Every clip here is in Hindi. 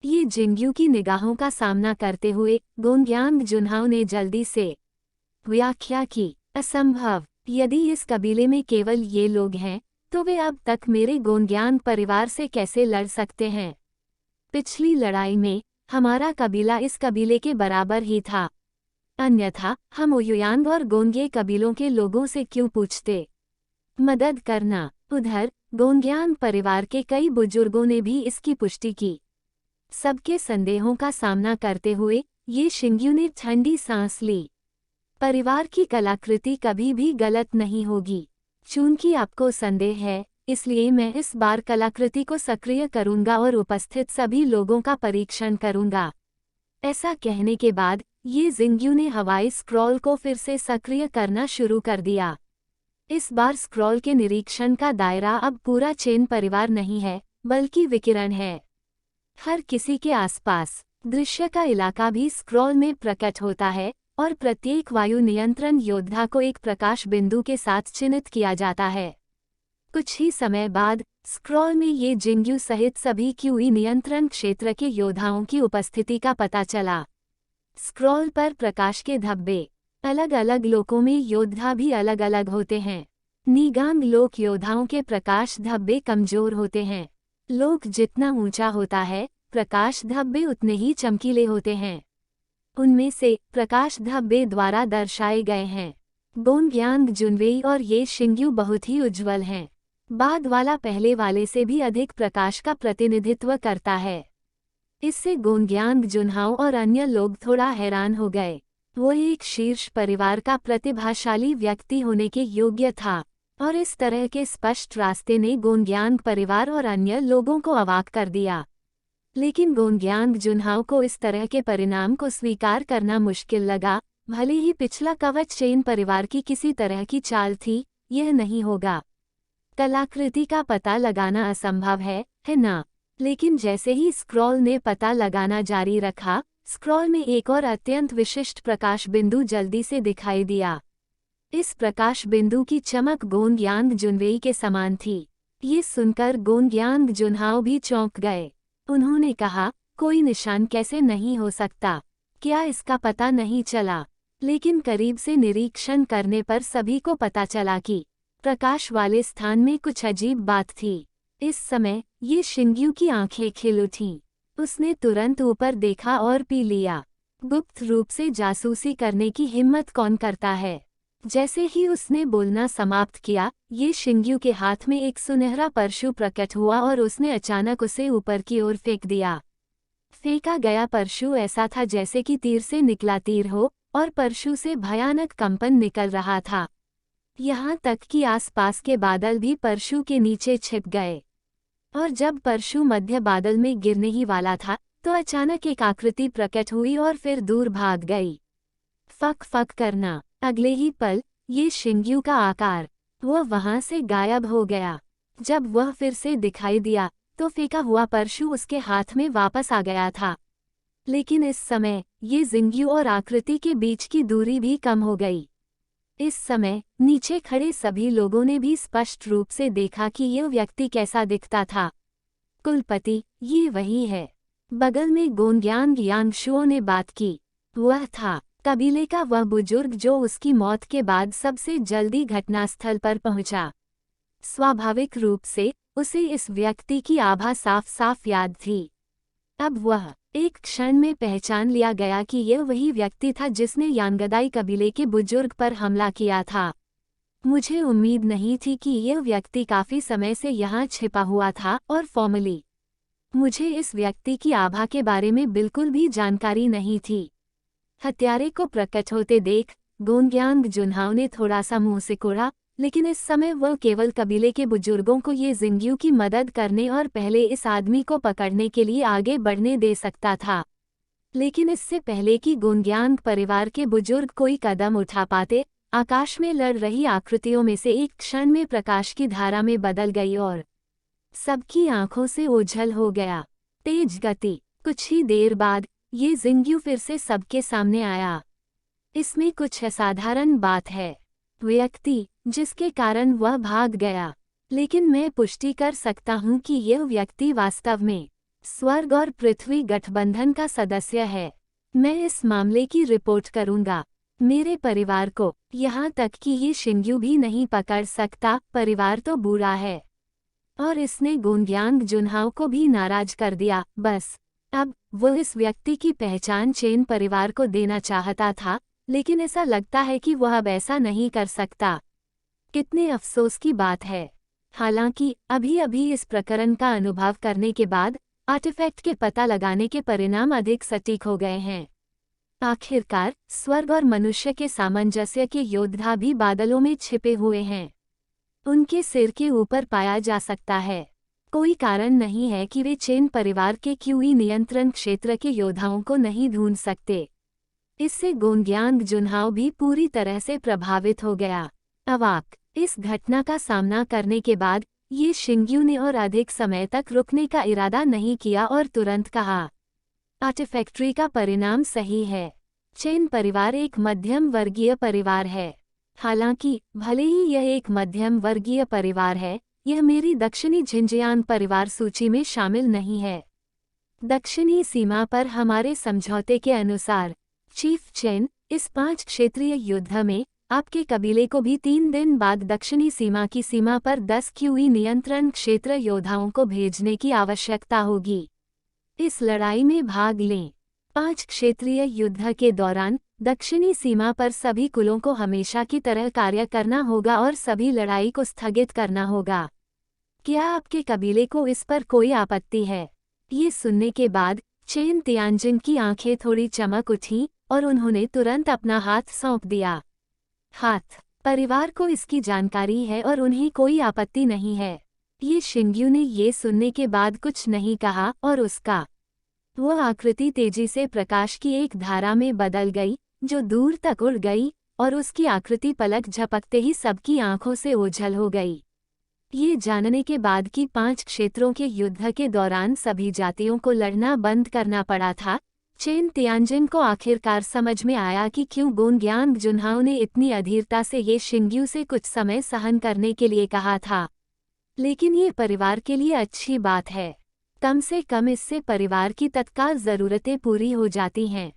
ये जिंग्यू की निगाहों का सामना करते हुए गोंग्यांग जुन्हाओ ने जल्दी से व्याख्या की, असंभव। यदि इस कबीले में केवल ये लोग हैं तो वे अब तक मेरे गोंग्यांग परिवार से कैसे लड़ सकते हैं? पिछली लड़ाई में हमारा कबीला इस कबीले के बराबर ही था, अन्यथा हम ओयुयांग और गोंगे कबीलों के लोगों से क्यों पूछते मदद करना? उधर गोंग्यांग परिवार के कई बुजुर्गों ने भी इसकी पुष्टि की। सबके संदेहों का सामना करते हुए ये शिंग्यू ने ठंडी सांस ली। परिवार की कलाकृति कभी भी गलत नहीं होगी। चूंकि आपको संदेह है, इसलिए मैं इस बार कलाकृति को सक्रिय करूंगा और उपस्थित सभी लोगों का परीक्षण करूंगा। ऐसा कहने के बाद ये जिंग्यू ने हवाई स्क्रॉल को फिर से सक्रिय करना शुरू कर दिया। इस बार स्क्रॉल के निरीक्षण का दायरा अब पूरा चेन परिवार नहीं है, बल्कि विकिरण है। हर किसी के आसपास दृश्य का इलाका भी स्क्रॉल में प्रकट होता है और प्रत्येक वायु नियंत्रण योद्धा को एक प्रकाश बिंदु के साथ चिन्हित किया जाता है। कुछ ही समय बाद स्क्रॉल में ये जिंग्यू सहित सभी क्यूई नियंत्रण क्षेत्र के योद्धाओं की उपस्थिति का पता चला। स्क्रॉल पर प्रकाश के धब्बे, अलग अलग लोकों में योद्धा भी अलग अलग होते हैं। नीगांग लोक योद्धाओं के प्रकाश धब्बे कमजोर होते हैं। लोक जितना ऊंचा होता है, प्रकाश धब्बे उतने ही चमकीले होते हैं। उनमें से प्रकाश धब्बे द्वारा दर्शाए गए हैं गोंग्यांग जुनवेई और ये शिंग्यू बहुत ही उज्ज्वल हैं। बाद वाला पहले वाले से भी अधिक प्रकाश का प्रतिनिधित्व करता है। इससे गोंग्यांग जुन्हाओ और अन्य लोग थोड़ा हैरान हो गए। वो एक शीर्ष परिवार का प्रतिभाशाली व्यक्ति होने के योग्य था और इस तरह के स्पष्ट रास्ते ने गोंग्यांग परिवार और अन्य लोगों को अवाक कर दिया। लेकिन गोंग्यांग जुन्हाओ को इस तरह के परिणाम को स्वीकार करना मुश्किल लगा। भले ही पिछला कवच चेन परिवार की किसी तरह की चाल थी, यह नहीं होगा। कलाकृति का पता लगाना असंभव है ना? लेकिन जैसे ही स्क्रॉल ने पता लगाना जारी रखा, स्क्रॉल में एक और अत्यंत विशिष्ट प्रकाश बिंदु जल्दी से दिखाई दिया। इस प्रकाश बिंदु की चमक गोंग्यांग जुनवेई के समान थी। ये सुनकर गोंग्यांग जुन्हाओ भी चौंक गए। उन्होंने कहा, कोई निशान कैसे नहीं हो सकता? क्या इसका पता नहीं चला? लेकिन करीब से निरीक्षण करने पर सभी को पता चला कि प्रकाश वाले स्थान में कुछ अजीब बात थी। इस समय ये शिंग्यू की आंखें खिल उठीं। उसने तुरंत ऊपर देखा और पी लिया। गुप्त रूप से जासूसी करने की हिम्मत कौन करता है? जैसे ही उसने बोलना समाप्त किया, ये शिंग्यू के हाथ में एक सुनहरा परशु प्रकट हुआ और उसने अचानक उसे ऊपर की ओर फेंक दिया। फेंका गया परशु ऐसा था जैसे कि तीर से निकला तीर हो और परशु से भयानक कंपन निकल रहा था। यहाँ तक कि आसपास के बादल भी परशु के नीचे छिप गए। और जब परशु मध्य बादल में गिरने ही वाला था तो अचानक एक आकृति प्रकट हुई और फिर दूर भाग गई। फक फक करना। अगले ही पल ये शिंग्यू का आकार, वह वहां से गायब हो गया। जब वह फिर से दिखाई दिया तो फेंका हुआ परशु उसके हाथ में वापस आ गया था। लेकिन इस समय ये जिंग्यू और आकृति के बीच की दूरी भी कम हो गई। इस समय नीचे खड़े सभी लोगों ने भी स्पष्ट रूप से देखा कि यह व्यक्ति कैसा दिखता था। कुलपति, ये वही है। बगल में गोंग्यांग यांगशुओ ने बात की। वह था कबीले का वह बुजुर्ग जो उसकी मौत के बाद सबसे जल्दी घटनास्थल पर पहुंचा। स्वाभाविक रूप से उसे इस व्यक्ति की आभा साफ साफ याद थी। अब वह एक क्षण में पहचान लिया गया कि यह वही व्यक्ति था जिसने यांगदाई कबीले के बुजुर्ग पर हमला किया था। मुझे उम्मीद नहीं थी कि यह व्यक्ति काफी समय से यहाँ छिपा हुआ था और फॉर्मली मुझे इस व्यक्ति की आभा के बारे में बिल्कुल भी जानकारी नहीं थी। हत्यारे को प्रकट होते देख गोंग्यांग जुन्हाओ ने थोड़ा सा मुंह सिकोड़ा, लेकिन इस समय वह केवल कबीले के बुजुर्गों को ये जिंग्यू की मदद करने और पहले इस आदमी को पकड़ने के लिए आगे बढ़ने दे सकता था। लेकिन इससे पहले कि गोंग्यांग परिवार के बुजुर्ग कोई कदम उठा पाते, आकाश में लड़ रही आकृतियों में से एक क्षण में प्रकाश की धारा में बदल गई और सबकी आंखों से ओझल हो गया। तेज गति। कुछ ही देर बाद ये जिंग्यू फिर से सबके सामने आया। इसमें कुछ असाधारण बात है। व्यक्ति जिसके कारण वह भाग गया, लेकिन मैं पुष्टि कर सकता हूं कि यह व्यक्ति वास्तव में स्वर्ग और पृथ्वी गठबंधन का सदस्य है। मैं इस मामले की रिपोर्ट करूंगा। मेरे परिवार को, यहाँ तक कि ये शिंग्यू भी नहीं पकड़ सकता। परिवार तो बुरा है। और इसने गोंग्यांग जुनहाओ को भी नाराज कर दिया। बस अब वो इस व्यक्ति की पहचान चेन परिवार को देना चाहता था, लेकिन ऐसा लगता है कि वह अब ऐसा नहीं कर सकता। कितने अफसोस की बात है। हालांकि अभी अभी इस प्रकरण का अनुभव करने के बाद आर्टिफैक्ट के पता लगाने के परिणाम अधिक सटीक हो गए हैं। आखिरकार स्वर्ग और मनुष्य के सामंजस्य के योद्धा भी बादलों में छिपे हुए हैं। उनके सिर के ऊपर पाया जा सकता है। कोई कारण नहीं है कि वे चेन परिवार के क्यूई नियंत्रण क्षेत्र के योद्धाओं को नहीं ढूंढ सकते। इससे गोंग्यांग जुनहाओ भी पूरी तरह से प्रभावित हो गया। अवाक, इस घटना का सामना करने के बाद ये शिंग्यू ने और अधिक समय तक रुकने का इरादा नहीं किया और तुरंत कहा, आर्टिफैक्ट्री का परिणाम सही है। चेन परिवार एक मध्यम वर्गीय परिवार है। हालांकि भले ही यह एक मध्यम वर्गीय परिवार है, यह मेरी दक्षिणी झिंजियांग परिवार सूची में शामिल नहीं है। दक्षिणी सीमा पर हमारे समझौते के अनुसार चीफ चेन, इस 5 क्षेत्रीय युद्ध में आपके कबीले को भी 3 दिन बाद दक्षिणी सीमा की सीमा पर 10 क्यूई नियंत्रण क्षेत्र योद्धाओं को भेजने की आवश्यकता होगी। इस लड़ाई में भाग लें। 5 क्षेत्रीय युद्ध के दौरान दक्षिणी सीमा पर सभी कुलों को हमेशा की तरह कार्य करना होगा और सभी लड़ाई को स्थगित करना होगा। क्या आपके कबीले को इस पर कोई आपत्ति है? ये सुनने के बाद चेन तियानजिन की आंखें थोड़ी चमक उठीं और उन्होंने तुरंत अपना हाथ सौंप दिया। हाथ परिवार को इसकी जानकारी है और उन्हें कोई आपत्ति नहीं है। ये शिंग्यू ने ये सुनने के बाद कुछ नहीं कहा और उसका वह आकृति तेजी से प्रकाश की एक धारा में बदल गई, जो दूर तक उड़ गई और उसकी आकृति पलक झपकते ही सबकी आंखों से ओझल हो गई। ये जानने के बाद कि 5 क्षेत्रों के युद्ध के दौरान सभी जातियों को लड़ना बंद करना पड़ा था, चेन तियानजिन को आखिरकार समझ में आया कि क्यों गोंग्यांग जुनहाओ ने इतनी अधीरता से ये शिंग्यू से कुछ समय सहन करने के लिए कहा था। लेकिन ये परिवार के लिए अच्छी बात है। कम से कम इससे परिवार की तत्काल ज़रूरतें पूरी हो जाती हैं।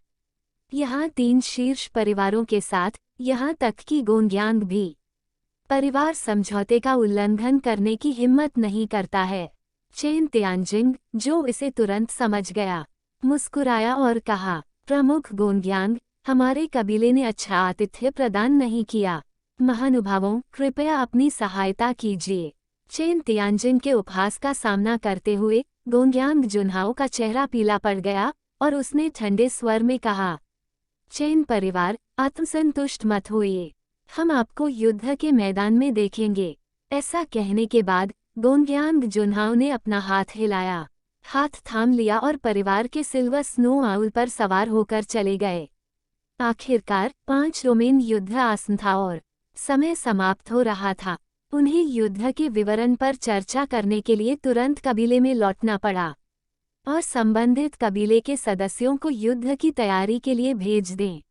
यहाँ 3 शीर्ष परिवारों के साथ, यहाँ तक कि गोंग्यांग भी परिवार समझौते का उल्लंघन करने की हिम्मत नहीं करता है। चेन तियानजिंग, जो इसे तुरंत समझ गया, मुस्कुराया और कहा, प्रमुख गोंग्यांग, हमारे कबीले ने अच्छा आतिथ्य प्रदान नहीं किया। महानुभावों, कृपया अपनी सहायता कीजिए। चेन तियानजिन के उपहास का सामना करते हुए गोंग्यांग जुनहाओ का चेहरा पीला पड़ गया और उसने ठंडे स्वर में कहा, चेन परिवार, आत्मसंतुष्ट मत होइए। हम आपको युद्ध के मैदान में देखेंगे। ऐसा कहने के बाद गोंग्यांग जुनहाओ ने अपना हाथ हिलाया, हाथ थाम लिया और परिवार के सिल्वर स्नो आउल पर सवार होकर चले गए। आखिरकार 5 रोमेन युद्ध आसन था और समय समाप्त हो रहा था। उन्हें युद्ध के विवरण पर चर्चा करने के लिए तुरंत कबीले में लौटना पड़ा और संबंधित कबीले के सदस्यों को युद्ध की तैयारी के लिए भेज दें।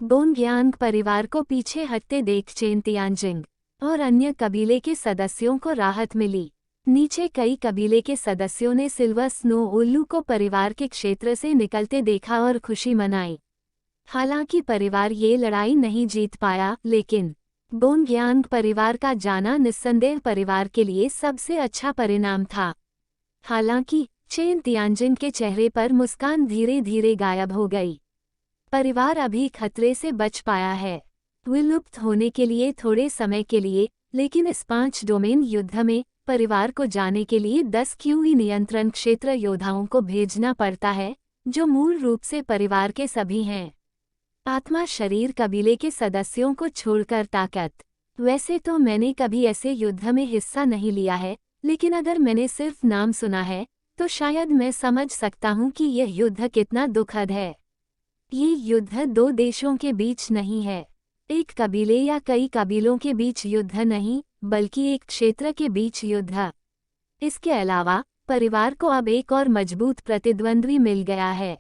गोंग्यांग परिवार को पीछे हटते देख चेन तियानजिंग और अन्य कबीले के सदस्यों को राहत मिली। नीचे कई कबीले के सदस्यों ने सिल्वर स्नो उल्लू को परिवार के क्षेत्र से निकलते देखा और खुशी मनाई। हालांकि परिवार ये लड़ाई नहीं जीत पाया, लेकिन गोंग्यांग परिवार का जाना निस्संदेह परिवार के लिए सबसे अच्छा परिणाम था। हालांकि चेन तियानजिन के चेहरे पर मुस्कान धीरे धीरे गायब हो गई। परिवार अभी खतरे से बच पाया है, विलुप्त होने के लिए थोड़े समय के लिए, लेकिन इस 5 डोमेन युद्ध में परिवार को जाने के लिए 10 क्यूई नियंत्रण क्षेत्र योद्धाओं को भेजना पड़ता है, जो मूल रूप से परिवार के सभी हैं। आत्मा शरीर कबीले के सदस्यों को छोड़कर ताकत। वैसे तो मैंने कभी ऐसे युद्ध में हिस्सा नहीं लिया है, लेकिन अगर मैंने सिर्फ नाम सुना है तो शायद मैं समझ सकता हूँ कि यह युद्ध कितना दुखद है। ये युद्ध 2 देशों के बीच नहीं है, एक कबीले या कई कबीलों के बीच युद्ध नहीं, बल्कि एक क्षेत्र के बीच युद्ध। इसके अलावा परिवार को अब एक और मजबूत प्रतिद्वंद्वी मिल गया है।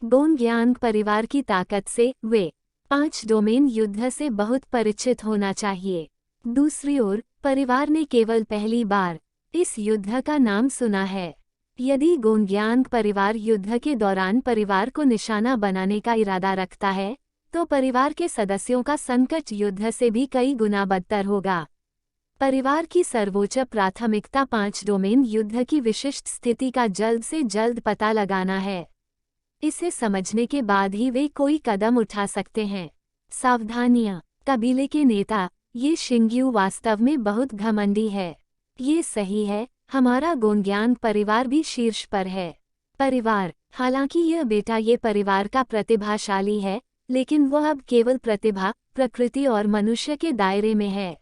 गोंग्यांग परिवार की ताकत से वे 5 डोमेन युद्ध से बहुत परिचित होना चाहिए। दूसरी ओर परिवार ने केवल पहली बार इस युद्ध का नाम सुना है। यदि गोंग्यांग परिवार युद्ध के दौरान परिवार को निशाना बनाने का इरादा रखता है, तो परिवार के सदस्यों का संकट युद्ध से भी कई गुना बदतर होगा। परिवार की सर्वोच्च प्राथमिकता 5 डोमेन युद्ध की विशिष्ट स्थिति का जल्द से जल्द पता लगाना है। इसे समझने के बाद ही वे कोई कदम उठा सकते हैं। सावधानियां। कबीले के नेता, ये शिंग्यू वास्तव में बहुत घमंडी है। ये सही है, हमारा गोंग्यांग परिवार भी शीर्ष पर है। परिवार। हालांकि यह बेटा ये परिवार का प्रतिभाशाली है, लेकिन वह अब केवल प्रतिभा, प्रकृति और मनुष्य के दायरे में है।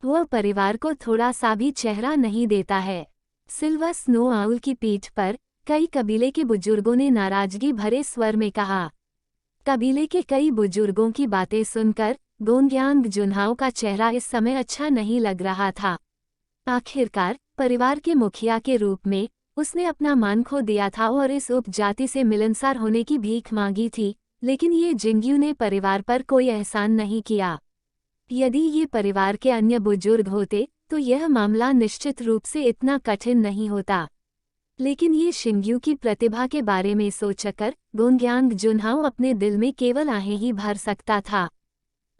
वह परिवार को थोड़ा सा भी चेहरा नहीं देता है। सिल्वर स्नो आउल की पीठ पर कई कबीले के बुजुर्गों ने नाराजगी भरे स्वर में कहा। कबीले के कई बुजुर्गों की बातें सुनकर गोंग्यांग जुन्हाओ का चेहरा इस समय अच्छा नहीं लग रहा था। आखिरकार परिवार के मुखिया के रूप में उसने अपना मान खो दिया था और इस उपजाति से मिलनसार होने की भीख मांगी थी, लेकिन ये जिंग्यू ने परिवार पर कोई एहसान नहीं किया। यदि ये परिवार के अन्य बुजुर्ग होते तो यह मामला निश्चित रूप से इतना कठिन नहीं होता। लेकिन ये शिंग्यू की प्रतिभा के बारे में सोचकर गोंग्यांग जुन्हाओ अपने दिल में केवल आहें ही भर सकता था।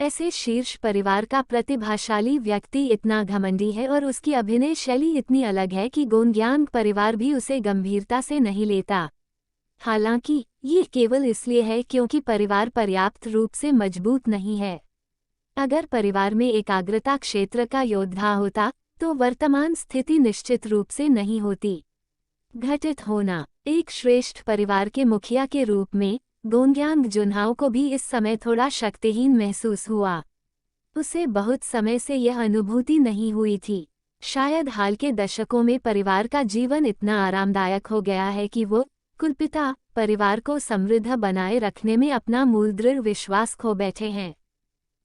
ऐसे शीर्ष परिवार का प्रतिभाशाली व्यक्ति इतना घमंडी है और उसकी अभिनय शैली इतनी अलग है कि गोंग्यांग परिवार भी उसे गंभीरता से नहीं लेता। हालांकि ये केवल इसलिए है क्योंकि परिवार पर्याप्त रूप से मजबूत नहीं है। अगर परिवार में एकाग्रता क्षेत्र का योद्धा होता तो वर्तमान स्थिति निश्चित रूप से नहीं होती। घटित होना। एक श्रेष्ठ परिवार के मुखिया के रूप में गोंग्यांग जुन्हाओ को भी इस समय थोड़ा शक्तिहीन महसूस हुआ। उसे बहुत समय से यह अनुभूति नहीं हुई थी। शायद हाल के दशकों में परिवार का जीवन इतना आरामदायक हो गया है कि वो कुलपिता परिवार को समृद्ध बनाए रखने में अपना मूल दृढ़ विश्वास खो बैठे हैं।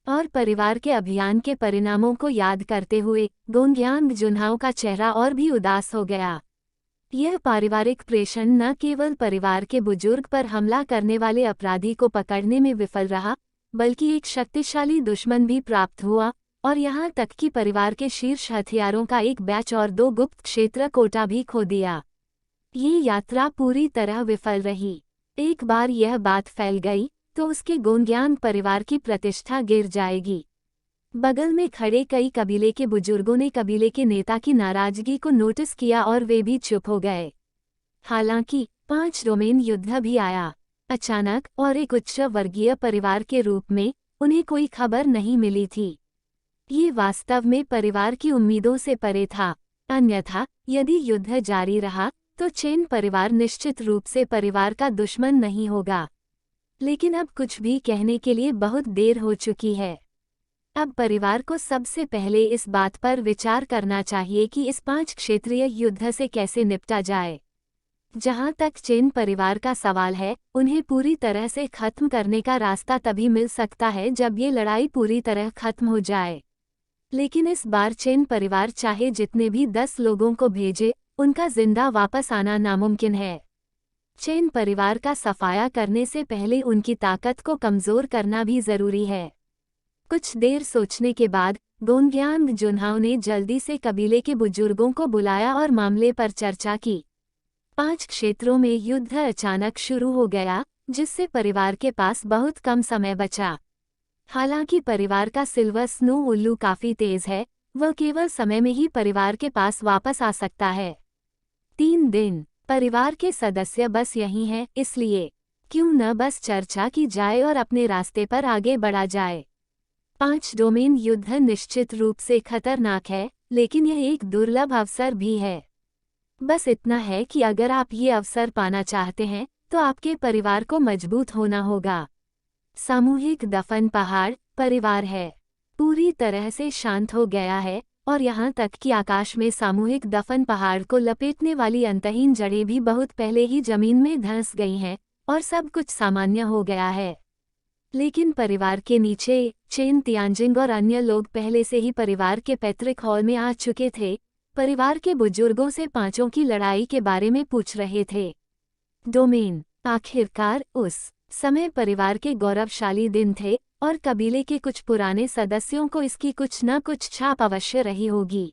और परिवार के अभियान के परिणामों को याद करते हुए गोंग्यांग जुन्हाओ का चेहरा और भी उदास हो गया। यह पारिवारिक प्रेषण न केवल परिवार के बुजुर्ग पर हमला करने वाले अपराधी को पकड़ने में विफल रहा, बल्कि एक शक्तिशाली दुश्मन भी प्राप्त हुआ और यहाँ तक कि परिवार के शीर्ष हथियारों का एक बैच और 2 गुप्त क्षेत्र कोटा भी खो दिया। ये यात्रा पूरी तरह विफल रही। एक बार यह बात फैल गई तो उसके गोंग्यांग परिवार की प्रतिष्ठा गिर जाएगी। बगल में खड़े कई कबीले के बुजुर्गों ने कबीले के नेता की नाराजगी को नोटिस किया और वे भी चुप हो गए। हालांकि 5 डोमेन युद्ध भी आया अचानक और एक उच्च वर्गीय परिवार के रूप में उन्हें कोई खबर नहीं मिली थी। ये वास्तव में परिवार की उम्मीदों से परे था। अन्यथा यदि युद्ध जारी रहा तो चेन परिवार निश्चित रूप से परिवार का दुश्मन नहीं होगा। लेकिन अब कुछ भी कहने के लिए बहुत देर हो चुकी है। अब परिवार को सबसे पहले इस बात पर विचार करना चाहिए कि इस 5 क्षेत्रीय युद्ध से कैसे निपटा जाए। जहां तक चेन परिवार का सवाल है, उन्हें पूरी तरह से खत्म करने का रास्ता तभी मिल सकता है जब ये लड़ाई पूरी तरह खत्म हो जाए। लेकिन इस बार चेन परिवार चाहे जितने भी 10 लोगों को भेजे, उनका जिंदा वापस आना नामुमकिन है। चेन परिवार का सफाया करने से पहले उनकी ताकत को कमजोर करना भी जरूरी है। कुछ देर सोचने के बाद गोंग्यांग जुन्हाओ ने जल्दी से कबीले के बुजुर्गों को बुलाया और मामले पर चर्चा की। 5 क्षेत्रों में युद्ध अचानक शुरू हो गया, जिससे परिवार के पास बहुत कम समय बचा। हालांकि परिवार का सिल्वर स्नो उल्लू काफी तेज है, वह केवल समय में ही परिवार के पास वापस आ सकता है। 3 दिन। परिवार के सदस्य बस यही हैं, इसलिए क्यों न बस चर्चा की जाए और अपने रास्ते पर आगे बढ़ा जाए। 5 डोमेन युद्ध निश्चित रूप से खतरनाक है, लेकिन यह एक दुर्लभ अवसर भी है। बस इतना है कि अगर आप ये अवसर पाना चाहते हैं तो आपके परिवार को मजबूत होना होगा। सामूहिक दफन पहाड़ परिवार है पूरी तरह से शांत हो गया है और यहाँ तक कि आकाश में सामूहिक दफन पहाड़ को लपेटने वाली अंतहीन जड़ें भी बहुत पहले ही जमीन में धंस गई हैं और सब कुछ सामान्य हो गया है। लेकिन परिवार के नीचे चेन तियांजिंग और अन्य लोग पहले से ही परिवार के पैतृक हॉल में आ चुके थे। परिवार के बुजुर्गों से 5 की लड़ाई के बारे में पूछ रहे थे। डोमेन। आखिरकार उस समय परिवार के गौरवशाली दिन थे और कबीले के कुछ पुराने सदस्यों को इसकी कुछ न कुछ छाप अवश्य रही होगी।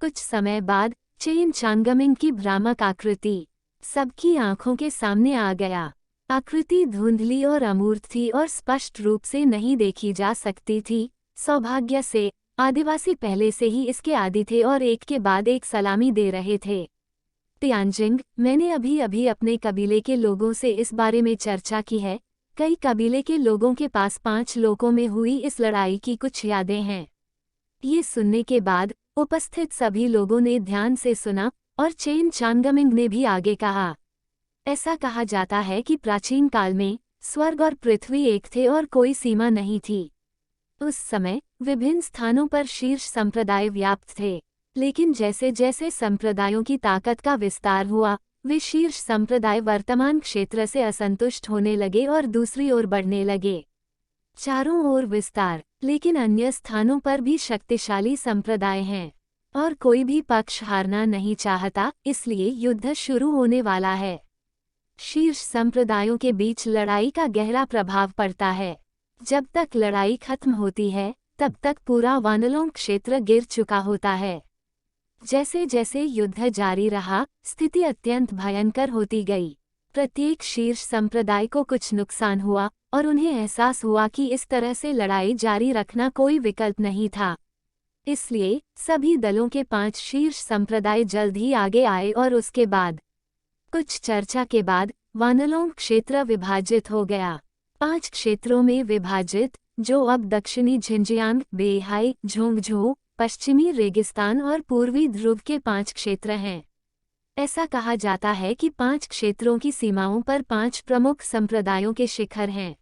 कुछ समय बाद चेन चांगमिंग की भ्रामक आकृति सबकी आंखों के सामने आ गया। आकृति धुंधली और अमूर्त थी और स्पष्ट रूप से नहीं देखी जा सकती थी। सौभाग्य से आदिवासी पहले से ही इसके आदी थे और एक के बाद एक सलामी दे रहे थे। तियानजिंग, मैंने अभी अभी अपने कबीले के लोगों से इस बारे में चर्चा की है। कई कबीले के लोगों के पास 5 लोकों में हुई इस लड़ाई की कुछ यादें हैं। ये सुनने के बाद उपस्थित सभी लोगों ने ध्यान से सुना और चेन चांगमिंग ने भी आगे कहा। ऐसा कहा जाता है कि प्राचीन काल में स्वर्ग और पृथ्वी एक थे और कोई सीमा नहीं थी। उस समय विभिन्न स्थानों पर शीर्ष संप्रदाय व्याप्त थे, लेकिन जैसे जैसे संप्रदायों की ताकत का विस्तार हुआ, वे शीर्ष संप्रदाय वर्तमान क्षेत्र से असंतुष्ट होने लगे और दूसरी ओर बढ़ने लगे। चारों ओर विस्तार, लेकिन अन्य स्थानों पर भी शक्तिशाली संप्रदाय हैं और कोई भी पक्ष हारना नहीं चाहता, इसलिए युद्ध शुरू होने वाला है। शीर्ष संप्रदायों के बीच लड़ाई का गहरा प्रभाव पड़ता है। जब तक लड़ाई खत्म होती है, तब तक पूरा वानलोंग क्षेत्र गिर चुका होता है। जैसे जैसे युद्ध जारी रहा, स्थिति अत्यंत भयंकर होती गई। प्रत्येक शीर्ष संप्रदाय को कुछ नुकसान हुआ और उन्हें एहसास हुआ कि इस तरह से लड़ाई जारी रखना कोई विकल्प नहीं था। इसलिए सभी दलों के 5 शीर्ष संप्रदाय जल्द ही आगे आए और उसके बाद कुछ चर्चा के बाद वानलोंग क्षेत्र विभाजित हो गया। 5 क्षेत्रों में विभाजित, जो अब दक्षिणी झिंजियांग, बेहाई, झोंगझो, पश्चिमी रेगिस्तान और पूर्वी ध्रुव के 5 क्षेत्र हैं। ऐसा कहा जाता है कि 5 क्षेत्रों की सीमाओं पर 5 प्रमुख संप्रदायों के शिखर हैं।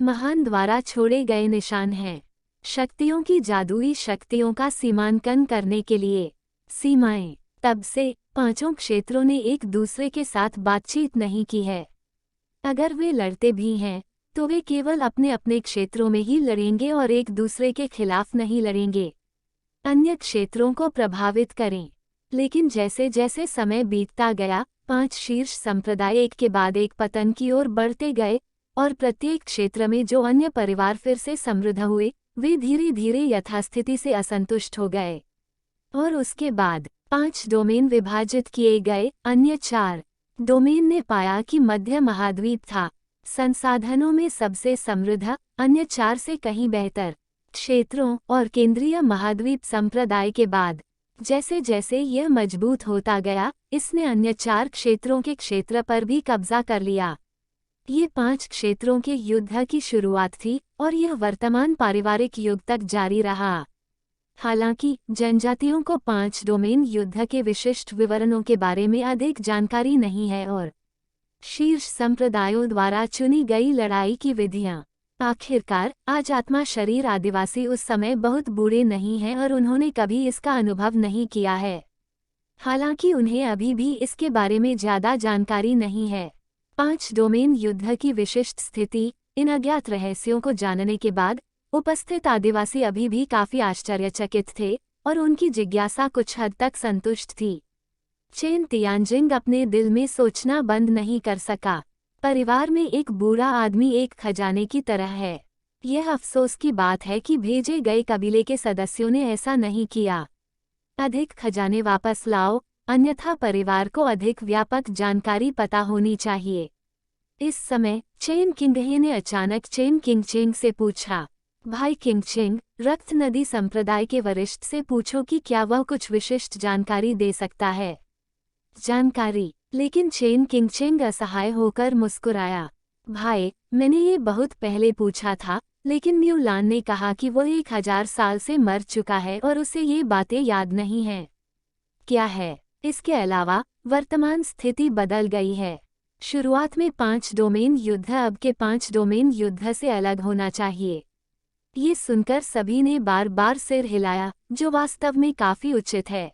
महान द्वारा छोड़े गए निशान हैं। शक्तियों की जादुई शक्तियों का सीमांकन करने के लिए सीमाएं। तब से 5 क्षेत्रों ने एक दूसरे के साथ बातचीत नहीं की है। अगर वे लड़ते भी हैं, तो वे केवल अपने अपने क्षेत्रों में ही लड़ेंगे और एक दूसरे के खिलाफ नहीं लड़ेंगे। अन्य क्षेत्रों को प्रभावित करें। लेकिन जैसे जैसे समय बीतता गया, 5 शीर्ष संप्रदाय एक के बाद एक पतन की ओर बढ़ते गए और प्रत्येक क्षेत्र में जो अन्य परिवार फिर से समृद्ध हुए, वे धीरे धीरे यथास्थिति से असंतुष्ट हो गए। और उसके बाद 5 डोमेन विभाजित किए गए। अन्य 4 डोमेन ने पाया कि मध्य महाद्वीप था संसाधनों में सबसे समृद्ध, अन्य 4 से कहीं बेहतर क्षेत्रों और केंद्रीय महाद्वीप संप्रदाय के बाद जैसे जैसे यह मजबूत होता गया, इसने अन्य 4 क्षेत्रों के क्षेत्र पर भी कब्जा कर लिया। ये 5 क्षेत्रों के युद्ध की शुरुआत थी और यह वर्तमान पारिवारिक युग तक जारी रहा। हालांकि जनजातियों को 5 डोमेन युद्ध के विशिष्ट विवरणों के बारे में अधिक जानकारी नहीं है और शीर्ष संप्रदायों द्वारा चुनी गई लड़ाई की विधियां। आखिरकार आज आत्मा शरीर आदिवासी उस समय बहुत बूढ़े नहीं हैं और उन्होंने कभी इसका अनुभव नहीं किया है। हालांकि उन्हें अभी भी इसके बारे में ज्यादा जानकारी नहीं है। 5 डोमेन युद्ध की विशिष्ट स्थिति, इन अज्ञात रहस्यों को जानने के बाद उपस्थित आदिवासी अभी भी काफी आश्चर्यचकित थे और उनकी जिज्ञासा कुछ हद तक संतुष्ट थी। चेन तियानजिंग अपने दिल में सोचना बंद नहीं कर सका। परिवार में एक बूढ़ा आदमी एक खजाने की तरह है। यह अफसोस की बात है कि भेजे गए कबीले के सदस्यों ने ऐसा नहीं किया। अधिक खजाने वापस लाओ, अन्यथा परिवार को अधिक व्यापक जानकारी पता होनी चाहिए। इस समय चेन किंगहे ने अचानक चेन किंगचेंग से पूछा, भाई किंगचेंग, रक्त नदी संप्रदाय के वरिष्ठ से पूछो कि क्या वह कुछ विशिष्ट जानकारी दे सकता है। जानकारी। लेकिन चेन किंगचेंग असहाय होकर मुस्कुराया। भाई, मैंने ये बहुत पहले पूछा था, लेकिन म्यूलान ने कहा कि वो 1000 साल से मर चुका है और उसे ये बातें याद नहीं हैं। क्या है? इसके अलावा वर्तमान स्थिति बदल गई है। शुरुआत में 5 डोमेन युद्ध अब के 5 डोमेन युद्ध से अलग होना चाहिए। ये सुनकर सभी ने बार बार सिर हिलाया, जो वास्तव में काफी उचित है।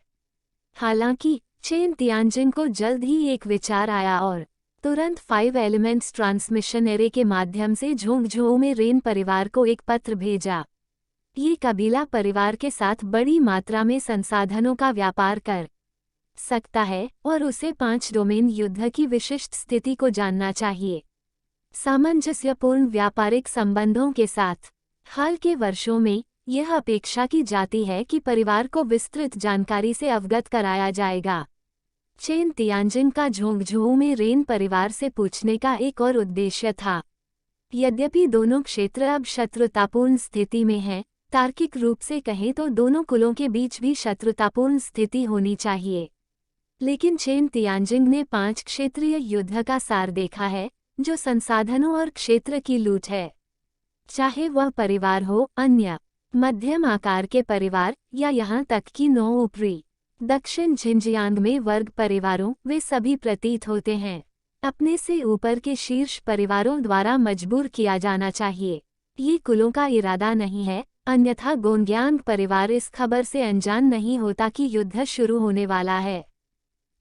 हालांकि चेन तियानजिंग को जल्द ही एक विचार आया और तुरंत 5 एलिमेंट्स ट्रांसमिशन एरे के माध्यम से झोंगझो में रेन परिवार को एक पत्र भेजा। ये कबीला परिवार के साथ बड़ी मात्रा में संसाधनों का व्यापार कर सकता है और उसे 5 डोमेन युद्ध की विशिष्ट स्थिति को जानना चाहिए। सामंजस्यपूर्ण व्यापारिक संबंधों के साथ हाल के वर्षों में यह अपेक्षा की जाती है कि परिवार को विस्तृत जानकारी से अवगत कराया जाएगा। चेन तियानजिन का झोंगझोऊ में रेन परिवार से पूछने का एक और उद्देश्य था। यद्यपि दोनों क्षेत्र अब शत्रुतापूर्ण स्थिति में हैं, तार्किक रूप से कहें तो दोनों कुलों के बीच भी शत्रुतापूर्ण स्थिति होनी चाहिए। लेकिन चेन तियानजिंग ने 5 क्षेत्रीय युद्ध का सार देखा है, जो संसाधनों और क्षेत्र की लूट है। चाहे वह परिवार हो, अन्य मध्यम आकार के परिवार या यहाँ तक कि 9 ऊपरी दक्षिण झिंजियांग में वर्ग परिवारों, वे सभी प्रतीत होते हैं अपने से ऊपर के शीर्ष परिवारों द्वारा मजबूर किया जाना चाहिए। ये कुलों का इरादा नहीं है, अन्यथा गोंग्यांग परिवार इस खबर से अनजान नहीं होता कि युद्ध शुरू होने वाला है।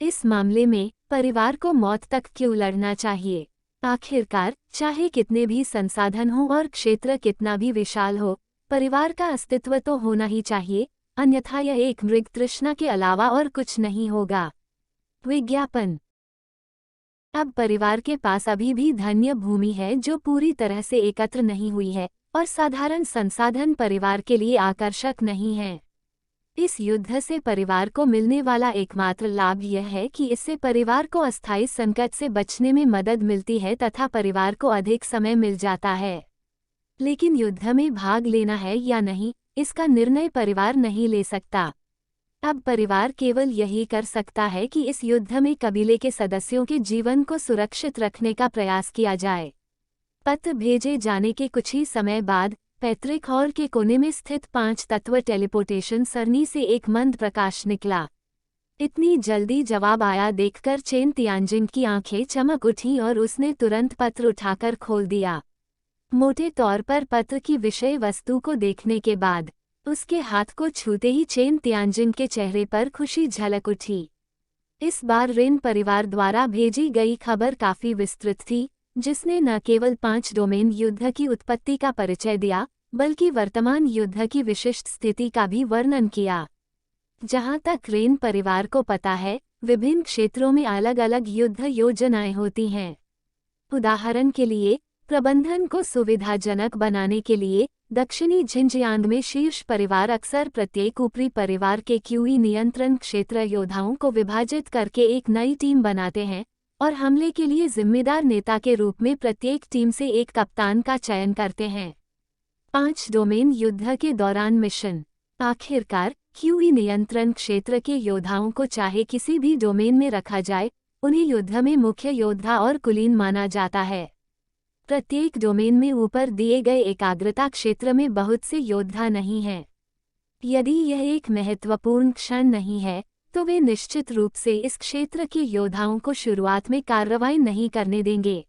इस मामले में परिवार को मौत तक क्यों लड़ना चाहिए? आखिरकार चाहे कितने भी संसाधन हो और क्षेत्र कितना भी विशाल हो, परिवार का अस्तित्व तो होना ही चाहिए, अन्यथा यह एक मृग तृष्णा के अलावा और कुछ नहीं होगा। विज्ञापन। अब परिवार के पास अभी भी धन्य भूमि है जो पूरी तरह से एकत्र नहीं हुई है, और साधारण संसाधन परिवार के लिए आकर्षक नहीं है। इस युद्ध से परिवार को मिलने वाला एकमात्र लाभ यह है कि इससे परिवार को अस्थायी संकट से बचने में मदद मिलती है तथा परिवार को अधिक समय मिल जाता है। लेकिन युद्ध में भाग लेना है या नहीं, इसका निर्णय परिवार नहीं ले सकता। अब परिवार केवल यही कर सकता है कि इस युद्ध में कबीले के सदस्यों के जीवन को सुरक्षित रखने का प्रयास किया जाए। पत्र भेजे जाने के कुछ ही समय बाद पैतृक हॉल के कोने में स्थित 5 तत्व टेलीपोर्टेशन सरनी से एक मंद प्रकाश निकला। इतनी जल्दी जवाब आया देखकर चेन तियानजिंग की आंखें चमक उठीं और उसने तुरंत पत्र उठाकर खोल दिया। मोटे तौर पर पत्र की विषय वस्तु को देखने के बाद उसके हाथ को छूते ही चेन तियानजिंग के चेहरे पर खुशी झलक उठी। इस बार रेन परिवार द्वारा भेजी गई खबर काफी विस्तृत थी, जिसने न केवल 5 डोमेन युद्ध की उत्पत्ति का परिचय दिया, बल्कि वर्तमान युद्ध की विशिष्ट स्थिति का भी वर्णन किया। जहां तक रेन परिवार को पता है, विभिन्न क्षेत्रों में अलग अलग युद्ध योजनाएं होती हैं। उदाहरण के लिए, प्रबंधन को सुविधाजनक बनाने के लिए दक्षिणी झिंजियांग में शीर्ष परिवार अक्सर प्रत्येक ऊपरी परिवार के क्यूई नियंत्रण क्षेत्र योद्धाओं को विभाजित करके एक नई टीम बनाते हैं और हमले के लिए जिम्मेदार नेता के रूप में प्रत्येक टीम से एक कप्तान का चयन करते हैं। 5 डोमेन युद्ध के दौरान मिशन। आखिरकार क्यूई नियंत्रण क्षेत्र के योद्धाओं को चाहे किसी भी डोमेन में रखा जाए, उन्हें युद्ध में मुख्य योद्धा और कुलीन माना जाता है। प्रत्येक डोमेन में ऊपर दिए गए एकाग्रता क्षेत्र में बहुत से योद्धा नहीं हैं। यदि यह एक महत्वपूर्ण क्षण नहीं है, तो वे निश्चित रूप से इस क्षेत्र के योद्धाओं को शुरुआत में कार्रवाई नहीं करने देंगे।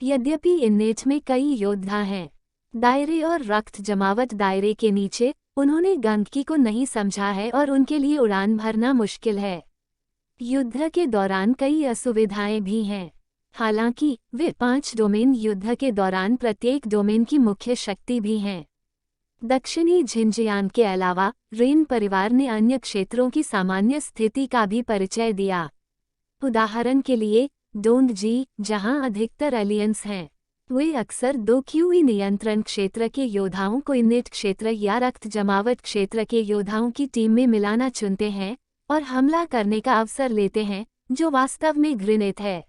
यद्यपि इननेट में कई योद्धा हैं, दायरे और रक्त जमावट दायरे के नीचे, उन्होंने गंदगी को नहीं समझा है और उनके लिए उड़ान भरना मुश्किल है। युद्ध के दौरान कई असुविधाएं भी हैं। हालांकि वे 5 डोमेन युद्ध के दौरान प्रत्येक डोमेन की मुख्य शक्ति भी हैं। दक्षिणी झिंजियांग के अलावा रेन परिवार ने अन्य क्षेत्रों की सामान्य स्थिति का भी परिचय दिया। उदाहरण के लिए डोंगजी, जहां अधिकतर एलियंस हैं, वे अक्सर 2 क्यूई नियंत्रण क्षेत्र के योद्धाओं को इनेट क्षेत्र या रक्त जमावट क्षेत्र के योद्धाओं की टीम में मिलाना चुनते हैं और हमला करने का अवसर लेते हैं, जो वास्तव में घृणित है।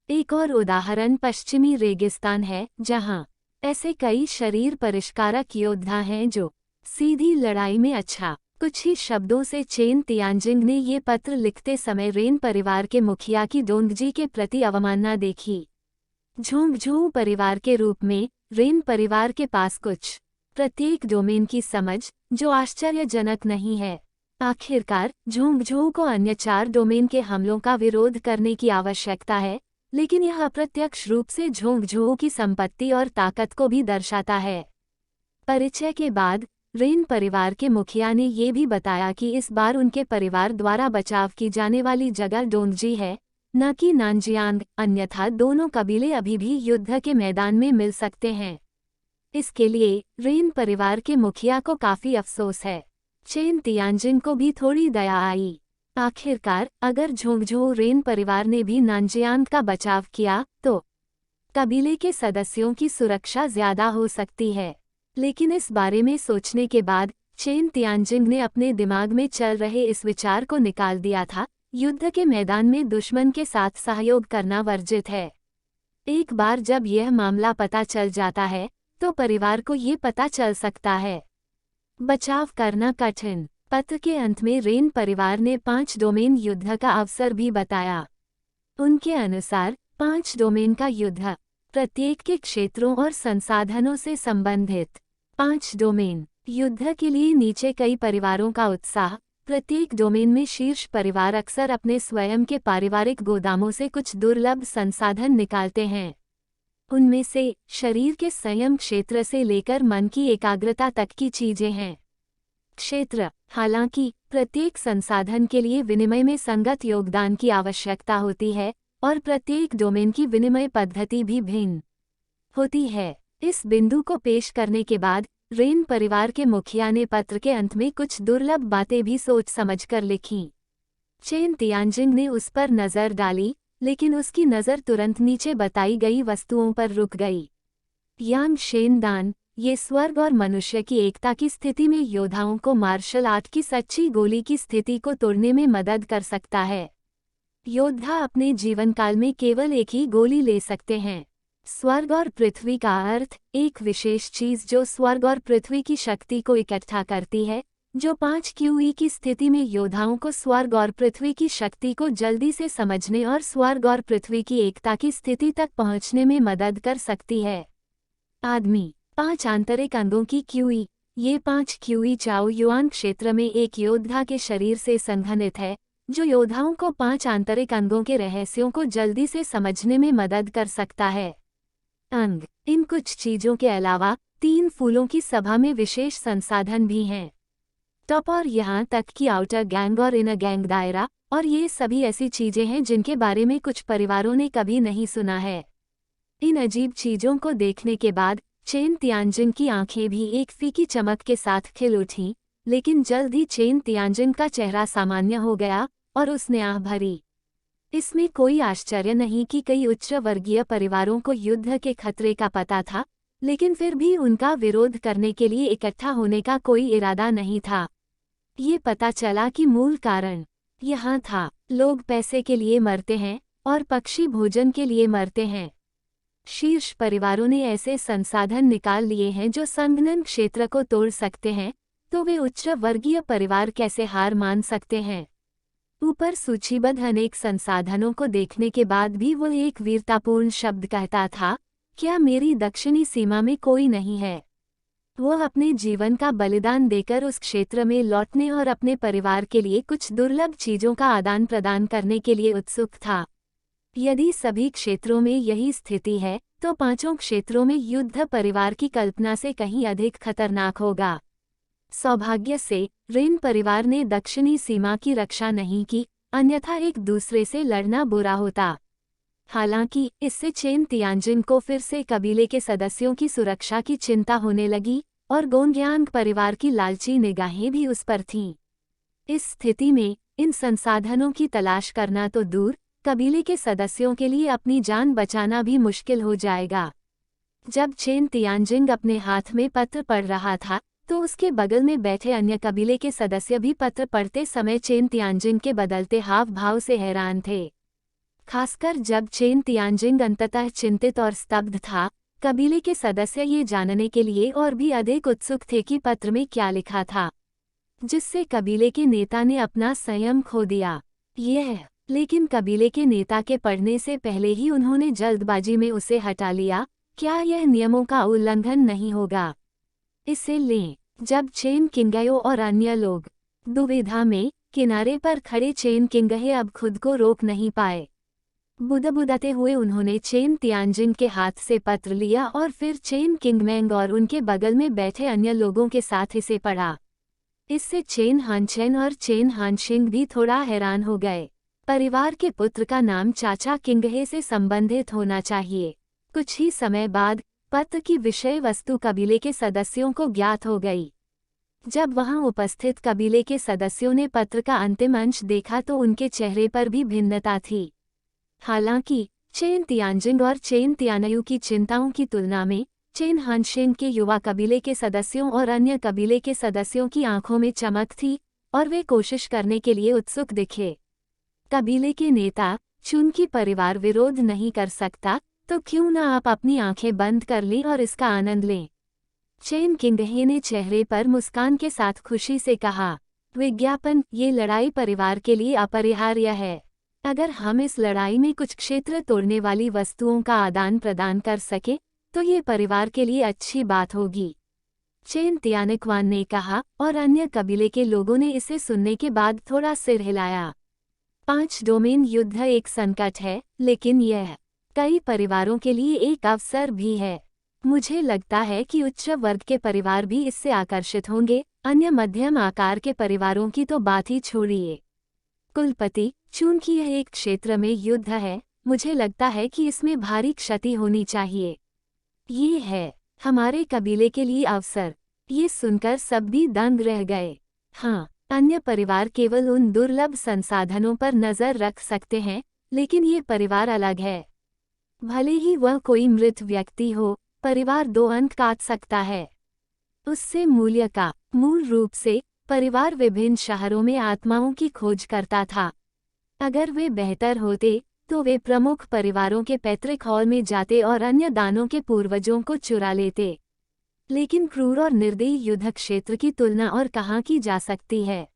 एक और उदाहरण पश्चिमी रेगिस्तान है, जहां ऐसे कई शरीर परिष्कारक योद्धा हैं जो सीधी लड़ाई में अच्छा। कुछ ही शब्दों से चेन तियानजिंग ने ये पत्र लिखते समय रेन परिवार के मुखिया की डोंगजी के प्रति अवमानना देखी। झोंगझोऊ परिवार के रूप में रेन परिवार के पास कुछ प्रत्येक डोमेन की समझ, जो आश्चर्यजनक नहीं है। आखिरकार झोंगझोऊ को अन्य 4 डोमेन के हमलों का विरोध करने की आवश्यकता है, लेकिन यह अप्रत्यक्ष रूप से झोंगझोऊ की संपत्ति और ताकत को भी दर्शाता है। परिचय के बाद रेन परिवार के मुखिया ने ये भी बताया कि इस बार उनके परिवार द्वारा बचाव की जाने वाली जगह डोंगजी है, न कि नानजियांग, अन्यथा दोनों कबीले अभी भी युद्ध के मैदान में मिल सकते हैं। इसके लिए रेन परिवार के मुखिया को काफी अफसोस है। चेन तियानजिंग को भी थोड़ी दया आई। आखिरकार अगर झोंगझोऊ रेन परिवार ने भी नानजियांग का बचाव किया, तो कबीले के सदस्यों की सुरक्षा ज्यादा हो सकती है। लेकिन इस बारे में सोचने के बाद चेन तियानजिंग ने अपने दिमाग में चल रहे इस विचार को निकाल दिया था, युद्ध के मैदान में दुश्मन के साथ सहयोग करना वर्जित है। एक बार जब यह मामला पता चल जाता है तो परिवार को ये पता चल सकता है। बचाव करना कठिन। पत्र के अंत में रेन परिवार ने 5 डोमेन युद्ध का अवसर भी बताया। उनके अनुसार 5 डोमेन का युद्ध प्रत्येक के क्षेत्रों और संसाधनों से संबंधित। 5 डोमेन युद्ध के लिए नीचे कई परिवारों का उत्साह। प्रत्येक डोमेन में शीर्ष परिवार अक्सर अपने स्वयं के पारिवारिक गोदामों से कुछ दुर्लभ संसाधन निकालते हैं। उनमें से शरीर के संयम क्षेत्र से लेकर मन की एकाग्रता तक की चीजें हैं। क्षेत्र हालांकि प्रत्येक संसाधन के लिए विनिमय में संगत योगदान की आवश्यकता होती है और प्रत्येक डोमेन की विनिमय पद्धति भी भिन्न होती है। इस बिंदु को पेश करने के बाद रेन परिवार के मुखिया ने पत्र के अंत में कुछ दुर्लभ बातें भी सोच समझकर लिखीं। चेन तियानजिंग ने उस पर नजर डाली, लेकिन उसकी नज़र तुरंत नीचे बताई गई वस्तुओं पर रुक गई। यांग शेन दान, ये स्वर्ग और मनुष्य की एकता की स्थिति में योद्धाओं को मार्शल आर्ट की सच्ची गोली की स्थिति को तोड़ने में मदद कर सकता है। योद्धा अपने जीवनकाल में केवल एक ही गोली ले सकते हैं। स्वर्ग और पृथ्वी का अर्थ एक विशेष चीज जो स्वर्ग और पृथ्वी की शक्ति को इकट्ठा करती है, जो 5 QE की स्थिति में योद्धाओं को स्वर्ग और पृथ्वी की शक्ति को जल्दी से समझने और स्वर्ग और पृथ्वी की एकता की स्थिति तक पहुंचने में मदद कर सकती है। आदमी 5 आंतरिक अंगों की QE। ये 5 QE चाओ युआन क्षेत्र में एक योद्धा के शरीर से संघनित है, जो योद्धाओं को 5 आंतरिक अंगों के रहस्यों को जल्दी से समझने में मदद कर सकता है। अंग इन कुछ चीजों के अलावा 3 फूलों की सभा में विशेष संसाधन भी हैं। टॉप और यहाँ तक कि आउटर गैंग और इनर गैंग दायरा, और ये सभी ऐसी चीजें हैं जिनके बारे में कुछ परिवारों ने कभी नहीं सुना है। इन अजीब चीजों को देखने के बाद चेन तियानजिन की आंखें भी एक फीकी चमक के साथ खिल उठीं, लेकिन जल्द ही चेन तियानजिन का चेहरा सामान्य हो गया और उसने आह भरी। इसमें कोई आश्चर्य नहीं कि कई उच्च वर्गीय परिवारों को युद्ध के खतरे का पता था, लेकिन फिर भी उनका विरोध करने के लिए इकट्ठा होने का कोई इरादा नहीं था। ये पता चला कि मूल कारण यहाँ था, लोग पैसे के लिए मरते हैं और पक्षी भोजन के लिए मरते हैं। शीर्ष परिवारों ने ऐसे संसाधन निकाल लिए हैं जो संघनन क्षेत्र को तोड़ सकते हैं, तो वे उच्च वर्गीय परिवार कैसे हार मान सकते हैं। ऊपर सूचीबद्ध अनेक संसाधनों को देखने के बाद भी वो एक वीरतापूर्ण शब्द कहता था, क्या मेरी दक्षिणी सीमा में कोई नहीं है? वो अपने जीवन का बलिदान देकर उस क्षेत्र में लौटने और अपने परिवार के लिए कुछ दुर्लभ चीजों का आदान प्रदान करने के लिए उत्सुक था। यदि सभी क्षेत्रों में यही स्थिति है, तो 5 क्षेत्रों में युद्ध परिवार की कल्पना से कहीं अधिक खतरनाक होगा। सौभाग्य से रेन परिवार ने दक्षिणी सीमा की रक्षा नहीं की, अन्यथा एक दूसरे से लड़ना बुरा होता। हालांकि इससे चेन तियानजिन को फिर से कबीले के सदस्यों की सुरक्षा की चिंता होने लगी और गोंग्यांग परिवार की लालची निगाहें भी उस पर थीं। इस स्थिति में इन संसाधनों की तलाश करना तो दूर, कबीले के सदस्यों के लिए अपनी जान बचाना भी मुश्किल हो जाएगा। जब चेन तियानजिंग अपने हाथ में पत्र पढ़ रहा था, तो उसके बगल में बैठे अन्य कबीले के सदस्य भी पत्र पढ़ते समय चेन तियानजिंग के बदलते हाव भाव से हैरान थे। खासकर जब चेन तियानजिंग अंततः चिंतित और स्तब्ध था, कबीले के सदस्य ये जानने के लिए और भी अधिक उत्सुक थे कि पत्र में क्या लिखा था, जिससे कबीले के नेता ने अपना संयम खो दिया। लेकिन कबीले के नेता के पढ़ने से पहले ही उन्होंने जल्दबाजी में उसे हटा लिया। क्या यह नियमों का उल्लंघन नहीं होगा? इसे लें। जब चेन किंगयो और अन्य लोग दुविधा में किनारे पर खड़े चेन किंगहे अब खुद को रोक नहीं पाए। बुदबुदाते हुए उन्होंने चेन तियानजिन के हाथ से पत्र लिया और फिर चेन किंगमेंग और उनके बगल में बैठे अन्य लोगों के साथ इसे पढ़ा। इससे चेन हानचेन और चेन हानशिंग भी थोड़ा हैरान हो गए। परिवार के पुत्र का नाम चाचा किंगहे से संबंधित होना चाहिए। कुछ ही समय बाद पत्र की विषय वस्तु कबीले के सदस्यों को ज्ञात हो गई। जब वहां उपस्थित कबीले के सदस्यों ने पत्र का अंतिम अंश देखा तो उनके चेहरे पर भी भिन्नता थी। हालांकि चेन तियानजिंग और चेन तियानयू की चिंताओं की तुलना में चेन हानशेन के युवा कबीले के सदस्यों और अन्य कबीले के सदस्यों की आंखों में चमक थी और वे कोशिश करने के लिए उत्सुक दिखे। कबीले के नेता, चुनकी परिवार विरोध नहीं कर सकता, तो क्यों ना आप अपनी आंखें बंद कर लें और इसका आनंद लें। चेन किंगहे ने चेहरे पर मुस्कान के साथ खुशी से कहा, विज्ञापन, ये लड़ाई परिवार के लिए अपरिहार्य है। अगर हम इस लड़ाई में कुछ क्षेत्र तोड़ने वाली वस्तुओं का आदान प्रदान कर सके तो ये परिवार के लिए अच्छी बात होगी। चेन तियानकवान ने कहा और अन्य कबीले के लोगों ने इसे सुनने के बाद थोड़ा सिर हिलाया। 5 डोमेन युद्ध एक संकट है, लेकिन यह कई परिवारों के लिए एक अवसर भी है। मुझे लगता है कि उच्च वर्ग के परिवार भी इससे आकर्षित होंगे, अन्य मध्यम आकार के परिवारों की तो बात ही छोड़िए। कुलपति, चूंकि यह एक क्षेत्र में युद्ध है, मुझे लगता है कि इसमें भारी क्षति होनी चाहिए। ये है हमारे कबीले के लिए अवसर। ये सुनकर सब भी दंग रह गए। हाँ, अन्य परिवार केवल उन दुर्लभ संसाधनों पर नजर रख सकते हैं, लेकिन ये परिवार अलग है। भले ही वह कोई मृत व्यक्ति हो, परिवार 2 अंक काट सकता है। उससे मूल्य का मूल रूप से परिवार विभिन्न शहरों में आत्माओं की खोज करता था। अगर वे बेहतर होते तो वे प्रमुख परिवारों के पैतृक हॉल में जाते और अन्य दानों के पूर्वजों को चुरा लेते। लेकिन क्रूर और निर्दयी युद्ध क्षेत्र की तुलना और कहाँ की जा सकती है।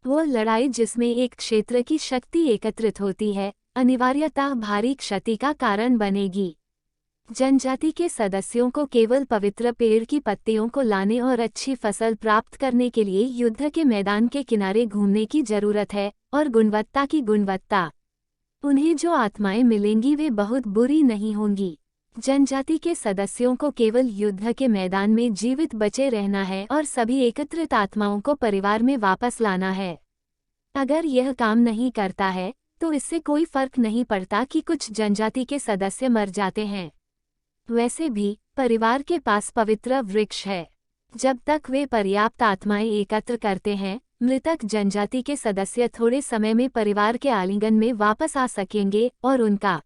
वो लड़ाई जिसमें एक क्षेत्र की शक्ति एकत्रित होती है, अनिवार्यतः भारी क्षति का कारण बनेगी। जनजाति के सदस्यों को केवल पवित्र पेड़ की पत्तियों को लाने और अच्छी फसल प्राप्त करने के लिए युद्ध के मैदान के किनारे घूमने की जरूरत है, और गुणवत्ता की गुणवत्ता। उन्हें जो आत्माएं मिलेंगी वे बहुत बुरी नहीं होंगी। जनजाति के सदस्यों को केवल युद्ध के मैदान में जीवित बचे रहना है और सभी एकत्रित आत्माओं को परिवार में वापस लाना है। अगर यह काम नहीं करता है तो इससे कोई फर्क नहीं पड़ता कि कुछ जनजाति के सदस्य मर जाते हैं। वैसे भी परिवार के पास पवित्र वृक्ष है। जब तक वे पर्याप्त आत्माएं एकत्र करते हैं, मृतक जनजाति के सदस्य थोड़े समय में परिवार के आलिंगन में वापस आ सकेंगे और उनका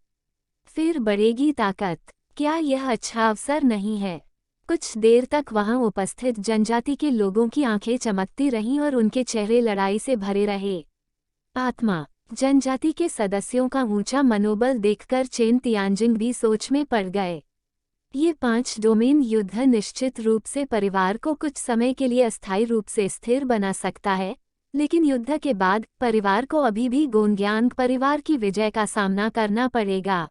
फिर बढ़ेगी ताकत। क्या यह अच्छा अवसर नहीं है? कुछ देर तक वहां उपस्थित जनजाति के लोगों की आंखें चमकती रहीं और उनके चेहरे लड़ाई से भरे रहे। आत्मा जनजाति के सदस्यों का ऊंचा मनोबल देखकर चेन तियानजिंग भी सोच में पड़ गए। ये 5 डोमेन युद्ध निश्चित रूप से परिवार को कुछ समय के लिए अस्थायी रूप से स्थिर बना सकता है, लेकिन युद्ध के बाद परिवार को अभी भी गोंग्यांग परिवार की विजय का सामना करना पड़ेगा।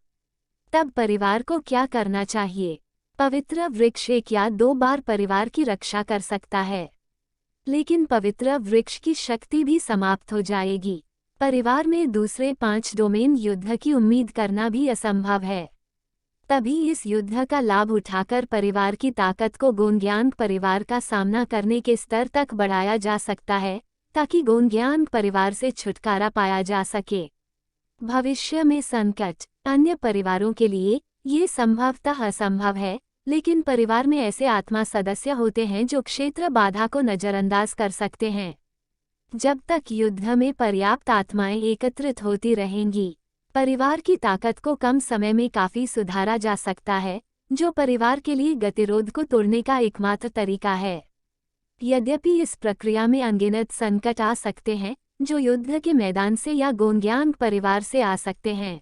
तब परिवार को क्या करना चाहिए? पवित्र वृक्ष 1 या 2 बार परिवार की रक्षा कर सकता है, लेकिन पवित्र वृक्ष की शक्ति भी समाप्त हो जाएगी। परिवार में दूसरे 5 डोमेन युद्ध की उम्मीद करना भी असंभव है। तभी इस युद्ध का लाभ उठाकर परिवार की ताकत को गोंग्यांग परिवार का सामना करने के स्तर तक बढ़ाया जा सकता है, ताकि गोंग्यांग परिवार से छुटकारा पाया जा सके। भविष्य में संकट। अन्य परिवारों के लिए ये संभवतः असंभव है, लेकिन परिवार में ऐसे आत्मा सदस्य होते हैं जो क्षेत्र बाधा को नजरअंदाज कर सकते हैं। जब तक युद्ध में पर्याप्त आत्माएं एकत्रित होती रहेंगी, परिवार की ताकत को कम समय में काफी सुधारा जा सकता है, जो परिवार के लिए गतिरोध को तोड़ने का एकमात्र तरीका है। यद्यपि इस प्रक्रिया में अनगिनत संकट आ सकते हैं, जो युद्ध के मैदान से या गोंग्यांग परिवार से आ सकते हैं,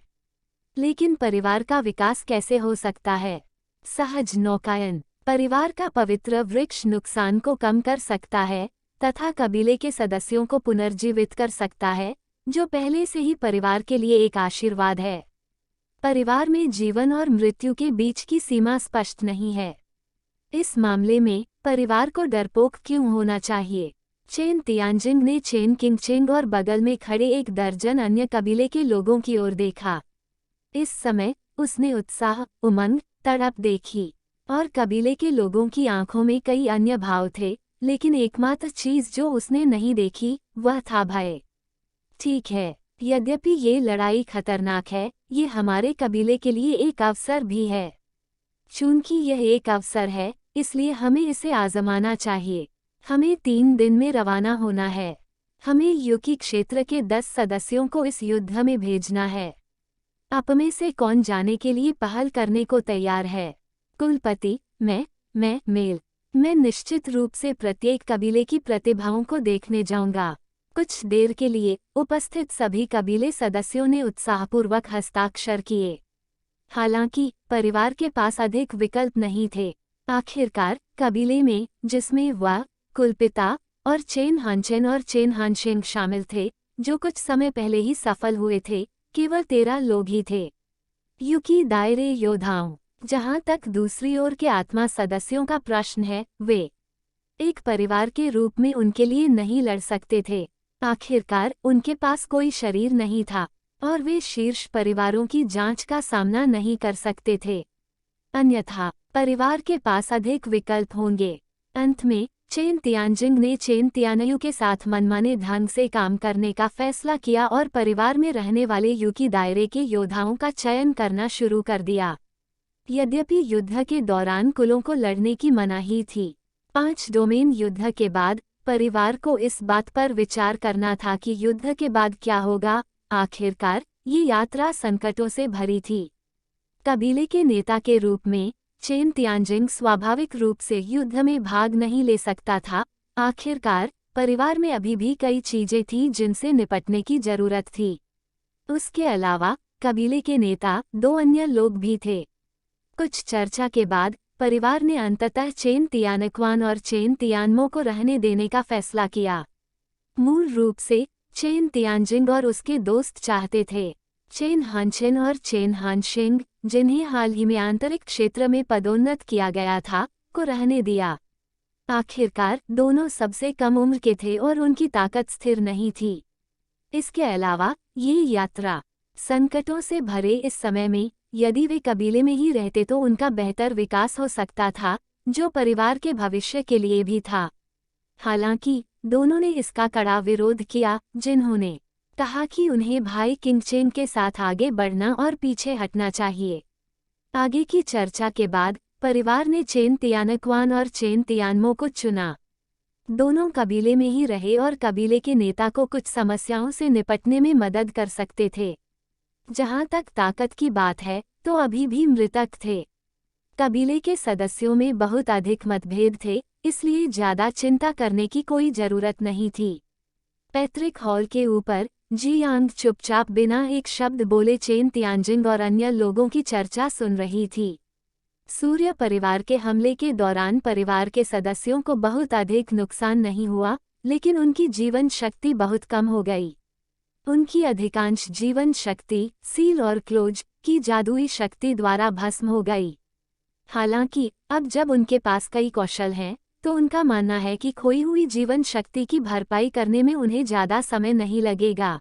लेकिन परिवार का विकास कैसे हो सकता है? सहज नौकायन। परिवार का पवित्र वृक्ष नुकसान को कम कर सकता है तथा कबीले के सदस्यों को पुनर्जीवित कर सकता है, जो पहले से ही परिवार के लिए एक आशीर्वाद है। परिवार में जीवन और मृत्यु के बीच की सीमा स्पष्ट नहीं है। इस मामले में परिवार को डरपोक क्यों होना चाहिए? चेन तियानजिंग ने चेन किंगचेंग और बगल में खड़े 1 दर्जन अन्य कबीले के लोगों की ओर देखा। इस समय उसने उत्साह, उमंग, तड़प देखी, और कबीले के लोगों की आंखों में कई अन्य भाव थे, लेकिन एकमात्र चीज जो उसने नहीं देखी वह था भय। ठीक है, यद्यपि ये लड़ाई खतरनाक है, ये हमारे कबीले के लिए एक अवसर भी है। चूंकि यह एक अवसर है, इसलिए हमें इसे आजमाना चाहिए। हमें 3 दिन में रवाना होना है। हमें युकी क्षेत्र के 10 सदस्यों को इस युद्ध में भेजना है। आप में से कौन जाने के लिए पहल करने को तैयार है? कुलपति, मैं निश्चित रूप से प्रत्येक कबीले की प्रतिभाओं को देखने जाऊंगा। कुछ देर के लिए उपस्थित सभी कबीले सदस्यों ने उत्साहपूर्वक हस्ताक्षर किए। हालांकि परिवार के पास अधिक विकल्प नहीं थे। आखिरकार कबीले में, जिसमें वह, कुलपिता और चेन हानशेंग शामिल थे, जो कुछ समय पहले ही सफल हुए थे, केवल 13 लोग ही थे। यूकी दायरे योद्धाओं। जहां तक दूसरी ओर के आत्मा सदस्यों का प्रश्न है, वे एक परिवार के रूप में उनके लिए नहीं लड़ सकते थे। आखिरकार उनके पास कोई शरीर नहीं था और वे शीर्ष परिवारों की जांच का सामना नहीं कर सकते थे। अन्यथा परिवार के पास अधिक विकल्प होंगे। अंत में चेन तियानजिंग ने चेन तियानयू के साथ मनमाने ढंग से काम करने का फैसला किया और परिवार में रहने वाले यूकी दायरे के योद्धाओं का चयन करना शुरू कर दिया। यद्यपि युद्ध के दौरान कुलों को लड़ने की मनाही थी। 5 डोमेन युद्ध के बाद परिवार को इस बात पर विचार करना था कि युद्ध के बाद क्या होगा। आखिरकार ये यात्रा संकटों से भरी थी। कबीले के नेता के रूप में चेन तियानजिंग स्वाभाविक रूप से युद्ध में भाग नहीं ले सकता था। आखिरकार परिवार में अभी भी कई चीजें थीं जिनसे निपटने की जरूरत थी। उसके अलावा कबीले के नेता 2 अन्य लोग भी थे। कुछ चर्चा के बाद परिवार ने अंततः चेन तियानक्वान और चेन तियानमो को रहने देने का फैसला किया। मूल रूप से चेन तियानजिंग और उसके दोस्त चाहते थे चेन हानशेन और चेन हानशेंग, जिन्हें हाल ही में आंतरिक क्षेत्र में पदोन्नत किया गया था, को रहने दिया। आखिरकार दोनों सबसे कम उम्र के थे और उनकी ताकत स्थिर नहीं थी। इसके अलावा ये यात्रा संकटों से भरे इस समय में यदि वे कबीले में ही रहते तो उनका बेहतर विकास हो सकता था, जो परिवार के भविष्य के लिए भी था। हालांकि दोनों ने इसका कड़ा विरोध किया, जिन्होंने कहा कि उन्हें भाई किंगचेन के साथ आगे बढ़ना और पीछे हटना चाहिए। आगे की चर्चा के बाद परिवार ने चेन तियानक्वान और चेन तियानमो को चुना। दोनों कबीले में ही रहे और कबीले के नेता को कुछ समस्याओं से निपटने में मदद कर सकते थे। जहां तक ताकत की बात है तो अभी भी मृतक थे। कबीले के सदस्यों में बहुत अधिक मतभेद थे, इसलिए ज्यादा चिंता करने की कोई जरूरत नहीं थी। पैतृक हॉल के ऊपर जियांग चुपचाप बिना एक शब्द बोले चेन तियानजिंग और अन्य लोगों की चर्चा सुन रही थी। सूर्य परिवार के हमले के दौरान परिवार के सदस्यों को बहुत अधिक नुकसान नहीं हुआ, लेकिन उनकी जीवन शक्ति बहुत कम हो गई। उनकी अधिकांश जीवन शक्ति सील और क्लोज की जादुई शक्ति द्वारा भस्म हो गई। हालांकि अब जब उनके पास कई कौशल हैं, तो उनका मानना है कि खोई हुई जीवन शक्ति की भरपाई करने में उन्हें ज्यादा समय नहीं लगेगा।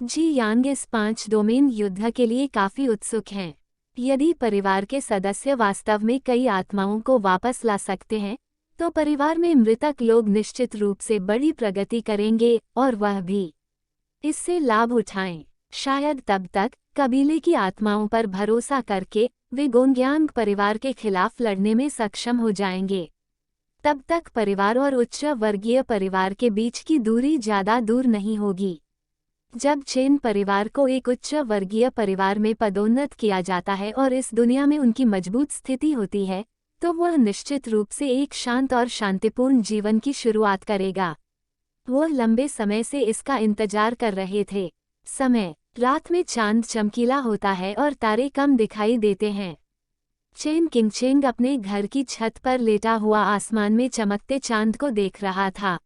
जी यांग इस 5 डोमेन युद्ध के लिए काफी उत्सुक हैं। यदि परिवार के सदस्य वास्तव में कई आत्माओं को वापस ला सकते हैं, तो परिवार में मृतक लोग निश्चित रूप से बड़ी प्रगति करेंगे और वह भी इससे लाभ उठाएं। शायद तब तक कबीले की आत्माओं पर भरोसा करके वे गोंग्यांग परिवार के खिलाफ लड़ने में सक्षम हो जाएंगे। तब तक परिवार और उच्च वर्गीय परिवार के बीच की दूरी ज्यादा दूर नहीं होगी। जब चेन परिवार को एक उच्च वर्गीय परिवार में पदोन्नत किया जाता है और इस दुनिया में उनकी मजबूत स्थिति होती है, तो वह निश्चित रूप से एक शांत और शांतिपूर्ण जीवन की शुरुआत करेगा। वह लंबे समय से इसका इंतजार कर रहे थे। समय रात में चांद चमकीला होता है और तारे कम दिखाई देते हैं। चेन किंगचेंग अपने घर की छत पर लेटा हुआ आसमान में चमकते चांद को देख रहा था।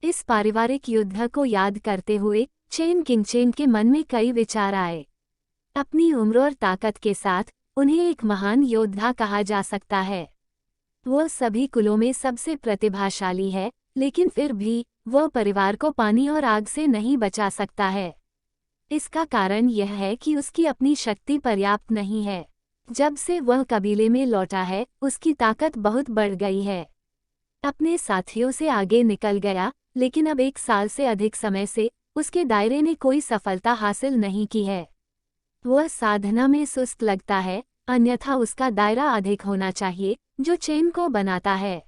इस पारिवारिक युद्ध को याद करते हुए चेन किंगचेंग के मन में कई विचार आए। अपनी उम्र और ताकत के साथ उन्हें एक महान योद्धा कहा जा सकता है। वह सभी कुलों में सबसे प्रतिभाशाली है, लेकिन फिर भी वह परिवार को पानी और आग से नहीं बचा सकता है। इसका कारण यह है कि उसकी अपनी शक्ति पर्याप्त नहीं है। जब से वह कबीले में लौटा है, उसकी ताकत बहुत बढ़ गई है। अपने साथियों से आगे निकल गया, लेकिन अब 1 साल से अधिक समय से उसके दायरे ने कोई सफलता हासिल नहीं की है। वह साधना में सुस्त लगता है, अन्यथा उसका दायरा अधिक होना चाहिए, जो चेन को बनाता है।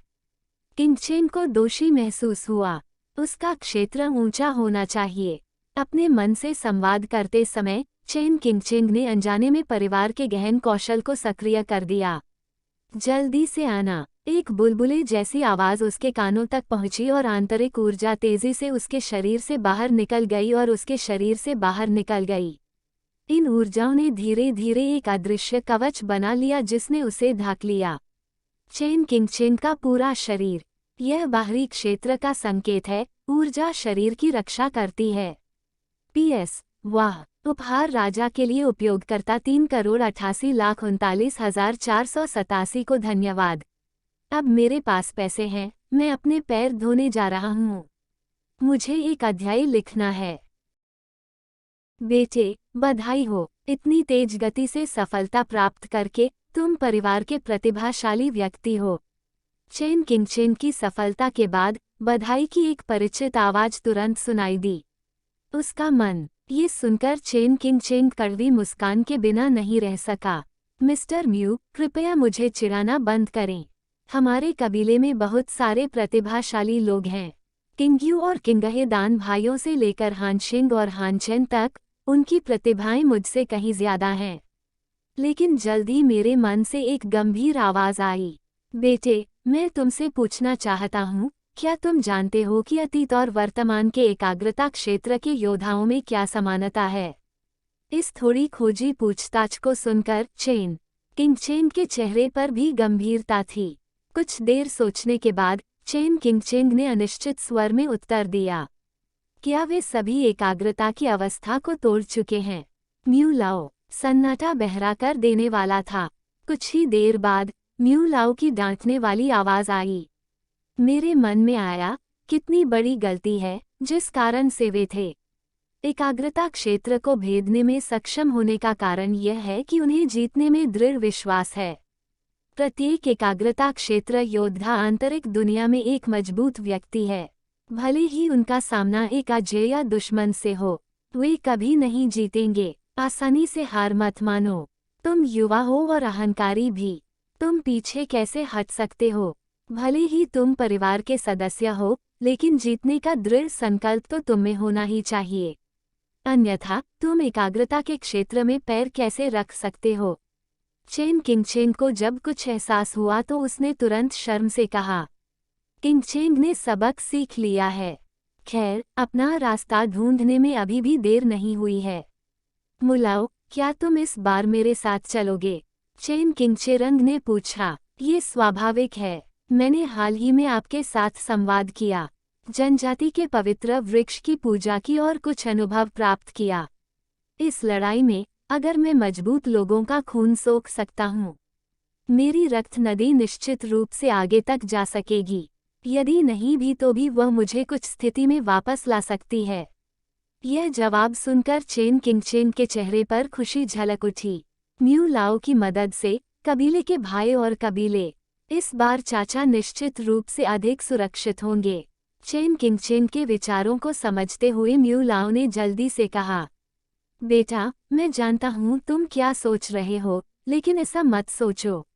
किंगचेन को दोषी महसूस हुआ। उसका क्षेत्र ऊंचा होना चाहिए। अपने मन से संवाद करते समय चेन किंगचेंग ने अनजाने में परिवार के गहन कौशल को सक्रिय कर दिया। जल्दी से आना। एक बुलबुले जैसी आवाज उसके कानों तक पहुंची और आंतरिक ऊर्जा तेजी से उसके शरीर से बाहर निकल गई और उसके शरीर से बाहर निकल गई। इन ऊर्जाओं ने धीरे धीरे एक अदृश्य कवच बना लिया जिसने उसे ढक लिया। चेन किंगचेन का पूरा शरीर। यह बाहरी क्षेत्र का संकेत है, ऊर्जा शरीर की रक्षा करती है। PS वाह। उपहार राजा के लिए उपयोगकर्ता 3,88,39,487 को धन्यवाद। अब मेरे पास पैसे हैं, मैं अपने पैर धोने जा रहा हूँ। मुझे एक अध्याय लिखना है। बेटे, बधाई हो, इतनी तेज गति से सफलता प्राप्त करके तुम परिवार के प्रतिभाशाली व्यक्ति हो। चेन किंगचेन की सफलता के बाद बधाई की एक परिचित आवाज तुरंत सुनाई दी। उसका मन ये सुनकर चेन किंगचेन कड़वी मुस्कान के बिना नहीं रह सका। मिस्टर म्यू, कृपया मुझे चिढ़ाना बंद करें। हमारे कबीले में बहुत सारे प्रतिभाशाली लोग हैं। किंगयू और किंगहे दान भाइयों से लेकर हानशिंग और हानचेन तक, उनकी प्रतिभाएं मुझसे कहीं ज्यादा हैं। लेकिन जल्द ही मेरे मन से एक गंभीर आवाज आई। बेटे, मैं तुमसे पूछना चाहता हूँ, क्या तुम जानते हो कि अतीत और वर्तमान के एकाग्रता क्षेत्र के योद्धाओं में क्या समानता है? इस थोड़ी खोजी पूछताछ को सुनकर चेन किंगचेन के चेहरे पर भी गंभीरता थी। कुछ देर सोचने के बाद चेन किंगचेन ने अनिश्चित स्वर में उत्तर दिया। क्या वे सभी एकाग्रता की अवस्था को तोड़ चुके हैं? म्यू लाओ। सन्नाटा बहरा कर देने वाला था। कुछ ही देर बाद म्यू लाओ की डांटने वाली आवाज आई। मेरे मन में आया, कितनी बड़ी गलती है जिस कारण से वे थे। एकाग्रता क्षेत्र को भेदने में सक्षम होने का कारण यह है कि उन्हें जीतने में दृढ़ विश्वास है। प्रत्येक एकाग्रता क्षेत्र योद्धा आंतरिक दुनिया में एक मजबूत व्यक्ति है। भले ही उनका सामना एक अजेय दुश्मन से हो, वे कभी नहीं जीतेंगे। आसानी से हार मत मानो। तुम युवा हो और अहंकारी भी। तुम पीछे कैसे हट सकते हो? भले ही तुम परिवार के सदस्य हो, लेकिन जीतने का दृढ़ संकल्प तो तुम में होना ही चाहिए। अन्यथा तुम एकाग्रता के क्षेत्र में पैर कैसे रख सकते हो? चेन किंगचेन को जब कुछ एहसास हुआ तो उसने तुरंत शर्म से कहा। किंगचेन ने सबक सीख लिया है। खैर, अपना रास्ता ढूंढने में अभी भी देर नहीं हुई है। मुलाओ, क्या तुम इस बार मेरे साथ चलोगे? चेन किंगचेरंग ने पूछा। ये स्वाभाविक है। मैंने हाल ही में आपके साथ संवाद किया, जनजाति के पवित्र वृक्ष की पूजा की और कुछ अनुभव प्राप्त किया। इस लड़ाई में अगर मैं मजबूत लोगों का खून सोख सकता हूँ, मेरी रक्त नदी निश्चित रूप से आगे तक जा सकेगी। यदि नहीं भी तो भी वह मुझे कुछ स्थिति में वापस ला सकती है। यह जवाब सुनकर चेन किंगचेन के चेहरे पर खुशी झलक उठी। म्यू लाओ की मदद से कबीले के भाई और कबीले इस बार चाचा निश्चित रूप से अधिक सुरक्षित होंगे। चेन किंगचेन के विचारों को समझते हुए म्यू लाओ ने जल्दी से कहा। बेटा, मैं जानता हूँ तुम क्या सोच रहे हो, लेकिन ऐसा मत सोचो।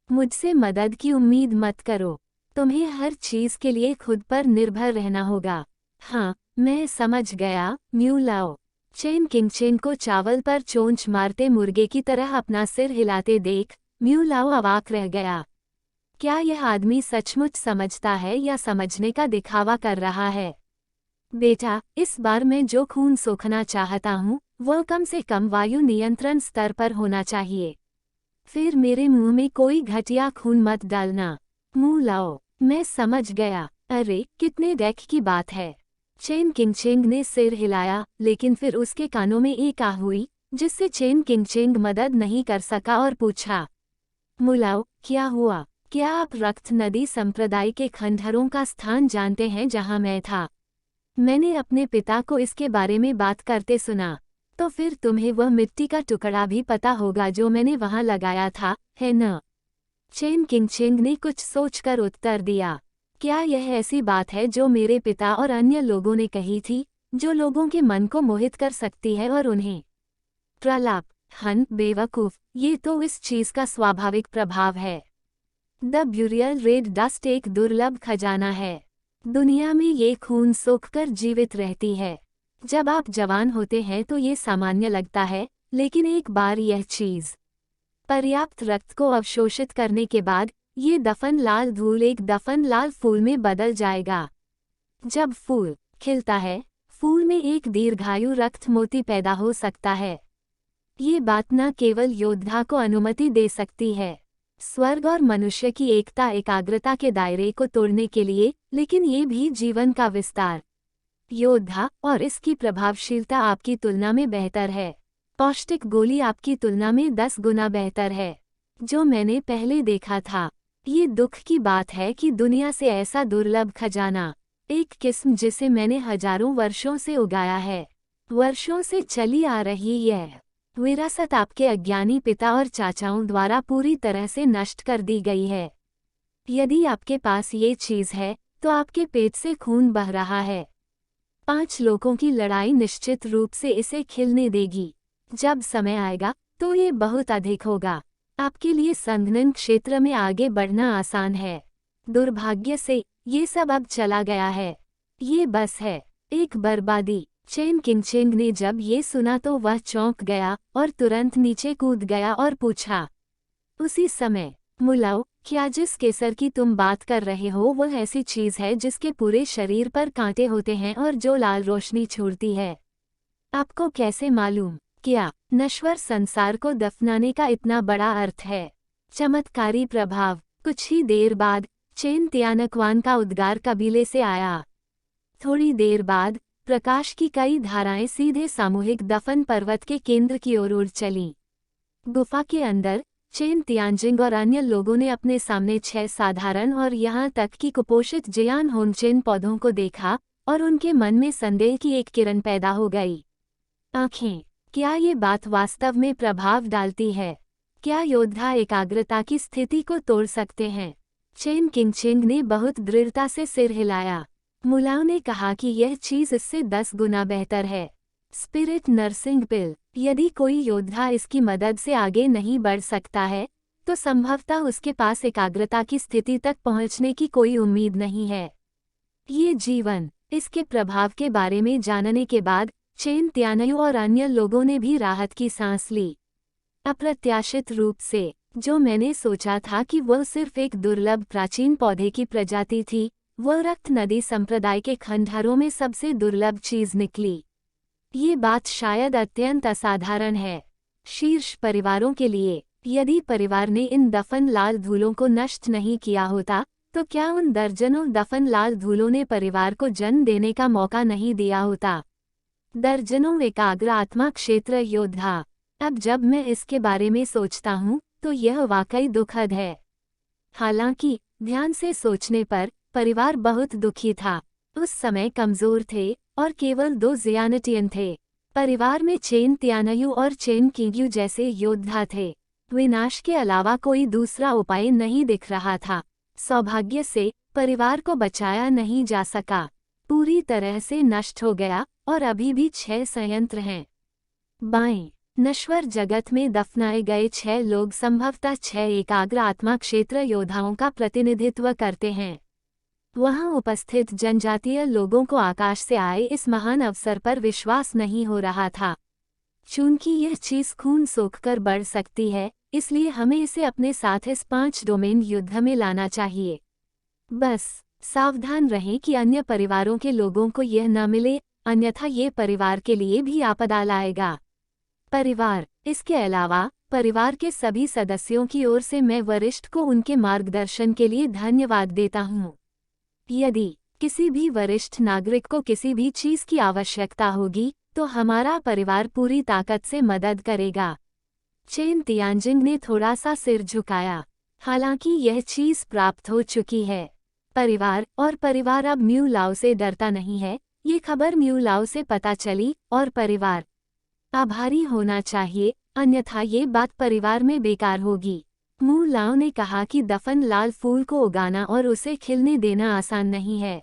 मुझसे मदद की उम्मीद मत करो। तुम्हें हर चीज के लिए खुद पर निर्भर रहना होगा। हाँ, मैं समझ गया, म्यू लाओ। चेन किंगचेन को चावल पर चोंच मारते मुर्गे की तरह अपना सिर हिलाते देख म्यू लाओ अवाक रह गया। क्या यह आदमी सचमुच समझता है या समझने का दिखावा कर रहा है? बेटा, इस बार मैं जो खून सोखना चाहता हूँ वह कम से कम वायु नियंत्रण स्तर पर होना चाहिए। फिर मेरे मुंह में कोई घटिया खून मत डालना। मुंह लाओ। मैं समझ गया। अरे, कितने डैक की बात है। चेन किंगचेन ने सिर हिलाया, लेकिन फिर उसके कानों में एक आह हुई जिससे चेन किंगचेन मदद नहीं कर सका और पूछा। मुलाओ, क्या हुआ? क्या आप रक्त नदी संप्रदाय के खंडहरों का स्थान जानते हैं जहां मैं था? मैंने अपने पिता को इसके बारे में बात करते सुना। तो फिर तुम्हें वह मिट्टी का टुकड़ा भी पता होगा जो मैंने वहां लगाया था, है न? चेन किंगचेन ने कुछ सोचकर उत्तर दिया। क्या यह ऐसी बात है जो मेरे पिता और अन्य लोगों ने कही थी, जो लोगों के मन को मोहित कर सकती है और उन्हें प्रलाप? हन बेवकूफ, ये तो इस चीज का स्वाभाविक प्रभाव है। द ब्यूरियल रेड डस्ट एक दुर्लभ खजाना है। दुनिया में ये खून सोखकर जीवित रहती है। जब आप जवान होते हैं तो ये सामान्य लगता है, लेकिन एक बार यह चीज पर्याप्त रक्त को अवशोषित करने के बाद ये दफन लाल धूल एक दफन लाल फूल में बदल जाएगा। जब फूल खिलता है, फूल में एक दीर्घायु रक्त मोती पैदा हो सकता है। ये बात न केवल योद्धा को अनुमति दे सकती है स्वर्ग और मनुष्य की एकता एकाग्रता के दायरे को तोड़ने के लिए, लेकिन ये भी जीवन का विस्तार। योद्धा और इसकी प्रभावशीलता आपकी तुलना में बेहतर है। पौष्टिक गोली आपकी तुलना में 10 गुना बेहतर है। जो मैंने पहले देखा था। ये दुख की बात है कि दुनिया से ऐसा दुर्लभ खजाना, एक किस्म जिसे मैंने हजारों वर्षों से उगाया है, वर्षों से चली आ रही है, विरासत आपके अज्ञानी पिता और चाचाओं द्वारा पूरी तरह से नष्ट कर दी गई है। यदि आपके पास ये चीज है तो आपके पेट से खून बह रहा है। 5 लोगों की लड़ाई निश्चित रूप से इसे खिलने देगी। जब समय आएगा तो ये बहुत अधिक होगा। आपके लिए संघनन क्षेत्र में आगे बढ़ना आसान है। दुर्भाग्य से ये सब अब चला गया है। ये बस है एक बर्बादी। चेन किंगचेंग ने जब ये सुना तो वह चौंक गया और तुरंत नीचे कूद गया और पूछा। उसी समय, मुलाओ, क्या जिस केसर की तुम बात कर रहे हो वह ऐसी चीज है जिसके पूरे शरीर पर कांटे होते हैं और जो लाल रोशनी छोड़ती है? आपको कैसे मालूम? क्या नश्वर संसार को दफनाने का इतना बड़ा अर्थ है? चमत्कारी प्रभाव। कुछ ही देर बाद चेन तियानकवान का उद्गार कबीले से आया। थोड़ी देर बाद प्रकाश की कई धाराएं सीधे सामूहिक दफन पर्वत के केंद्र की ओर उड़ चलीं। गुफा के अंदर चेन तियानजिंग और अन्य लोगों ने अपने सामने 6 साधारण और यहाँ तक कि कुपोषित जियान होनचेन पौधों को देखा और उनके मन में संदेह की एक किरण पैदा हो गई। आँखें, क्या ये बात वास्तव में प्रभाव डालती है? क्या योद्धा एकाग्रता की स्थिति को तोड़ सकते हैं? चेन किंगचेंग ने बहुत दृढ़ता से सिर हिलाया। मुलाओ ने कहा कि यह चीज इससे 10 गुना बेहतर है। स्पिरिट नर्सिंग पिल। यदि कोई योद्धा इसकी मदद से आगे नहीं बढ़ सकता है तो संभवतः उसके पास एकाग्रता की स्थिति तक पहुंचने की कोई उम्मीद नहीं है। ये जीवन। इसके प्रभाव के बारे में जानने के बाद चेन तियानयू और अन्य लोगों ने भी राहत की सांस ली। अप्रत्याशित रूप से, जो मैंने सोचा था कि वह सिर्फ एक दुर्लभ प्राचीन पौधे की प्रजाति थी, वह रक्त नदी संप्रदाय के खंडहरों में सबसे दुर्लभ चीज निकली। ये बात शायद अत्यंत असाधारण है शीर्ष परिवारों के लिए। यदि परिवार ने इन दफन लाल धूलों को नष्ट नहीं किया होता तो क्या उन दर्जनों दफन लाल धूलों ने परिवार को जन्म देने का मौका नहीं दिया होता? दर्जनों एकाग्र आत्मा क्षेत्र योद्धा। अब जब मैं इसके बारे में सोचता हूँ तो यह वाकई दुखद है। हालांकि ध्यान से सोचने पर परिवार बहुत दुखी था। उस समय कमजोर थे और केवल 2 जियानटियन थे। परिवार में चेन तियानयू और चेन किंगयू जैसे योद्धा थे। विनाश के अलावा कोई दूसरा उपाय नहीं दिख रहा था। सौभाग्य से परिवार को बचाया नहीं जा सका, पूरी तरह से नष्ट हो गया और अभी भी 6 संयंत्र हैं। बाएं, नश्वर जगत में दफनाए गए 6 लोग संभवतः 6 एकाग्र आत्मा क्षेत्र योद्धाओं का प्रतिनिधित्व करते हैं। वहां उपस्थित जनजातीय लोगों को आकाश से आए इस महान अवसर पर विश्वास नहीं हो रहा था। चूंकि यह चीज खून सोखकर बढ़ सकती है, इसलिए हमें इसे अपने साथ इस 5 डोमेन युद्ध में लाना चाहिए। बस सावधान रहें कि अन्य परिवारों के लोगों को यह न मिले, अन्यथा ये परिवार के लिए भी आपदा लाएगा। परिवार। इसके अलावा परिवार के सभी सदस्यों की ओर से मैं वरिष्ठ को उनके मार्गदर्शन के लिए धन्यवाद देता हूँ। यदि किसी भी वरिष्ठ नागरिक को किसी भी चीज की आवश्यकता होगी तो हमारा परिवार पूरी ताकत से मदद करेगा। चेन तियानजिंग ने थोड़ा सा सिर झुकाया। हालांकि यह चीज प्राप्त हो चुकी है। परिवार अब म्यू लाओ से डरता नहीं है। ये खबर म्यू लाओ से पता चली और परिवार आभारी होना चाहिए, अन्यथा ये बात परिवार में बेकार होगी। म्यू लाओ ने कहा कि दफन लाल फूल को उगाना और उसे खिलने देना आसान नहीं है।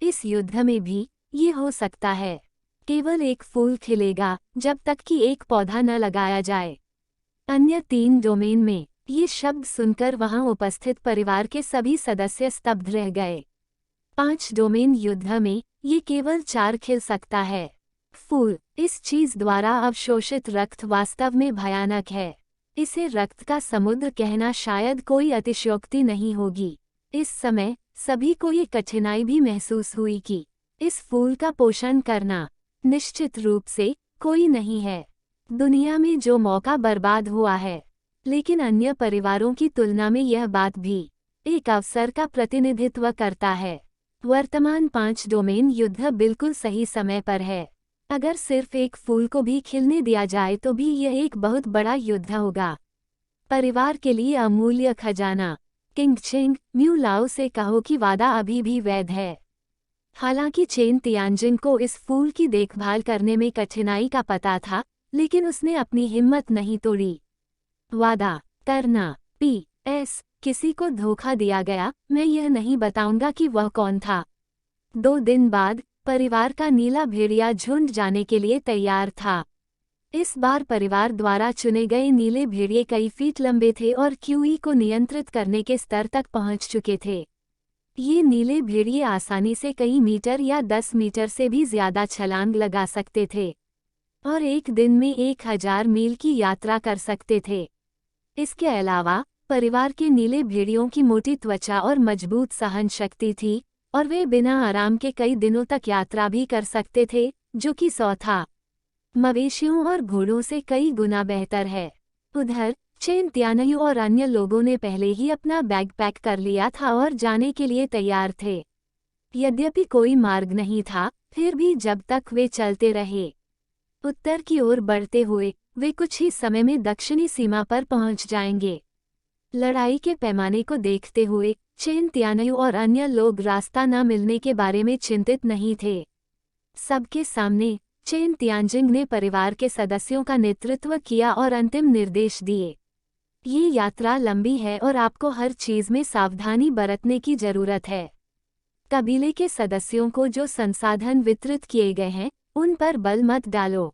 इस युद्ध में भी ये हो सकता है। केवल एक फूल खिलेगा जब तक कि एक पौधा न लगाया जाए। अन्य 3 डोमेन में ये शब्द सुनकर वहां उपस्थित परिवार के सभी सदस्य स्तब्ध रह गए। 5 डोमेन युद्ध में ये केवल 4 खिल सकता है। फूल। इस चीज द्वारा अवशोषित रक्त वास्तव में भयानक है। इसे रक्त का समुद्र कहना शायद कोई अतिशयोक्ति नहीं होगी। इस समय सभी को ये कठिनाई भी महसूस हुई कि इस फूल का पोषण करना निश्चित रूप से कोई नहीं है दुनिया में जो मौका बर्बाद हुआ है, लेकिन अन्य परिवारों की तुलना में यह बात भी एक अवसर का प्रतिनिधित्व करता है। वर्तमान 5 डोमेन युद्ध बिल्कुल सही समय पर है। अगर सिर्फ एक फूल को भी खिलने दिया जाए तो भी यह एक बहुत बड़ा युद्ध होगा। परिवार के लिए अमूल्य खजाना। किंग चेंग म्यू लाओ से कहो कि वादा अभी भी वैध है। हालांकि चेन तियानजिंग को इस फूल की देखभाल करने में कठिनाई का पता था, लेकिन उसने अपनी हिम्मत नहीं तोड़ी। वादा करना। PS किसी को धोखा दिया गया, मैं यह नहीं बताऊंगा कि वह कौन था। 2 दिन बाद परिवार का नीला भेड़िया झुंड जाने के लिए तैयार था। इस बार परिवार द्वारा चुने गए नीले भेड़िए कई फीट लंबे थे और QE को नियंत्रित करने के स्तर तक पहुंच चुके थे। ये नीले भेड़िए आसानी से कई मीटर या 10 मीटर से भी ज्यादा छलांग लगा सकते थे और एक दिन में 1000 मील की यात्रा कर सकते थे। इसके अलावा परिवार के नीले भेड़ियों की मोटी त्वचा और मजबूत सहन शक्ति थी और वे बिना आराम के कई दिनों तक यात्रा भी कर सकते थे, जो कि 100 था। मवेशियों और घोड़ों से कई गुना बेहतर है। उधर चेन तियानयू और अन्य लोगों ने पहले ही अपना बैग पैक कर लिया था और जाने के लिए तैयार थे। यद्यपि कोई मार्ग नहीं था, फिर भी जब तक वे चलते रहे, उत्तर की ओर बढ़ते हुए, वे कुछ ही समय में दक्षिणी सीमा पर पहुंच जाएंगे। लड़ाई के पैमाने को देखते हुए चेन तियानयू और अन्य लोग रास्ता न मिलने के बारे में चिंतित नहीं थे। सबके सामने चेन तियानजिंग ने परिवार के सदस्यों का नेतृत्व किया और अंतिम निर्देश दिए। ये यात्रा लंबी है और आपको हर चीज में सावधानी बरतने की जरूरत है। कबीले के सदस्यों को जो संसाधन वितरित किए गए हैं, उन पर बल मत डालो।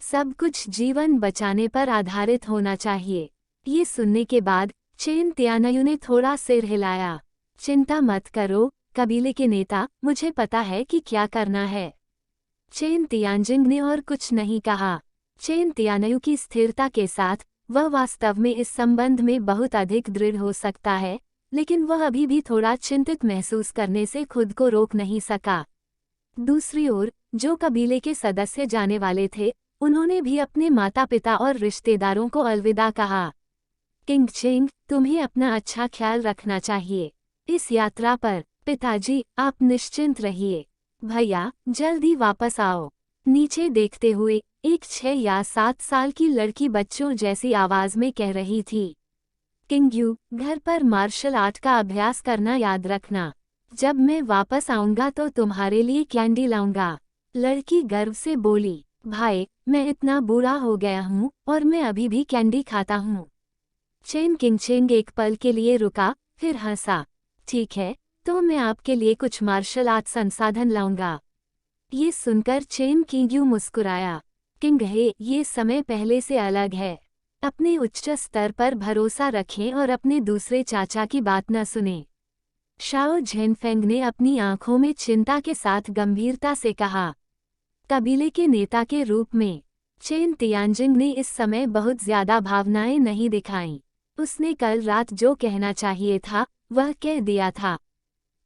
सब कुछ जीवन बचाने पर आधारित होना चाहिए। ये सुनने के बाद चेन तियानयू ने थोड़ा सिर हिलाया। चिंता मत करो कबीले के नेता, मुझे पता है कि क्या करना है। चेन तियानजिंग ने और कुछ नहीं कहा। चेन तियानयू की स्थिरता के साथ वह वास्तव में इस संबंध में बहुत अधिक दृढ़ हो सकता है, लेकिन वह अभी भी थोड़ा चिंतित महसूस करने से खुद को रोक नहीं सका। दूसरी ओर जो कबीले के सदस्य जाने वाले थे, उन्होंने भी अपने माता पिता और रिश्तेदारों को अलविदा कहा। किंग चेंग, तुम्हें अपना अच्छा ख्याल रखना चाहिए इस यात्रा पर। पिताजी, आप निश्चिंत रहिए। भैया, जल्दी वापस आओ। नीचे देखते हुए एक 6 या 7 साल की लड़की बच्चों जैसी आवाज में कह रही थी। किंग यू, घर पर मार्शल आर्ट का अभ्यास करना याद रखना। जब मैं वापस आऊंगा तो तुम्हारे लिए कैंडी लाऊंगा। लड़की गर्व से बोली। भाई, मैं इतना बूढ़ा हो गया हूँ और मैं अभी भी कैंडी खाता हूँ। चेन किंगचेंग एक पल के लिए रुका, फिर हंसा। ठीक है, तो मैं आपके लिए कुछ मार्शल आर्ट संसाधन लाऊंगा। ये सुनकर चेन किंग्यू मुस्कुराया। किंग हे, ये समय पहले से अलग है। अपने उच्च स्तर पर भरोसा रखें और अपने दूसरे चाचा की बात न सुनें। शाओ झेनफेंग ने अपनी आंखों में चिंता के साथ गंभीरता से कहा। कबीले के नेता के रूप में चेन तियानजिंग ने इस समय बहुत ज्यादा भावनाएं नहीं दिखाईं। उसने कल रात जो कहना चाहिए था वह कह दिया था।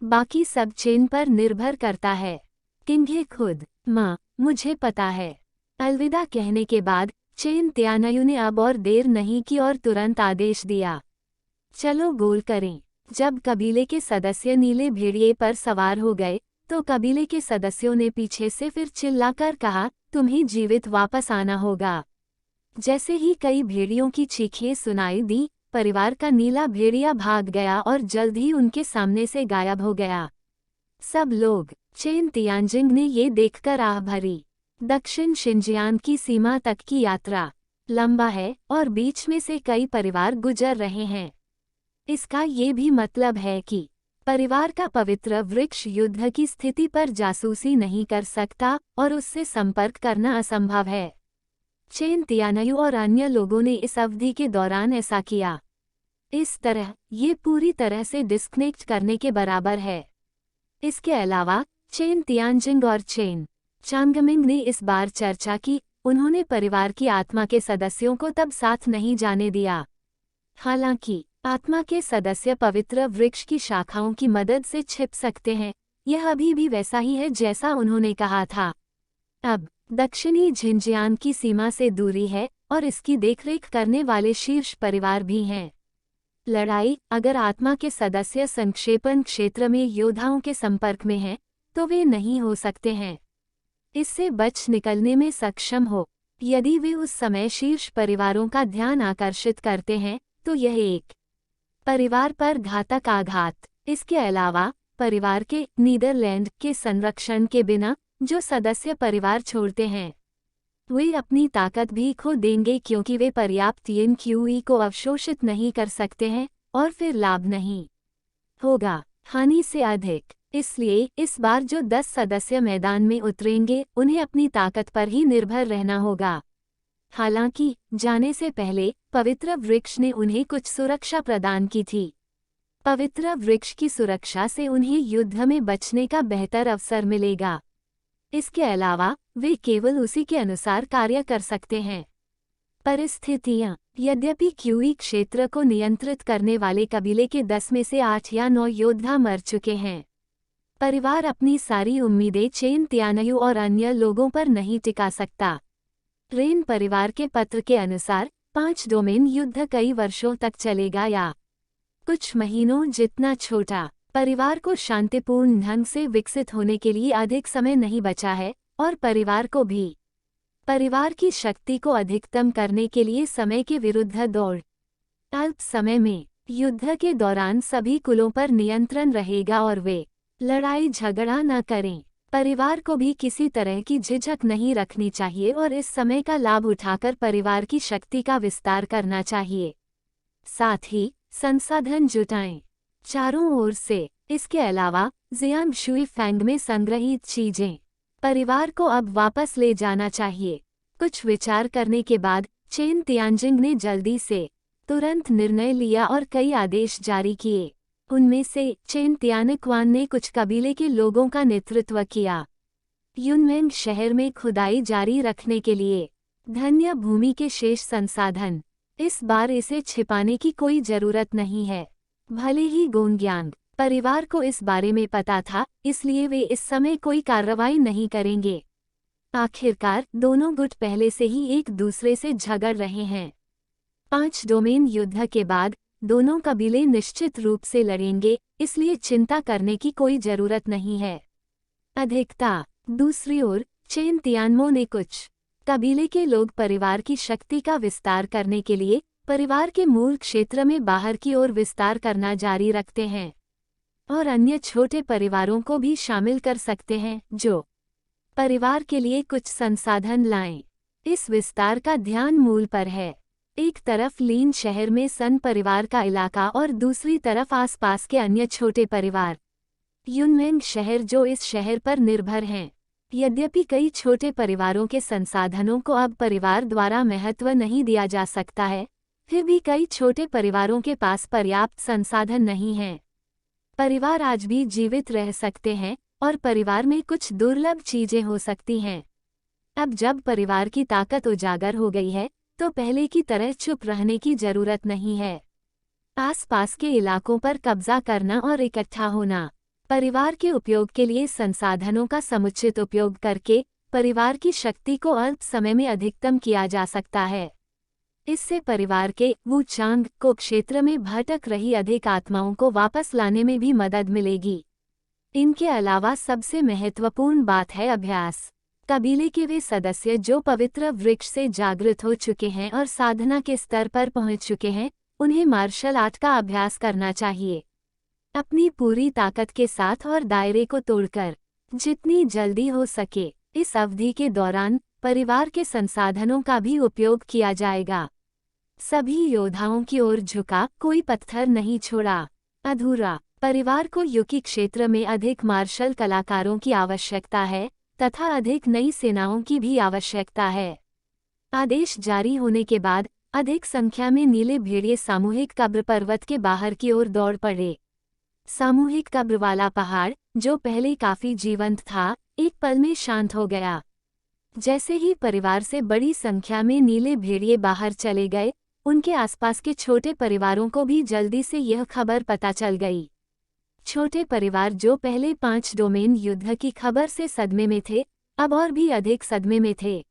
बाकी सब चेन पर निर्भर करता है। किंग खुद। माँ, मुझे पता है। अलविदा कहने के बाद चेन तियानयू ने अब और देर नहीं की और तुरंत आदेश दिया। चलो गोल करें। जब कबीले के सदस्य नीले भेड़िए पर सवार हो गए तो कबीले के सदस्यों ने पीछे से फिर चिल्लाकर कहा, तुम्हें जीवित वापस आना होगा। जैसे ही कई भेड़ियों की चीखें सुनाई दी, परिवार का नीला भेड़िया भाग गया और जल्द ही उनके सामने से गायब हो गया। सब लोग। चेन तियानजिंग ने ये देखकर आह भरी। दक्षिण शिनजियांग की सीमा तक की यात्रा लंबा है और बीच में से कई परिवार गुजर रहे हैं। इसका ये भी मतलब है कि परिवार का पवित्र वृक्ष युद्ध की स्थिति पर जासूसी नहीं कर सकता और उससे संपर्क करना असंभव है। चेन तियानयू और अन्य लोगों ने इस अवधि के दौरान ऐसा किया। इस तरह ये पूरी तरह से डिस्कनेक्ट करने के बराबर है। इसके अलावा चेन तियानजिंग और चेन चांगमिंग ने इस बार चर्चा की, उन्होंने परिवार की आत्मा के सदस्यों को तब साथ नहीं जाने दिया। हालांकि आत्मा के सदस्य पवित्र वृक्ष की शाखाओं की मदद से छिप सकते हैं, यह अभी भी वैसा ही है जैसा उन्होंने कहा था। अब दक्षिणी झिंजियान की सीमा से दूरी है और इसकी देखरेख करने वाले शीर्ष परिवार भी हैं। लड़ाई, अगर आत्मा के सदस्य संक्षेपण क्षेत्र में योद्धाओं के संपर्क में हैं, तो वे नहीं हो सकते हैं इससे बच निकलने में सक्षम हो। यदि वे उस समय शीर्ष परिवारों का ध्यान आकर्षित करते हैं, तो यह एक परिवार पर घातक आघात। इसके अलावा परिवार के नीदरलैंड के संरक्षण के बिना जो सदस्य परिवार छोड़ते हैं, वे अपनी ताकत भी खो देंगे क्योंकि वे पर्याप्त QE को अवशोषित नहीं कर सकते हैं और फिर लाभ नहीं होगा, हानि से अधिक। इसलिए इस बार जो 10 सदस्य मैदान में उतरेंगे, उन्हें अपनी ताकत पर ही निर्भर रहना होगा। हालांकि जाने से पहले पवित्र वृक्ष ने उन्हें कुछ सुरक्षा प्रदान की थी। पवित्र वृक्ष की सुरक्षा से उन्हें युद्ध में बचने का बेहतर अवसर मिलेगा। इसके अलावा वे केवल उसी के अनुसार कार्य कर सकते हैं। परिस्थितियां, यद्यपि QE क्षेत्र को नियंत्रित करने वाले कबीले के 10 में से 8 या 9 योद्धा मर चुके हैं। परिवार अपनी सारी उम्मीदें चेन तियानयू और अन्य लोगों पर नहीं टिका सकता। रेन परिवार के पत्र के अनुसार 5 डोमेन युद्ध कई वर्षों तक चलेगा या कुछ महीनों जितना छोटा। परिवार को शांतिपूर्ण ढंग से विकसित होने के लिए अधिक समय नहीं बचा है और परिवार को भी परिवार की शक्ति को अधिकतम करने के लिए समय के विरुद्ध दौड़। अल्प समय में युद्ध के दौरान सभी कुलों पर नियंत्रण रहेगा और वे लड़ाई झगड़ा न करें। परिवार को भी किसी तरह की झिझक नहीं रखनी चाहिए और इस समय का लाभ उठाकर परिवार की शक्ति का विस्तार करना चाहिए। साथ ही संसाधन जुटाएं चारों ओर से। इसके अलावा जियांग शुई फैंग में संग्रहित चीजें परिवार को अब वापस ले जाना चाहिए। कुछ विचार करने के बाद चेन तियानजिंग ने जल्दी से तुरंत निर्णय लिया और कई आदेश जारी किए। उनमें से चेन तियानक्वान ने कुछ कबीले के लोगों का नेतृत्व किया। युनमेंग शहर में खुदाई जारी रखने के लिए धन्य भूमि के शेष संसाधन। इस बार इसे छिपाने की कोई जरूरत नहीं है। भले ही गोंग्यांग परिवार को इस बारे में पता था, इसलिए वे इस समय कोई कार्रवाई नहीं करेंगे। आखिरकार दोनों गुट पहले से ही एक दूसरे से झगड़ रहे हैं। 5 डोमेन युद्ध के बाद दोनों कबीले निश्चित रूप से लड़ेंगे, इसलिए चिंता करने की कोई जरूरत नहीं है। अधिकता। दूसरी ओर चेन तियानमो ने कुछ कबीले के लोग परिवार की शक्ति का विस्तार करने के लिए परिवार के मूल क्षेत्र में बाहर की ओर विस्तार करना जारी रखते हैं और अन्य छोटे परिवारों को भी शामिल कर सकते हैं जो परिवार के लिए कुछ संसाधन लाएं। इस विस्तार का ध्यान मूल पर है। एक तरफ लीन शहर में सन परिवार का इलाका और दूसरी तरफ आसपास के अन्य छोटे परिवार युनमेंग शहर जो इस शहर पर निर्भर हैं। यद्यपि कई छोटे परिवारों के संसाधनों को अब परिवार द्वारा महत्व नहीं दिया जा सकता है, फिर भी कई छोटे परिवारों के पास पर्याप्त संसाधन नहीं हैं। परिवार आज भी जीवित रह सकते हैं और परिवार में कुछ दुर्लभ चीजें हो सकती हैं। अब जब परिवार की ताकत उजागर हो गई है, तो पहले की तरह चुप रहने की जरूरत नहीं है। आसपास के इलाकों पर कब्जा करना और इकट्ठा होना। परिवार के उपयोग के लिए संसाधनों का समुचित उपयोग करके परिवार की शक्ति को अल्प समय में अधिकतम किया जा सकता है। इससे परिवार के वुचांग को क्षेत्र में भटक रही अधिक आत्माओं को वापस लाने में भी मदद मिलेगी। इनके अलावा सबसे महत्वपूर्ण बात है अभ्यास। कबीले के वे सदस्य जो पवित्र वृक्ष से जागृत हो चुके हैं और साधना के स्तर पर पहुंच चुके हैं, उन्हें मार्शल आर्ट का अभ्यास करना चाहिए। अपनी पूरी ताकत के साथ और दायरे को तोड़कर जितनी जल्दी हो सके इस अवधि के दौरान परिवार के संसाधनों का भी उपयोग किया जाएगा। सभी योद्धाओं की ओर झुका, कोई पत्थर नहीं छोड़ा। अधूरा। परिवार को युकी क्षेत्र में अधिक मार्शल कलाकारों की आवश्यकता है तथा अधिक नई सेनाओं की भी आवश्यकता है। आदेश जारी होने के बाद अधिक संख्या में नीले भेड़िए सामूहिक कब्र पर्वत के बाहर की ओर दौड़ पड़े। सामूहिक कब्र वाला पहाड़, जो पहले काफी जीवंत था, एक पल में शांत हो गया। जैसे ही परिवार से बड़ी संख्या में नीले भेड़िए बाहर चले गए, उनके आसपास के छोटे परिवारों को भी जल्दी से यह खबर पता चल गई। छोटे परिवार जो पहले 5 डोमेन युद्ध की खबर से सदमे में थे, अब और भी अधिक सदमे में थे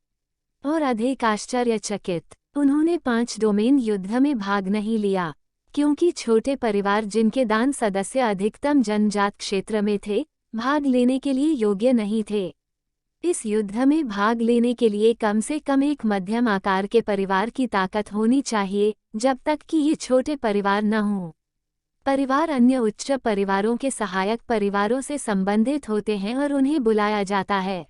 और अधिक आश्चर्यचकित। उन्होंने 5 डोमेन युद्ध में भाग नहीं लिया, क्योंकि छोटे परिवार जिनके दान सदस्य अधिकतम जनजात क्षेत्र में थे, भाग लेने के लिए योग्य नहीं थे। इस युद्ध में भाग लेने के लिए कम से कम एक मध्यम आकार के परिवार की ताकत होनी चाहिए, जब तक कि ये छोटे परिवार न हों। परिवार अन्य उच्च परिवारों के सहायक परिवारों से संबंधित होते हैं और उन्हें बुलाया जाता है।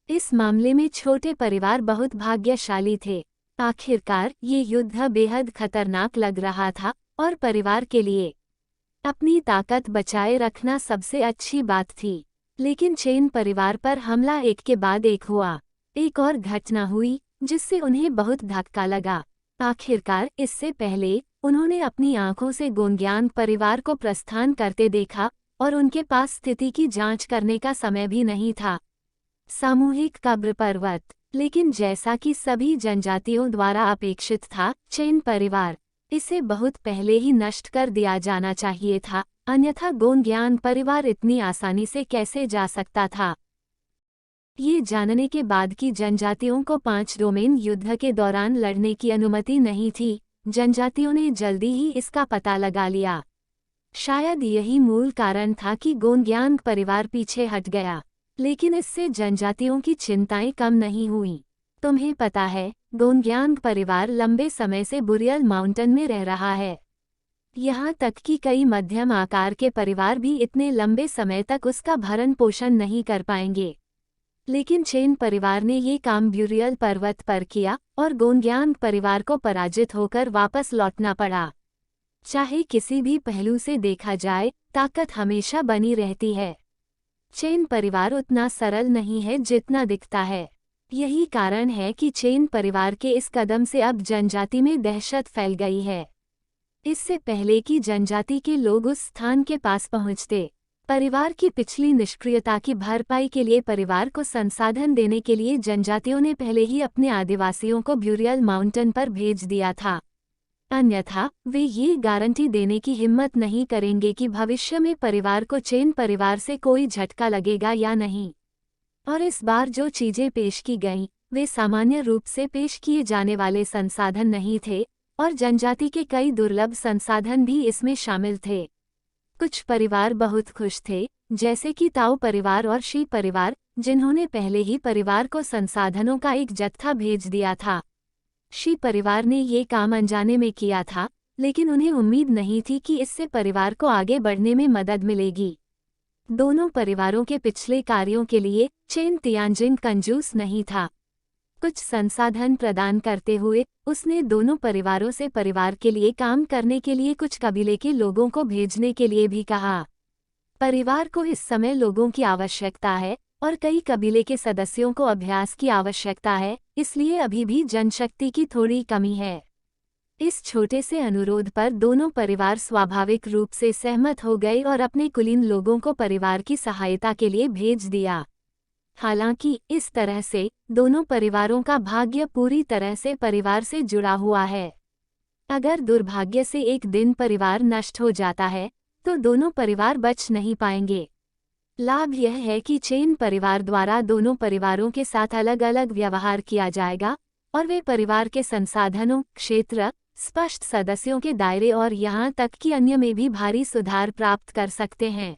इस मामले में छोटे परिवार बहुत भाग्यशाली थे। आखिरकार ये युद्ध बेहद खतरनाक लग रहा था और परिवार के लिए अपनी ताकत बचाए रखना सबसे अच्छी बात थी। लेकिन चेन परिवार पर हमला एक के बाद एक हुआ। एक और घटना हुई जिससे उन्हें बहुत धक्का लगा। आखिरकार इससे पहले उन्होंने अपनी आंखों से गोंग्यांग परिवार को प्रस्थान करते देखा और उनके पास स्थिति की जांच करने का समय भी नहीं था। सामूहिक कब्र पर्वत। लेकिन जैसा कि सभी जनजातियों द्वारा अपेक्षित था, चेन परिवार इसे बहुत पहले ही नष्ट कर दिया जाना चाहिए था, अन्यथा गोंग्यांग परिवार इतनी आसानी से कैसे जा सकता था। ये जानने के बाद कि जनजातियों को 5 डोमेन युद्ध के दौरान लड़ने की अनुमति नहीं थी, जनजातियों ने जल्दी ही इसका पता लगा लिया। शायद यही मूल कारण था कि गोंग्यांग परिवार पीछे हट गया, लेकिन इससे जनजातियों की चिंताएं कम नहीं हुईं। तुम्हें पता है, गोंग्यांग परिवार लंबे समय से बुरियल माउंटेन में रह रहा है। यहाँ तक कि कई मध्यम आकार के परिवार भी इतने लंबे समय तक उसका भरण पोषण नहीं कर पाएंगे। लेकिन चेन परिवार ने ये काम बुरियल पर्वत पर किया और गोंग्यांग परिवार को पराजित होकर वापस लौटना पड़ा। चाहे किसी भी पहलू से देखा जाए, ताकत हमेशा बनी रहती है। चेन परिवार उतना सरल नहीं है जितना दिखता है। यही कारण है कि चेन परिवार के इस कदम से अब जनजाति में दहशत फैल गई है। इससे पहले कि जनजाति के लोग उस स्थान के पास पहुंचते, परिवार की पिछली निष्क्रियता की भरपाई के लिए परिवार को संसाधन देने के लिए जनजातियों ने पहले ही अपने आदिवासियों को बुरियल माउंटेन पर भेज दिया था। अन्यथा वे ये गारंटी देने की हिम्मत नहीं करेंगे कि भविष्य में परिवार को चेन परिवार से कोई झटका लगेगा या नहीं। और इस बार जो चीजें पेश की गईं, वे सामान्य रूप से पेश किए जाने वाले संसाधन नहीं थे, और जनजाति के कई दुर्लभ संसाधन भी इसमें शामिल थे। कुछ परिवार बहुत खुश थे, जैसे कि ताओ परिवार और शी परिवार, जिन्होंने पहले ही परिवार को संसाधनों का एक जत्था भेज दिया था। शी परिवार ने ये काम अनजाने में किया था, लेकिन उन्हें उम्मीद नहीं थी कि इससे परिवार को आगे बढ़ने में मदद मिलेगी। दोनों परिवारों के पिछले कार्यों के लिए चेन तियानजिंग कंजूस नहीं था। कुछ संसाधन प्रदान करते हुए उसने दोनों परिवारों से परिवार के लिए काम करने के लिए कुछ कबीले के लोगों को भेजने के लिए भी कहा। परिवार को इस समय लोगों की आवश्यकता है और कई कबीले के सदस्यों को अभ्यास की आवश्यकता है, इसलिए अभी भी जनशक्ति की थोड़ी कमी है। इस छोटे से अनुरोध पर दोनों परिवार स्वाभाविक रूप से सहमत हो गए और अपने कुलीन लोगों को परिवार की सहायता के लिए भेज दिया। हालांकि इस तरह से दोनों परिवारों का भाग्य पूरी तरह से परिवार से जुड़ा हुआ है। अगर दुर्भाग्य से एक दिन परिवार नष्ट हो जाता है, तो दोनों परिवार बच नहीं पाएंगे। लाभ यह है कि चेन परिवार द्वारा दोनों परिवारों के साथ अलग अलग व्यवहार किया जाएगा और वे परिवार के संसाधनों, क्षेत्र, स्पष्ट सदस्यों के दायरे और यहाँ तक कि अन्य में भी भारी सुधार प्राप्त कर सकते हैं।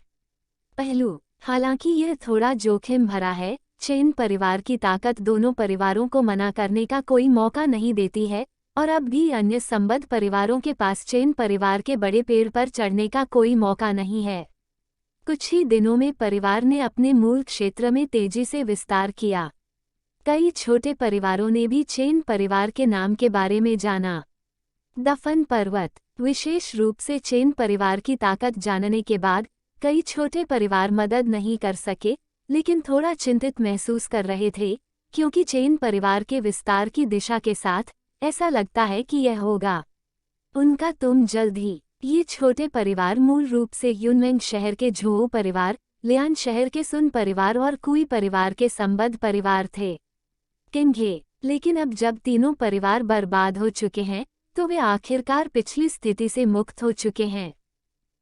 पहलू, हालांकि यह थोड़ा जोखिम भरा है, चेन परिवार की ताकत दोनों परिवारों को मना करने का कोई मौका नहीं देती है और अब भी अन्य संबद्ध परिवारों के पास चेन परिवार के बड़े पेड़ पर चढ़ने का कोई मौका नहीं है। कुछ ही दिनों में परिवार ने अपने मूल क्षेत्र में तेजी से विस्तार किया। कई छोटे परिवारों ने भी चेन परिवार के नाम के बारे में जाना। दफन पर्वत, विशेष रूप से चेन परिवार की ताकत जानने के बाद कई छोटे परिवार मदद नहीं कर सके, लेकिन थोड़ा चिंतित महसूस कर रहे थे, क्योंकि चेन परिवार के विस्तार की दिशा के साथ ऐसा लगता है कि यह होगा उनका तुम जल्द ही। ये छोटे परिवार मूल रूप से युनमेंग शहर के झोऊ परिवार, लियान शहर के सुन परिवार और कुई परिवार के संबद्ध परिवार थे। सकेंगे। लेकिन अब जब तीनों परिवार बर्बाद हो चुके हैं तो वे आखिरकार पिछली स्थिति से मुक्त हो चुके हैं।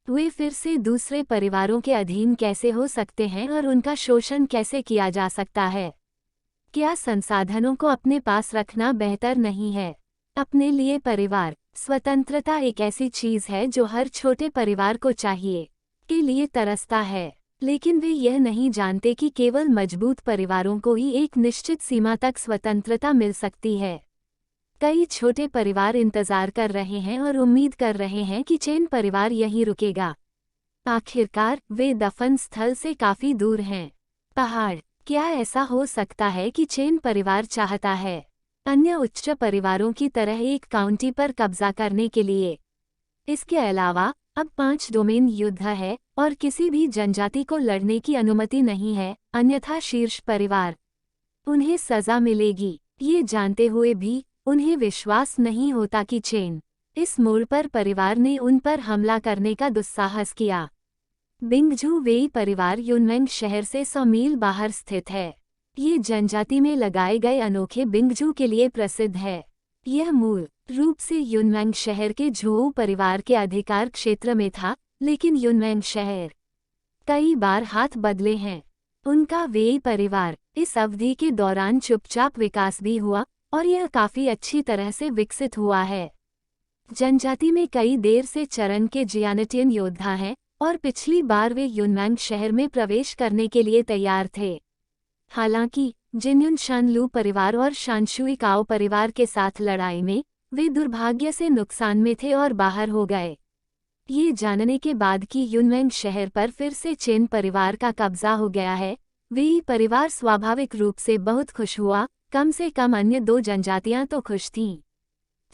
वे फिर से दूसरे परिवारों के अधीन कैसे हो सकते हैं और उनका शोषण कैसे किया जा सकता है? क्या संसाधनों को अपने पास रखना बेहतर नहीं है? अपने लिए परिवार स्वतंत्रता एक ऐसी चीज है जो हर छोटे परिवार को चाहिए के लिए तरसता है, लेकिन वे यह नहीं जानते कि केवल मजबूत परिवारों को ही एक निश्चित सीमा तक स्वतंत्रता मिल सकती है। कई छोटे परिवार इंतजार कर रहे हैं और उम्मीद कर रहे हैं कि चेन परिवार यहीं रुकेगा। आखिरकार वे दफन स्थल से काफी दूर हैं। पहाड़। क्या ऐसा हो सकता है कि चेन परिवार चाहता है अन्य उच्च परिवारों की तरह एक काउंटी पर कब्जा करने के लिए? इसके अलावा अब 5 डोमेन युद्ध है और किसी भी जनजाति को लड़ने की अनुमति नहीं है, अन्यथा शीर्ष परिवार उन्हें सजा मिलेगी। ये जानते हुए भी उन्हें विश्वास नहीं होता कि चेन इस मोड़ पर परिवार ने उन पर हमला करने का दुस्साहस किया। बिंगझू वेई परिवार युनमेंग शहर से 100 मील बाहर स्थित है। ये जनजाति में लगाए गए अनोखे बिंगझू के लिए प्रसिद्ध है। यह मूल रूप से युनमेंग शहर के झोऊ परिवार के अधिकार क्षेत्र में था, लेकिन युनमेंग शहर कई बार हाथ बदले हैं। उनका वेई परिवार इस अवधि के दौरान चुपचाप विकास भी हुआ और यह काफी अच्छी तरह से विकसित हुआ है। जनजाति में कई देर से चरण के जियानटियन योद्धा हैं और पिछली बार वे युनमेंग शहर में प्रवेश करने के लिए तैयार थे। हालांकि जिन्युन शानलू परिवार और शानशुई काओ परिवार के साथ लड़ाई में वे दुर्भाग्य से नुकसान में थे और बाहर हो गए। ये जानने के बाद कि युनमेंग शहर पर फिर से चेन परिवार का कब्जा हो गया है, वेई परिवार स्वाभाविक रूप से बहुत खुश हुआ। कम से कम अन्य 2 जनजातियां तो खुश थीं।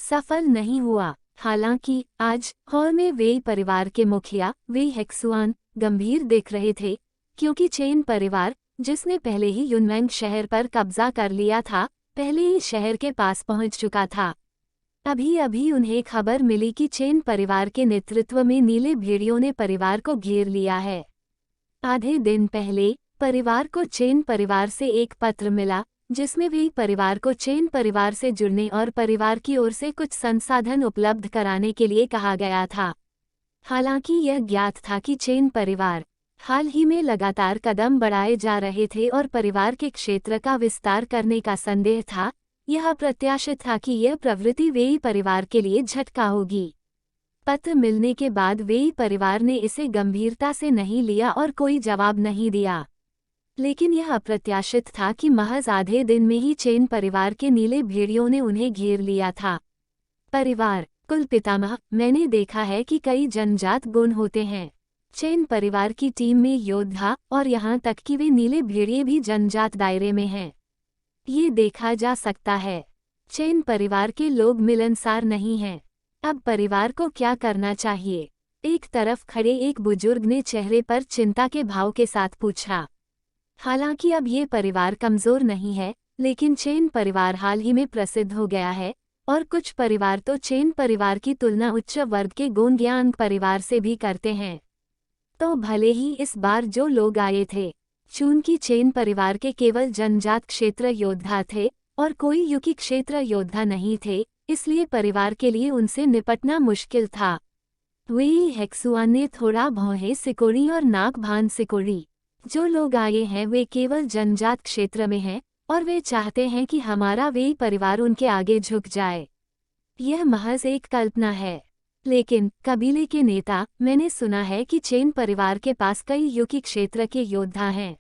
सफल नहीं हुआ। हालांकि आज हॉल में वेई परिवार के मुखिया वेई हेक्सुआन गंभीर दिख रहे थे, क्योंकि चेन परिवार जिसने पहले ही युनमेंग शहर पर कब्जा कर लिया था, पहले ही शहर के पास पहुंच चुका था। अभी अभी उन्हें खबर मिली कि चेन परिवार के नेतृत्व में नीले भेड़ियों ने परिवार को घेर लिया है। आधे दिन पहले परिवार को चेन परिवार से एक पत्र मिला जिसमें वेई परिवार को चेन परिवार से जुड़ने और परिवार की ओर से कुछ संसाधन उपलब्ध कराने के लिए कहा गया था। हालांकि यह ज्ञात था कि चेन परिवार हाल ही में लगातार कदम बढ़ाए जा रहे थे और परिवार के क्षेत्र का विस्तार करने का संदेह था। यह अप्रत्याशित था कि यह प्रवृत्ति वेई परिवार के लिए झटका होगी। पत्र मिलने के बाद वेई परिवार ने इसे गंभीरता से नहीं लिया और कोई जवाब नहीं दिया। लेकिन यह अप्रत्याशित था कि महज आधे दिन में ही चेन परिवार के नीले भेड़ियों ने उन्हें घेर लिया था। परिवार कुल पितामह। मैंने देखा है कि कई जन्मजात गुण होते हैं चेन परिवार की टीम में योद्धा, और यहाँ तक कि वे नीले भेड़िए भी जन्मजात दायरे में हैं। ये देखा जा सकता है चेन परिवार के लोग मिलनसार नहीं हैं। अब परिवार को क्या करना चाहिए? एक तरफ खड़े एक बुजुर्ग ने चेहरे पर चिंता के भाव के साथ पूछा। हालांकि अब ये परिवार कमजोर नहीं है, लेकिन चेन परिवार हाल ही में प्रसिद्ध हो गया है और कुछ परिवार तो चेन परिवार की तुलना उच्च वर्ग के गोंग्यांग परिवार से भी करते हैं। तो भले ही इस बार जो लोग आए थे, चूंकि चेन परिवार के केवल जनजात क्षेत्र योद्धा थे और कोई युकी क्षेत्र योद्धा नहीं थे, इसलिए परिवार के लिए उनसे निपटना मुश्किल था। वेई हेक्सुआन ने थोड़ा भौहें सिकोड़ी और नाक भान सिकोड़ी। जो लोग आए हैं वे केवल जनजात क्षेत्र में हैं और वे चाहते हैं कि हमारा वेई परिवार उनके आगे झुक जाए। यह महज एक कल्पना है। लेकिन कबीले के नेता, मैंने सुना है कि चेन परिवार के पास कई युकी क्षेत्र के योद्धा हैं।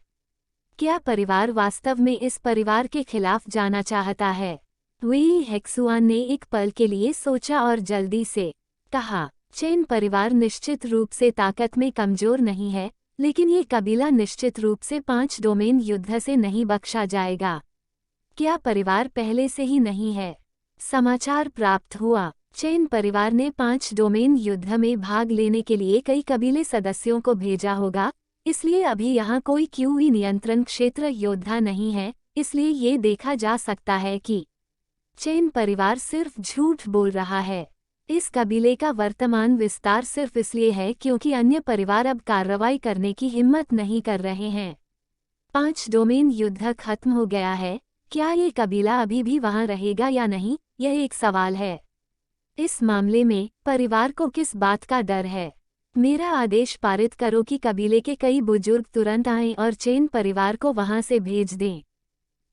क्या परिवार वास्तव में इस परिवार के खिलाफ जाना चाहता है? वेई हेक्सुआन ने एक पल के लिए सोचा और जल्दी से कहा, चेन परिवार निश्चित रूप से ताकत में कमजोर नहीं है, लेकिन ये कबीला निश्चित रूप से 5 डोमेन युद्ध से नहीं बख्शा जाएगा। क्या परिवार पहले से ही नहीं है? समाचार प्राप्त हुआ, चेन परिवार ने 5 डोमेन युद्ध में भाग लेने के लिए कई कबीले सदस्यों को भेजा होगा, इसलिए अभी यहाँ कोई क्यूई नियंत्रण क्षेत्र योद्धा नहीं है। इसलिए ये देखा जा सकता है कि चेन परिवार सिर्फ झूठ बोल रहा है। इस कबीले का वर्तमान विस्तार सिर्फ इसलिए है क्योंकि अन्य परिवार अब कार्रवाई करने की हिम्मत नहीं कर रहे हैं। 5 डोमेन युद्ध खत्म हो गया है, क्या ये कबीला अभी भी वहां रहेगा या नहीं, यह एक सवाल है। इस मामले में परिवार को किस बात का डर है? मेरा आदेश पारित करो कि कबीले के कई बुजुर्ग तुरंत आएं और चेन परिवार को वहां से भेज दें।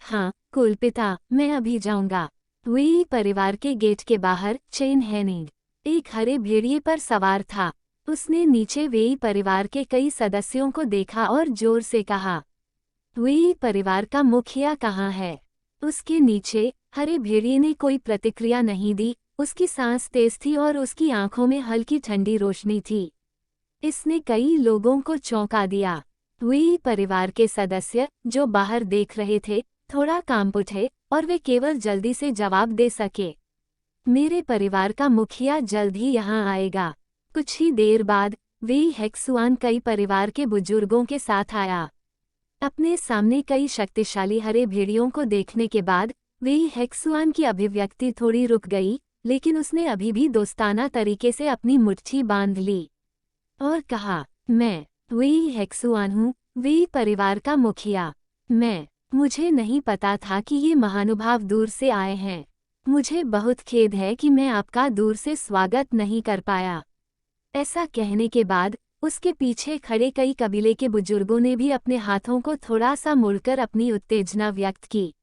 हाँ कुलपिता, मैं अभी जाऊंगा। वेई परिवार के गेट के बाहर चेन हेनिंग एक हरे भेड़िए पर सवार था। उसने नीचे वेई परिवार के कई सदस्यों को देखा और जोर से कहा, वेई परिवार का मुखिया कहाँ है? उसके नीचे हरे भेड़िए ने कोई प्रतिक्रिया नहीं दी। उसकी सांस तेज थी और उसकी आंखों में हल्की ठंडी रोशनी थी। इसने कई लोगों को चौंका दिया। वेई परिवार के सदस्य जो बाहर देख रहे थे थोड़ा कांप उठे और वे केवल जल्दी से जवाब दे सके, मेरे परिवार का मुखिया जल्द ही यहाँ आएगा। कुछ ही देर बाद वेई हेक्सुआन कई परिवार के बुजुर्गों के साथ आया। अपने सामने कई शक्तिशाली हरे भेड़ियों को देखने के बाद वेई हेक्सुआन की अभिव्यक्ति थोड़ी रुक गई, लेकिन उसने अभी भी दोस्ताना तरीके से अपनी मुट्ठी बांध ली और कहा, मैं वेई हेक्सुआन हूँ, वेई परिवार का मुखिया। मुझे नहीं पता था कि ये महानुभाव दूर से आए हैं। मुझे बहुत खेद है कि मैं आपका दूर से स्वागत नहीं कर पाया। ऐसा कहने के बाद उसके पीछे खड़े कई कबीले के बुजुर्गों ने भी अपने हाथों को थोड़ा सा मुड़कर अपनी उत्तेजना व्यक्त की।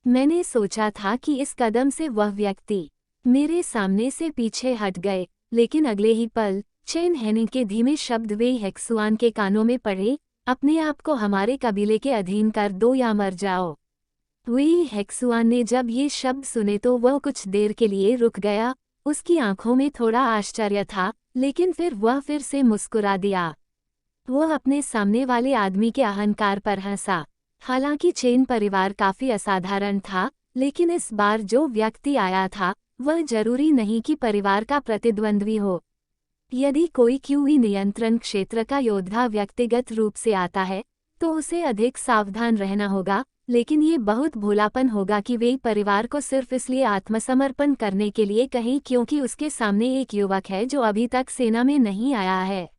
मैंने सोचा था कि इस कदम से वह व्यक्ति मेरे सामने से पीछे हट गए, लेकिन अगले ही पल चेन हेनिंग के धीमे शब्द वेई हेक्सुआन के कानों में पड़े, अपने आप को हमारे कबीले के अधीन कर दो या मर जाओ। वेई हेक्सुआन ने जब ये शब्द सुने तो वह कुछ देर के लिए रुक गया। उसकी आंखों में थोड़ा आश्चर्य था, लेकिन फिर वह फिर से मुस्कुरा दिया। वह अपने सामने वाले आदमी के अहंकार पर हंसा। हालांकि चेन परिवार काफी असाधारण था, लेकिन इस बार जो व्यक्ति आया था वह जरूरी नहीं कि परिवार का प्रतिद्वंद्वी हो। यदि कोई क्यूई नियंत्रण क्षेत्र का योद्धा व्यक्तिगत रूप से आता है तो उसे अधिक सावधान रहना होगा, लेकिन ये बहुत भोलापन होगा कि वे परिवार को सिर्फ इसलिए आत्मसमर्पण करने के लिए कहें क्योंकि उसके सामने एक युवक है जो अभी तक सेना में नहीं आया है।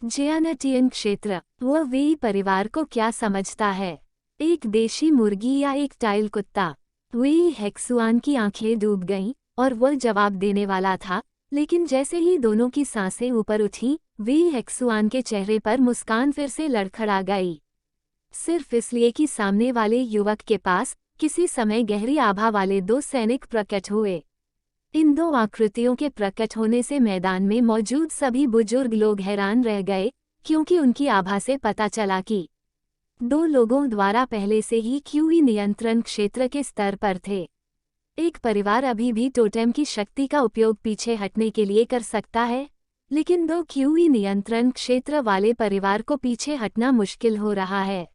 जियानटियन क्षेत्र, वह वेई परिवार को क्या समझता है? एक देशी मुर्गी या एक टाइल कुत्ता? वेई हेक्सुआन की आंखें डूब गईं और वह जवाब देने वाला था, लेकिन जैसे ही दोनों की सांसें ऊपर उठीं, वेई हेक्सुआन के चेहरे पर मुस्कान फिर से लड़खड़ा गई। सिर्फ इसलिए कि सामने वाले युवक के पास किसी समय गहरी आभा वाले दो सैनिक प्रकट हुए। इन दो आकृतियों के प्रकट होने से मैदान में मौजूद सभी बुजुर्ग लोग हैरान रह गए, क्योंकि उनकी आभा से पता चला कि दो लोगों द्वारा पहले से ही क्यूई नियंत्रण क्षेत्र के स्तर पर थे। एक परिवार अभी भी टोटेम की शक्ति का उपयोग पीछे हटने के लिए कर सकता है, लेकिन दो क्यूई नियंत्रण क्षेत्र वाले परिवार को पीछे हटना मुश्किल हो रहा है।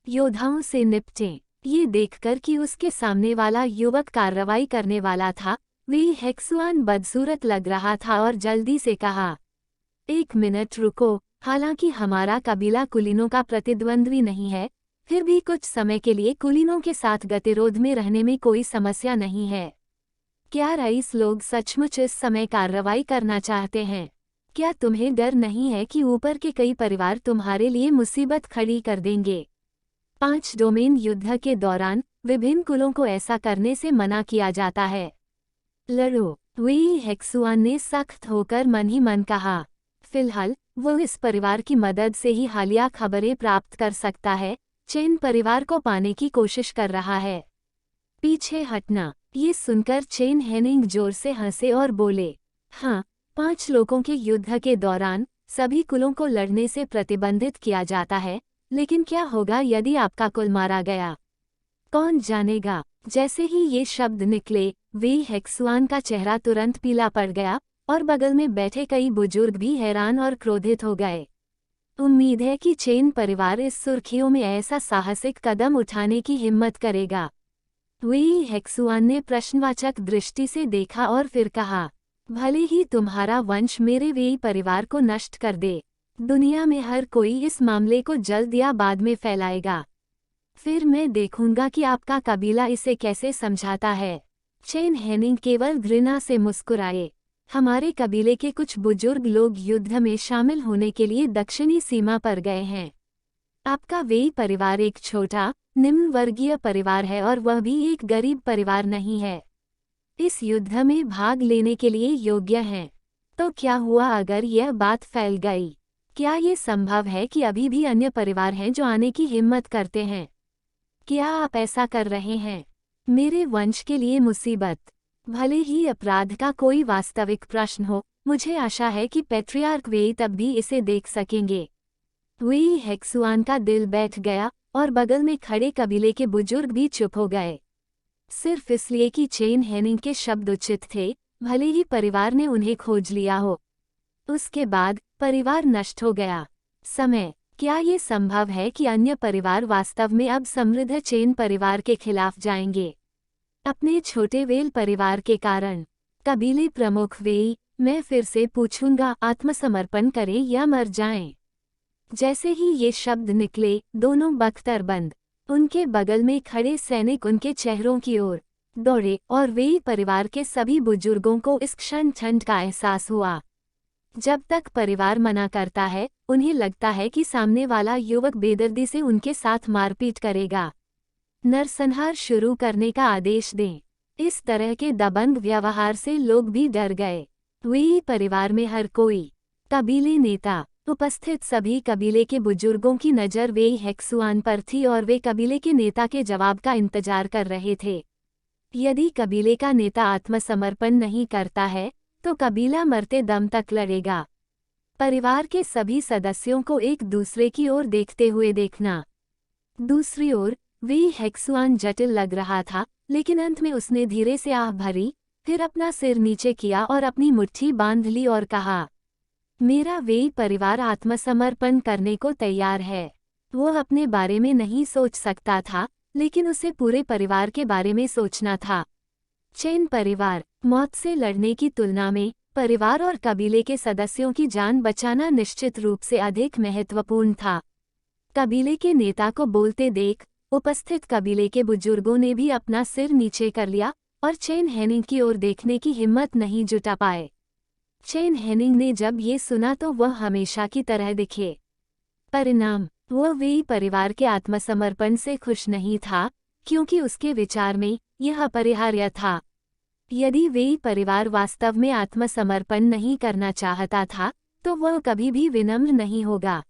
योद्धाओं से निपटें। ये देखकर कि उसके सामने वाला युवक कार्रवाई करने वाला था, वेई हेक्सुआन बदसूरत लग रहा था और जल्दी से कहा, एक मिनट रुको। हालांकि हमारा कबीला कुलीनों का प्रतिद्वंद्वी नहीं है, फिर भी कुछ समय के लिए कुलीनों के साथ गतिरोध में रहने में कोई समस्या नहीं है। क्या रईस लोग सचमुच इस समय कार्रवाई करना चाहते हैं? क्या तुम्हें डर नहीं है कि ऊपर के कई परिवार तुम्हारे लिए मुसीबत खड़ी कर देंगे? 5 डोमेन युद्ध के दौरान विभिन्न कुलों को ऐसा करने से मना किया जाता है। लड़ो, वेई हेक्सुआन ने सख्त होकर मन ही मन कहा। फिलहाल वो इस परिवार की मदद से ही हालिया खबरें प्राप्त कर सकता है। चेन परिवार को पाने की कोशिश कर रहा है। पीछे हटना। ये सुनकर चेन हेनिंग जोर से हंसे और बोले, हाँ, 5 लोगों के युद्ध के दौरान सभी कुलों को लड़ने से प्रतिबंधित किया जाता है, लेकिन क्या होगा यदि आपका कुल मारा गया? कौन जानेगा। जैसे ही ये शब्द निकले, वेई हेक्सुआन का चेहरा तुरंत पीला पड़ गया और बगल में बैठे कई बुजुर्ग भी हैरान और क्रोधित हो गए। उम्मीद है कि चेन परिवार इस सुर्खियों में ऐसा साहसिक कदम उठाने की हिम्मत करेगा। वेई हेक्सुआन ने प्रश्नवाचक दृष्टि से देखा और फिर कहा, भले ही तुम्हारा वंश मेरे वेई परिवार को नष्ट कर दे, दुनिया में हर कोई इस मामले को जल्द या बाद में फैलाएगा। फिर मैं देखूंगा कि आपका कबीला इसे कैसे समझाता है। चेन हेनिंग केवल घृणा से मुस्कुराए। हमारे कबीले के कुछ बुजुर्ग लोग युद्ध में शामिल होने के लिए दक्षिणी सीमा पर गए हैं। आपका वेई परिवार एक छोटा, निम्न वर्गीय परिवार है और वह भी एक गरीब परिवार नहीं है। इस युद्ध में भाग लेने के लिए योग्य हैं। तो क्या हुआ अगर यह बात फैल गई? क्या ये संभव है कि अभी भी अन्य परिवार हैं जो आने की हिम्मत करते हैं? क्या आप ऐसा कर रहे हैं? मेरे वंश के लिए मुसीबत। भले ही अपराध का कोई वास्तविक प्रश्न हो, मुझे आशा है कि पैट्रियार्क वेई तब भी इसे देख सकेंगे। वेई हेक्सुआन का दिल बैठ गया और बगल में खड़े कबीले के बुजुर्ग भी चुप हो गए। सिर्फ इसलिए कि चेन हेनिंग के शब्द उचित थे, भले ही परिवार ने उन्हें खोज लिया हो। उसके बाद परिवार नष्ट हो गया। समय, क्या ये संभव है कि अन्य परिवार वास्तव में अब समृद्ध चेन परिवार के खिलाफ जाएंगे? अपने छोटे वेल परिवार के कारण। कबीले प्रमुख वेई, मैं फिर से पूछूंगा, आत्मसमर्पण करें या मर जाएं? जैसे ही ये शब्द निकले, दोनों बख्तरबंद, उनके बगल में खड़े सैनिक उनके चेहरों की ओर दौड़े और वेई परिवार के सभी बुजुर्गों को इस क्षण ठंड का एहसास हुआ। जब तक परिवार मना करता है, उन्हें लगता है कि सामने वाला युवक बेदर्दी से उनके साथ मारपीट करेगा, नरसंहार शुरू करने का आदेश दें। इस तरह के दबंग व्यवहार से लोग भी डर गए। वेई परिवार में हर कोई, कबीले नेता, उपस्थित सभी कबीले के बुजुर्गों की नज़र वेई हेक्सुआन पर थी और वे कबीले के नेता के जवाब का इंतजार कर रहे थे। यदि कबीले का नेता आत्मसमर्पण नहीं करता है, तो कबीला मरते दम तक लड़ेगा। परिवार के सभी सदस्यों को एक दूसरे की ओर देखते हुए देखना। दूसरी ओर वेई हेक्सुआन जटिल लग रहा था, लेकिन अंत में उसने धीरे से आह भरी, फिर अपना सिर नीचे किया और अपनी मुट्ठी बांध ली और कहा, मेरा वेई परिवार आत्मसमर्पण करने को तैयार है। वह अपने बारे में नहीं सोच सकता था, लेकिन उसे पूरे परिवार के बारे में सोचना था। चेन परिवार, मौत से लड़ने की तुलना में परिवार और कबीले के सदस्यों की जान बचाना निश्चित रूप से अधिक महत्वपूर्ण था। कबीले के नेता को बोलते देख, उपस्थित कबीले के बुजुर्गों ने भी अपना सिर नीचे कर लिया और चेन हेनिंग की ओर देखने की हिम्मत नहीं जुटा पाए। चेन हेनिंग ने जब ये सुना तो वह हमेशा की तरह दिखे। परिणाम, वह वेई परिवार के आत्मसमर्पण से खुश नहीं था, क्योंकि उसके विचार में यह अपरिहार्य था। यदि वेई परिवार वास्तव में आत्मसमर्पण नहीं करना चाहता था, तो वह कभी भी विनम्र नहीं होगा।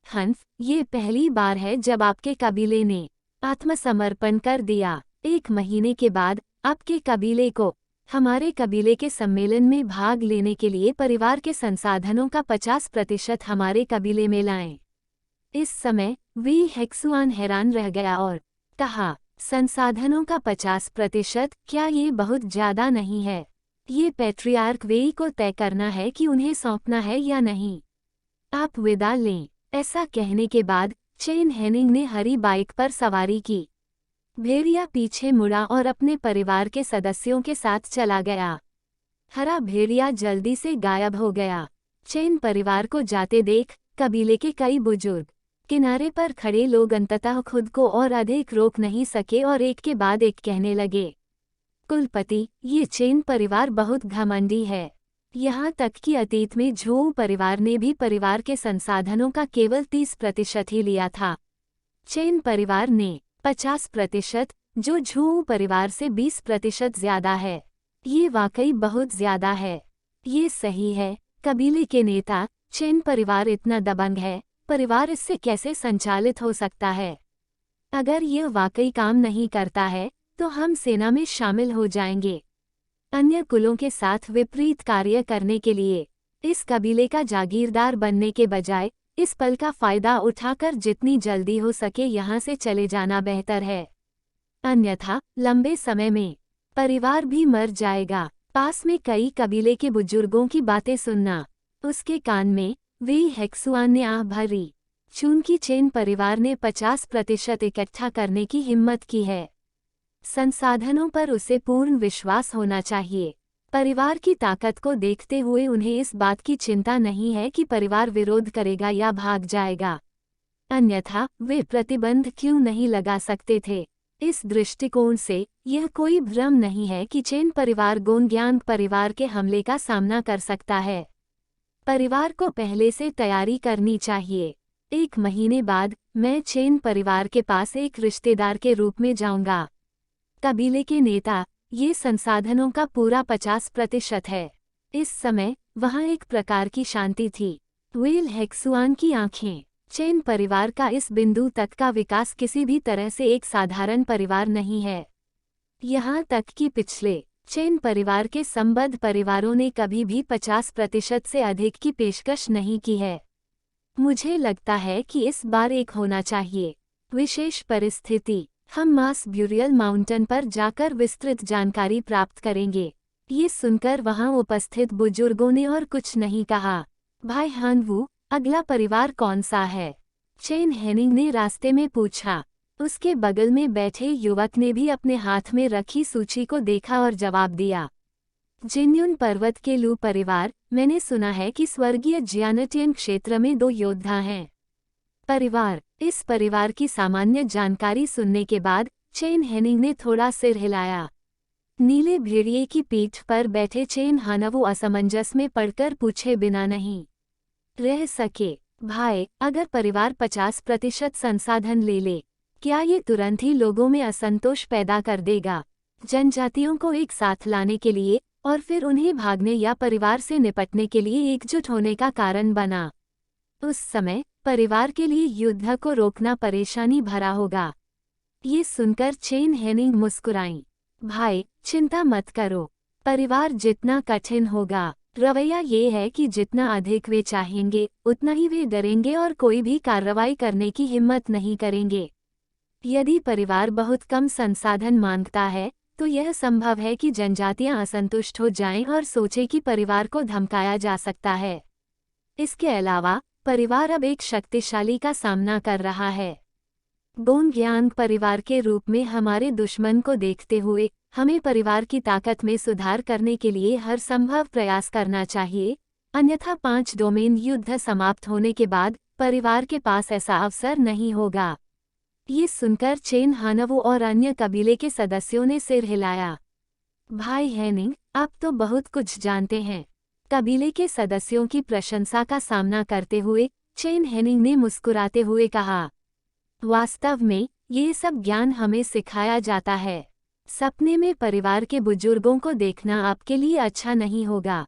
हंफ, ये पहली बार है जब आपके कबीले ने आत्मसमर्पण कर दिया। 1 महीने के बाद आपके कबीले को हमारे कबीले के सम्मेलन में भाग लेने के लिए परिवार के संसाधनों का 50% हमारे कबीले में लाएं। इस समय वेई हेक्सुआन हैरान रह गया और कहा, संसाधनों का 50%, क्या ये बहुत ज्यादा नहीं है? ये पैट्रियार्क वेई को तय करना है कि उन्हें सौंपना है या नहीं। आप विदा लें। ऐसा कहने के बाद चेन हेनिंग ने हरी बाइक पर सवारी की। भेड़िया पीछे मुड़ा और अपने परिवार के सदस्यों के साथ चला गया। हरा भेड़िया जल्दी से गायब हो गया। चेन परिवार को जाते देख कबीले के कई बुजुर्ग, किनारे पर खड़े लोग अंततः खुद को और अधिक रोक नहीं सके और एक के बाद एक कहने लगे, कुलपति, ये चेन परिवार बहुत घमंडी है। यहाँ तक कि अतीत में झोऊ परिवार ने भी परिवार के संसाधनों का केवल 30% ही लिया था। चेन परिवार ने 50%, जो झोऊ परिवार से 20% ज्यादा है। ये वाकई बहुत ज्यादा है। ये सही है, कबीले के नेता, चेन परिवार इतना दबंग है, परिवार इससे कैसे संचालित हो सकता है? अगर यह वाकई काम नहीं करता है, तो हम सेना में शामिल हो जाएंगे। अन्य कुलों के साथ विपरीत कार्य करने के लिए इस कबीले का जागीरदार बनने के बजाय इस पल का फायदा उठाकर जितनी जल्दी हो सके यहाँ से चले जाना बेहतर है। अन्यथा लंबे समय में परिवार भी मर जाएगा। पास में कई कबीले के बुजुर्गों की बातें सुनना। उसके कान में वेई हेक्सुआन ने आह भरी। चूंकि चेन परिवार ने 50% इकट्ठा करने की हिम्मत की है, संसाधनों पर उसे पूर्ण विश्वास होना चाहिए। परिवार की ताकत को देखते हुए उन्हें इस बात की चिंता नहीं है कि परिवार विरोध करेगा या भाग जाएगा, अन्यथा वे प्रतिबंध क्यों नहीं लगा सकते थे। इस दृष्टिकोण से यह कोई भ्रम नहीं है कि चेन परिवार गोनग्यांग परिवार के हमले का सामना कर सकता है। परिवार को पहले से तैयारी करनी चाहिए। 1 महीने बाद मैं चेन परिवार के पास एक रिश्तेदार के रूप में जाऊंगा। कबीले के नेता, ये संसाधनों का पूरा 50% है। इस समय वहां एक प्रकार की शांति थी। वेल हेक्सुआन की आंखें। चेन परिवार का इस बिंदु तक का विकास किसी भी तरह से एक साधारण परिवार नहीं है। यहाँ तक कि पिछले चेन परिवार के संबद्ध परिवारों ने कभी भी 50% से अधिक की पेशकश नहीं की है। मुझे लगता है कि इस बार एक होना चाहिए। विशेष परिस्थिति, हम मास ब्यूरियल माउंटेन पर जाकर विस्तृत जानकारी प्राप्त करेंगे। ये सुनकर वहां उपस्थित बुजुर्गों ने और कुछ नहीं कहा। भाई हानवू, अगला परिवार कौन सा है? चेन हेनिंग ने रास्ते में पूछा। उसके बगल में बैठे युवक ने भी अपने हाथ में रखी सूची को देखा और जवाब दिया। जिन्युन पर्वत के लू परिवार। मैंने सुना है कि स्वर्गीय जियानटियन क्षेत्र में 2 योद्धा हैं। परिवार। इस परिवार की सामान्य जानकारी सुनने के बाद चेन हेनिंग ने थोड़ा सिर हिलाया। नीले भेड़िए की पीठ पर बैठे चेन हानवू असमंजस में पड़कर पूछे बिना नहीं रह सके। भाई, अगर परिवार 50% संसाधन ले ले, क्या ये तुरंत ही लोगों में असंतोष पैदा कर देगा? जनजातियों को एक साथ लाने के लिए और फिर उन्हें भागने या परिवार से निपटने के लिए एकजुट होने का कारण बना। उस समय परिवार के लिए युद्ध को रोकना परेशानी भरा होगा। ये सुनकर चेन हेनिंग मुस्कुराईं। भाई, चिंता मत करो। परिवार जितना कठिन होगा, रवैया ये है कि जितना अधिक वे चाहेंगे उतना ही वे डरेंगे और कोई भी कार्रवाई करने की हिम्मत नहीं करेंगे। यदि परिवार बहुत कम संसाधन मांगता है तो यह संभव है कि जनजातियां असंतुष्ट हो जाएं और सोचें कि परिवार को धमकाया जा सकता है। इसके अलावा परिवार अब एक शक्तिशाली का सामना कर रहा है। गोंगयांग परिवार के रूप में हमारे दुश्मन को देखते हुए हमें परिवार की ताकत में सुधार करने के लिए हर संभव प्रयास करना चाहिए, अन्यथा 5 डोमेन युद्ध समाप्त होने के बाद परिवार के पास ऐसा अवसर नहीं होगा। ये सुनकर चेन हानवू और अन्य कबीले के सदस्यों ने सिर हिलाया। भाई हेनिंग, आप तो बहुत कुछ जानते हैं। कबीले के सदस्यों की प्रशंसा का सामना करते हुए चेन हेनिंग ने मुस्कुराते हुए कहा, वास्तव में ये सब ज्ञान हमें सिखाया जाता है। सपने में परिवार के बुजुर्गों को देखना आपके लिए अच्छा नहीं होगा।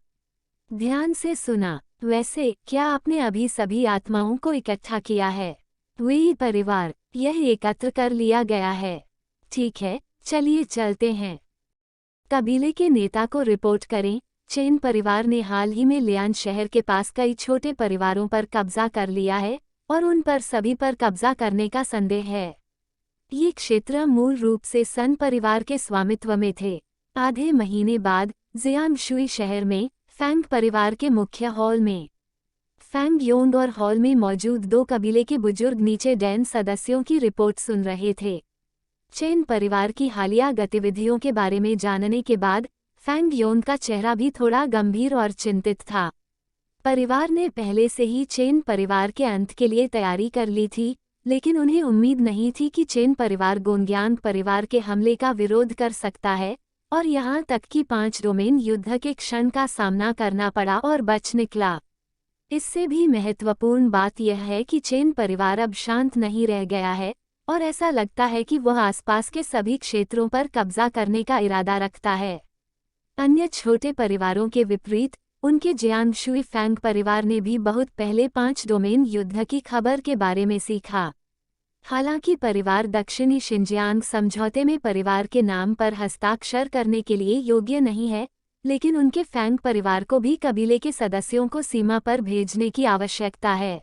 ध्यान से सुना। वैसे क्या आपने अभी सभी आत्माओं को इकट्ठा किया है? वे परिवार, यह एकत्र कर लिया गया है। ठीक है, चलिए चलते हैं। कबीले के नेता को रिपोर्ट करें। चेन परिवार ने हाल ही में लियान शहर के पास कई छोटे परिवारों पर कब्जा कर लिया है और उन पर सभी पर कब्जा करने का संदेह है। ये क्षेत्र मूल रूप से सन परिवार के स्वामित्व में थे। आधे महीने बाद जियांगशुई शहर में फैंग परिवार के मुख्य हॉल में फैंग योंग और हॉल में मौजूद 2 कबीले के बुजुर्ग नीचे डैन सदस्यों की रिपोर्ट सुन रहे थे। चेन परिवार की हालिया गतिविधियों के बारे में जानने के बाद फैंग योंग का चेहरा भी थोड़ा गंभीर और चिंतित था। परिवार ने पहले से ही चेन परिवार के अंत के लिए तैयारी कर ली थी, लेकिन उन्हें उम्मीद नहीं थी कि चेन परिवार गोंगयांग परिवार के हमले का विरोध कर सकता है और यहाँ तक कि 5 डोमेन युद्ध के क्षण का सामना करना पड़ा और बच निकला। इससे भी महत्वपूर्ण बात यह है कि चेन परिवार अब शांत नहीं रह गया है और ऐसा लगता है कि वह आसपास के सभी क्षेत्रों पर कब्जा करने का इरादा रखता है। अन्य छोटे परिवारों के विपरीत उनके जियांगशुई फैंग परिवार ने भी बहुत पहले 5 डोमेन युद्ध की खबर के बारे में सीखा। हालांकि परिवार दक्षिणी शिनजियांग समझौते में परिवार के नाम पर हस्ताक्षर करने के लिए योग्य नहीं है, लेकिन उनके फैंग परिवार को भी कबीले के सदस्यों को सीमा पर भेजने की आवश्यकता है।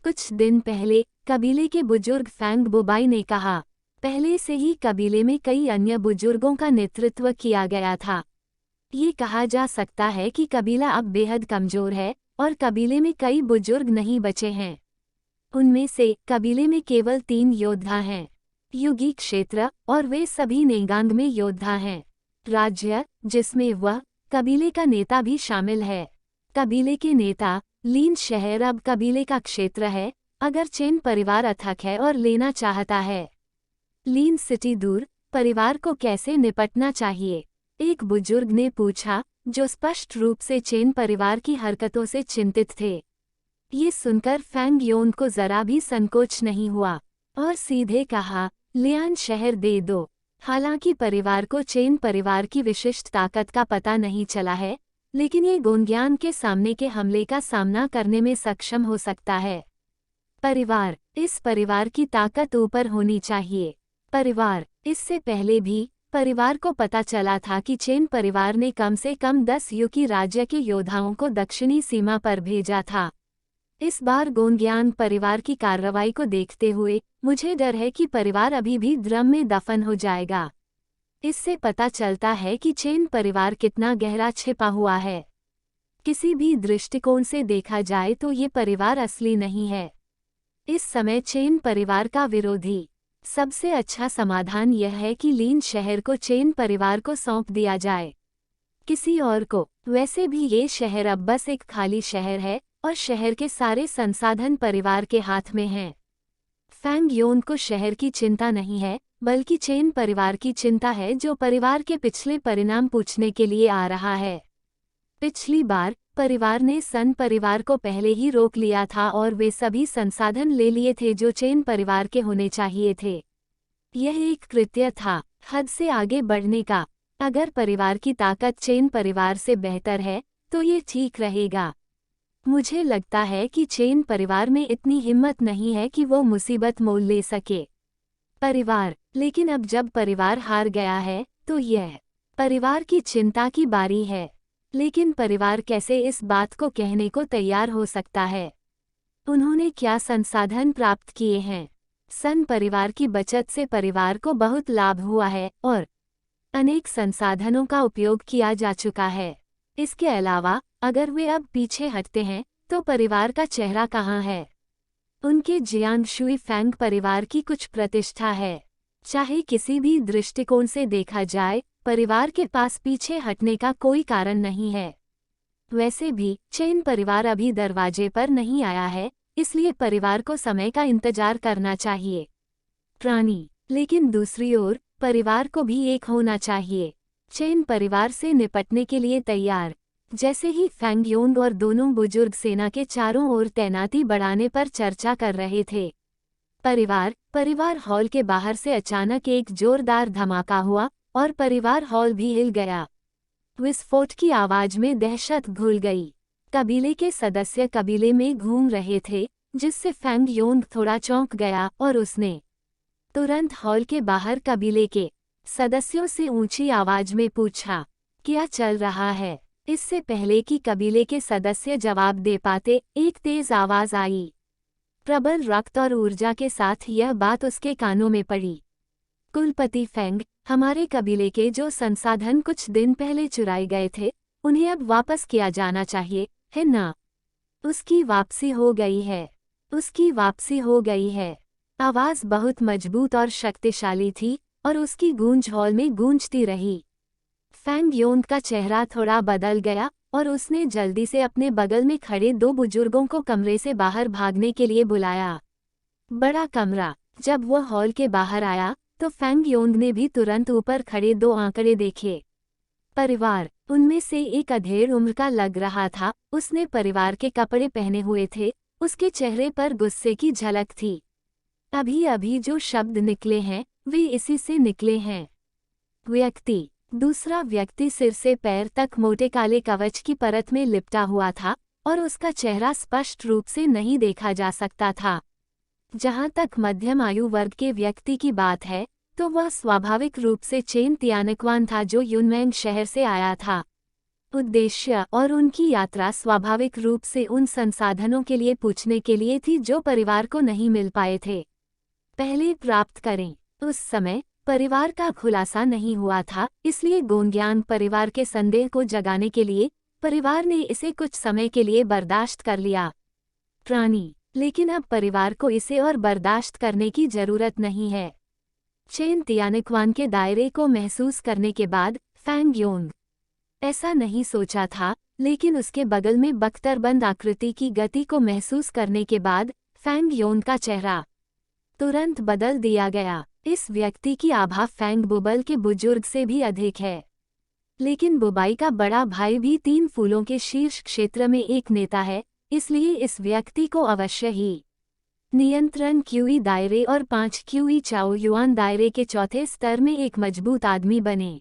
कुछ दिन पहले कबीले के बुजुर्ग फैंग बोबाई ने कहा, पहले से ही कबीले में कई अन्य बुजुर्गों का नेतृत्व किया गया था। ये कहा जा सकता है कि कबीला अब बेहद कमजोर है और कबीले में कई बुजुर्ग नहीं बचे हैं। उनमें से कबीले में केवल 3 योद्धा हैं, युगी क्षेत्र, और वे सभी नेगांग में योद्धा हैं। राज्य, जिसमें वह कबीले का नेता भी शामिल है। कबीले के नेता, लीन शहर अब कबीले का क्षेत्र है, अगर चेन परिवार अथक है और लेना चाहता है। लीन सिटी दूर, परिवार को कैसे निपटना चाहिए? एक बुजुर्ग ने पूछा, जो स्पष्ट रूप से चेन परिवार की हरकतों से चिंतित थे। ये सुनकर फैंग योन को जरा भी संकोच नहीं हुआ और सीधे कहा, लियान शहर दे दो। हालांकि परिवार को चेन परिवार की विशिष्ट ताकत का पता नहीं चला है, लेकिन ये गोंग्यान के सामने के हमले का सामना करने में सक्षम हो सकता है। परिवार, इस परिवार की ताकत ऊपर होनी चाहिए। परिवार, इससे पहले भी परिवार को पता चला था कि चेन परिवार ने कम से कम 10 युकी राज्य के योद्धाओं को दक्षिणी सीमा पर भेजा था। इस बार गोंग्यान परिवार की कार्रवाई को देखते हुए मुझे डर है कि परिवार अभी भी ड्रम में दफन हो जाएगा। इससे पता चलता है कि चेन परिवार कितना गहरा छिपा हुआ है। किसी भी दृष्टिकोण से देखा जाए तो ये परिवार असली नहीं है। इस समय चेन परिवार का विरोधी। सबसे अच्छा समाधान यह है कि लीन शहर को चेन परिवार को सौंप दिया जाए, किसी और को। वैसे भी ये शहर अब बस एक खाली शहर है और शहर के सारे संसाधन परिवार के हाथ में हैं। फैंग योन को शहर की चिंता नहीं है, बल्कि चेन परिवार की चिंता है, जो परिवार के पिछले परिणाम पूछने के लिए आ रहा है। पिछली बार परिवार ने सन परिवार को पहले ही रोक लिया था और वे सभी संसाधन ले लिए थे जो चेन परिवार के होने चाहिए थे। यह एक कृत्य था हद से आगे बढ़ने का। अगर परिवार की ताकत चेन परिवार से बेहतर है तो ये ठीक रहेगा। मुझे लगता है कि चेन परिवार में इतनी हिम्मत नहीं है कि वो मुसीबत मोल ले सके। परिवार, लेकिन अब जब परिवार हार गया है तो यह परिवार की चिंता की बारी है। लेकिन परिवार कैसे इस बात को कहने को तैयार हो सकता है? उन्होंने क्या संसाधन प्राप्त किए हैं? सन परिवार की बचत से परिवार को बहुत लाभ हुआ है और अनेक संसाधनों का उपयोग किया जा चुका है। इसके अलावा अगर वे अब पीछे हटते हैं तो परिवार का चेहरा कहाँ है? उनके जियांग शुई फैंग परिवार की कुछ प्रतिष्ठा है। चाहे किसी भी दृष्टिकोण से देखा जाए, परिवार के पास पीछे हटने का कोई कारण नहीं है। वैसे भी चेन परिवार अभी दरवाजे पर नहीं आया है, इसलिए परिवार को समय का इंतजार करना चाहिए। प्राणी, लेकिन दूसरी ओर परिवार को भी एक होना चाहिए। चेन परिवार से निपटने के लिए तैयार। जैसे ही फैंग योन और दोनों बुजुर्ग सेना के चारों ओर तैनाती बढ़ाने पर चर्चा कर रहे थे, परिवार हॉल के बाहर से अचानक एक जोरदार धमाका हुआ और परिवार हॉल भी हिल गया। विस्फोट की आवाज में दहशत घुल गई। कबीले के सदस्य कबीले में घूम रहे थे, जिससे फैंग योन थोड़ा चौंक गया और उसने तुरंत हॉल के बाहर कबीले के सदस्यों से ऊंची आवाज में पूछा, क्या चल रहा है? इससे पहले कि कबीले के सदस्य जवाब दे पाते, एक तेज आवाज आई। प्रबल रक्त और ऊर्जा के साथ यह बात उसके कानों में पड़ी। कुलपति फैंग, हमारे कबीले के जो संसाधन कुछ दिन पहले चुराए गए थे, उन्हें अब वापस किया जाना चाहिए, है ना? उसकी वापसी हो गई है। उसकी वापसी हो गई है। आवाज बहुत मजबूत और शक्तिशाली थी और उसकी गूंज हॉल में गूंजती रही। फैंग योन का चेहरा थोड़ा बदल गया और उसने जल्दी से अपने बगल में खड़े दो बुजुर्गों को कमरे से बाहर भागने के लिए बुलाया। बड़ा कमरा। जब वह हॉल के बाहर आया तो फैंग योन ने भी तुरंत ऊपर खड़े दो आंकड़े देखे। परिवार, उनमें से एक अधेड़ उम्र का लग रहा था। उसने परिवार के कपड़े पहने हुए थे। उसके चेहरे पर गुस्से की झलक थी। अभी अभी जो शब्द निकले हैं वे इसी से निकले हैं। व्यक्ति। दूसरा व्यक्ति सिर से पैर तक मोटे काले कवच की परत में लिपटा हुआ था और उसका चेहरा स्पष्ट रूप से नहीं देखा जा सकता था। जहां तक मध्यम आयु वर्ग के व्यक्ति की बात है तो वह स्वाभाविक रूप से चेन तियानक्वान था, जो युनमैंग शहर से आया था। उद्देश्य और उनकी यात्रा स्वाभाविक रूप से उन संसाधनों के लिए पूछने के लिए थी जो परिवार को नहीं मिल पाए थे। पहले प्राप्त करें। उस समय परिवार का खुलासा नहीं हुआ था, इसलिए गोंग्यान परिवार के संदेह को जगाने के लिए परिवार ने इसे कुछ समय के लिए बर्दाश्त कर लिया। प्राणी, लेकिन अब परिवार को इसे और बर्दाश्त करने की जरूरत नहीं है। चेन तियानक्वान के दायरे को महसूस करने के बाद फैंग योन ऐसा नहीं सोचा था, लेकिन उसके बगल में बख्तरबंद आकृति की गति को महसूस करने के बाद फैंग योन का चेहरा तुरंत बदल दिया गया। इस व्यक्ति की आभा फैंग बुबल के बुजुर्ग से भी अधिक है। लेकिन बुबाई का बड़ा भाई भी 3 फूलों के शीर्ष क्षेत्र में एक नेता है, इसलिए इस व्यक्ति को अवश्य ही नियंत्रण क्यूई दायरे और 5 क्यूई चाओ युआन दायरे के चौथे स्तर में एक मजबूत आदमी बने।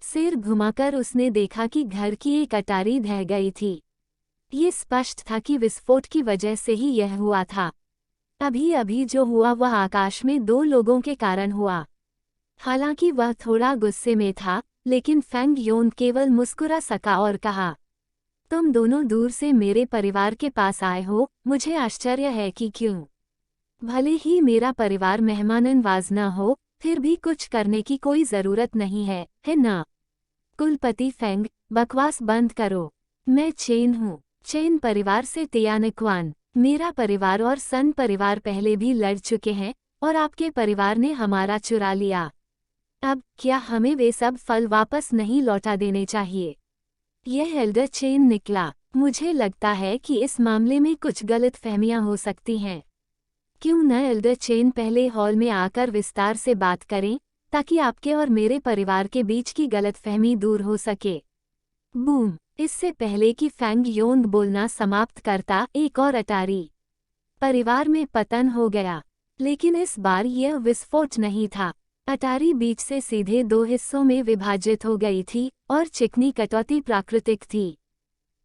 सिर घुमाकर उसने देखा कि घर की एक अटारी ढह गई थी। ये स्पष्ट था कि विस्फोट की वजह से ही यह हुआ था। अभी अभी जो हुआ वह आकाश में 2 लोगों के कारण हुआ। हालांकि वह थोड़ा गुस्से में था, लेकिन फेंग योन केवल मुस्कुरा सका और कहा, तुम दोनों दूर से मेरे परिवार के पास आए हो, मुझे आश्चर्य है कि क्यों। भले ही मेरा परिवार मेहमाननवाज न हो, फिर भी कुछ करने की कोई जरूरत नहीं है ना? कुलपति फेंग, बकवास बंद करो। मैं चेन हूँ, चेन परिवार से तियानक्वान। मेरा परिवार और सन परिवार पहले भी लड़ चुके हैं और आपके परिवार ने हमारा चुरा लिया। अब क्या हमें वे सब फल वापस नहीं लौटा देने चाहिए? यह एल्डर चेन निकला। मुझे लगता है कि इस मामले में कुछ गलतफहमियां हो सकती हैं। क्यों न एल्डर चेन पहले हॉल में आकर विस्तार से बात करें, ताकि आपके और मेरे परिवार के बीच की गलतफहमी दूर हो सके। बूम! इससे पहले कि फेंग योंग बोलना समाप्त करता, एक और अटारी परिवार में पतन हो गया। लेकिन इस बार यह विस्फोट नहीं था। अटारी बीच से सीधे 2 हिस्सों में विभाजित हो गई थी और चिकनी कटौती प्राकृतिक थी।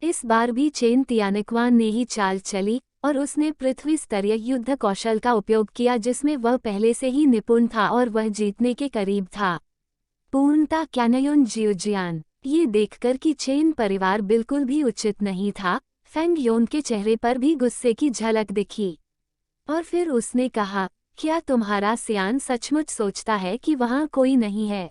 इस बार भी चेन तियानक्वान ने ही चाल चली और उसने पृथ्वी स्तरीय युद्ध कौशल का उपयोग किया जिसमें वह पहले से ही निपुण था और वह जीतने के करीब था। पूर्णता कैनयोन जियोजियान। ये देखकर कि चेन परिवार बिल्कुल भी उचित नहीं था, फेंग योन के चेहरे पर भी गुस्से की झलक दिखी। और फिर उसने कहा, क्या तुम्हारा सियान सचमुच सोचता है कि वहाँ कोई नहीं है?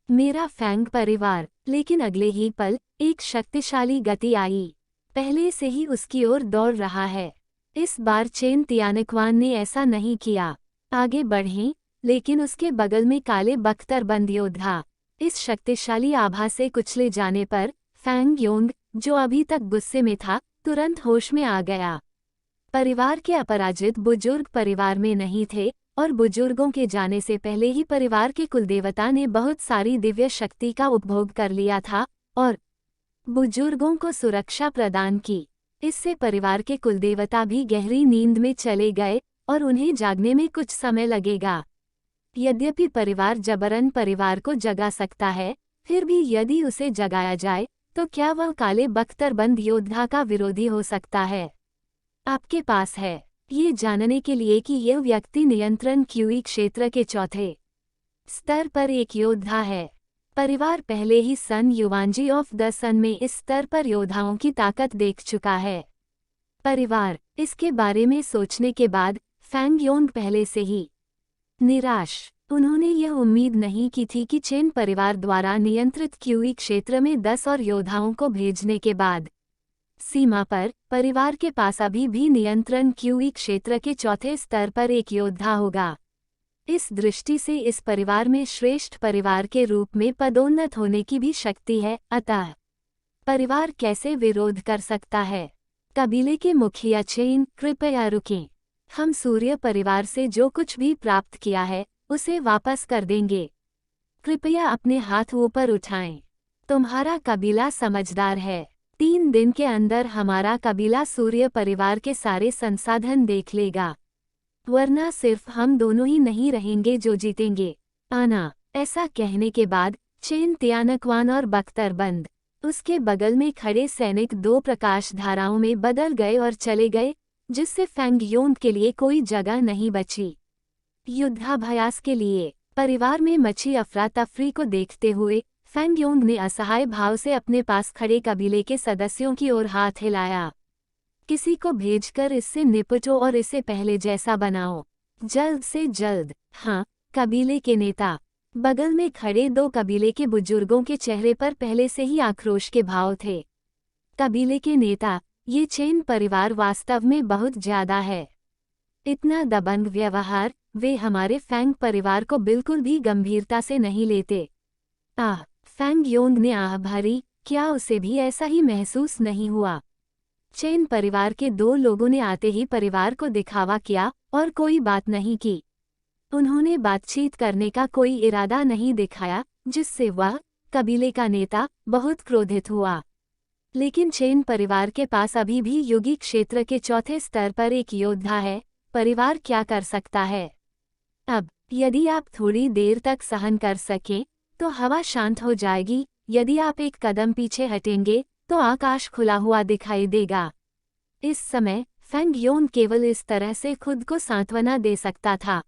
मेरा फेंग परिवार। लेकिन अगले ही पल एक शक्तिशाली गति आई, पहले से ही उसकी ओर दौड़ रहा है। इस बार चेन तियानक्वान ने ऐसा नहीं किया। आगे बढ़ें, लेकिन उसके बगल में काले बख्तरबंद योद्धा। इस शक्तिशाली आभा से कुचले जाने पर फेंग योंग, जो अभी तक गुस्से में था, तुरंत होश में आ गया। परिवार के अपराजित बुजुर्ग परिवार में नहीं थे और बुजुर्गों के जाने से पहले ही परिवार के कुलदेवता ने बहुत सारी दिव्य शक्ति का उपभोग कर लिया था और बुजुर्गों को सुरक्षा प्रदान की। इससे परिवार के कुलदेवता भी गहरी नींद में चले गए और उन्हें जागने में कुछ समय लगेगा। यद्यपि परिवार जबरन परिवार को जगा सकता है, फिर भी यदि उसे जगाया जाए तो क्या वह काले बख्तरबंद योद्धा का विरोधी हो सकता है? आपके पास है ये जानने के लिए कि यह व्यक्ति नियंत्रण क्यूई क्षेत्र के चौथे स्तर पर एक योद्धा है। परिवार पहले ही सन युवांजी ऑफ द सन में इस स्तर पर योद्धाओं की ताकत देख चुका है। परिवार, इसके बारे में सोचने के बाद फेंग योंग पहले से ही निराश। उन्होंने यह उम्मीद नहीं की थी कि चेन परिवार द्वारा नियंत्रित क्यूई क्षेत्र में 10 और योद्धाओं को भेजने के बाद सीमा पर परिवार के पास अभी भी नियंत्रण क्यूई क्षेत्र के चौथे स्तर पर एक योद्धा होगा। इस दृष्टि से इस परिवार में श्रेष्ठ परिवार के रूप में पदोन्नत होने की भी शक्ति है। अतः परिवार कैसे विरोध कर सकता है? कबीले के मुखिया चेन, कृपया रुकें। हम सूर्य परिवार से जो कुछ भी प्राप्त किया है उसे वापस कर देंगे। कृपया अपने हाथ ऊपर उठाएं। तुम्हारा कबीला समझदार है। 3 दिन के अंदर हमारा कबीला सूर्य परिवार के सारे संसाधन देख लेगा, वरना सिर्फ हम दोनों ही नहीं रहेंगे जो जीतेंगे। आना। ऐसा कहने के बाद चेन तियानक्वान और बख्तरबंद उसके बगल में खड़े सैनिक 2 प्रकाश धाराओं में बदल गए और चले गए, जिससे फेंग योंग के लिए कोई जगह नहीं बची। युद्धाभ्यास के लिए परिवार में मची अफरा तफरी को देखते हुए फेंग योंग ने असहाय भाव से अपने पास खड़े कबीले के सदस्यों की ओर हाथ हिलाया। किसी को भेजकर इससे निपटो और इसे पहले जैसा बनाओ, जल्द से जल्द। हाँ, कबीले के नेता। बगल में खड़े 2 कबीले के बुजुर्गों के चेहरे पर पहले से ही आक्रोश के भाव थे। कबीले के नेता, ये चेन परिवार वास्तव में बहुत ज्यादा है। इतना दबंग व्यवहार, वे हमारे फेंग परिवार को बिल्कुल भी गंभीरता से नहीं लेते। फेंग योंग ने आह भरी, क्या उसे भी ऐसा ही महसूस नहीं हुआ? चेन परिवार के 2 लोगों ने आते ही परिवार को दिखावा किया और कोई बात नहीं की। उन्होंने बातचीत करने का कोई इरादा नहीं दिखाया, जिससे वह, कबीले का नेता, बहुत क्रोधित हुआ। लेकिन चेन परिवार के पास अभी भी युगी क्षेत्र के चौथे स्तर पर एक योद्धा है। परिवार क्या कर सकता है? अब यदि आप थोड़ी देर तक सहन कर सकें तो हवा शांत हो जाएगी। यदि आप एक कदम पीछे हटेंगे तो आकाश खुला हुआ दिखाई देगा। इस समय फेंग योन केवल इस तरह से खुद को सांत्वना दे सकता था।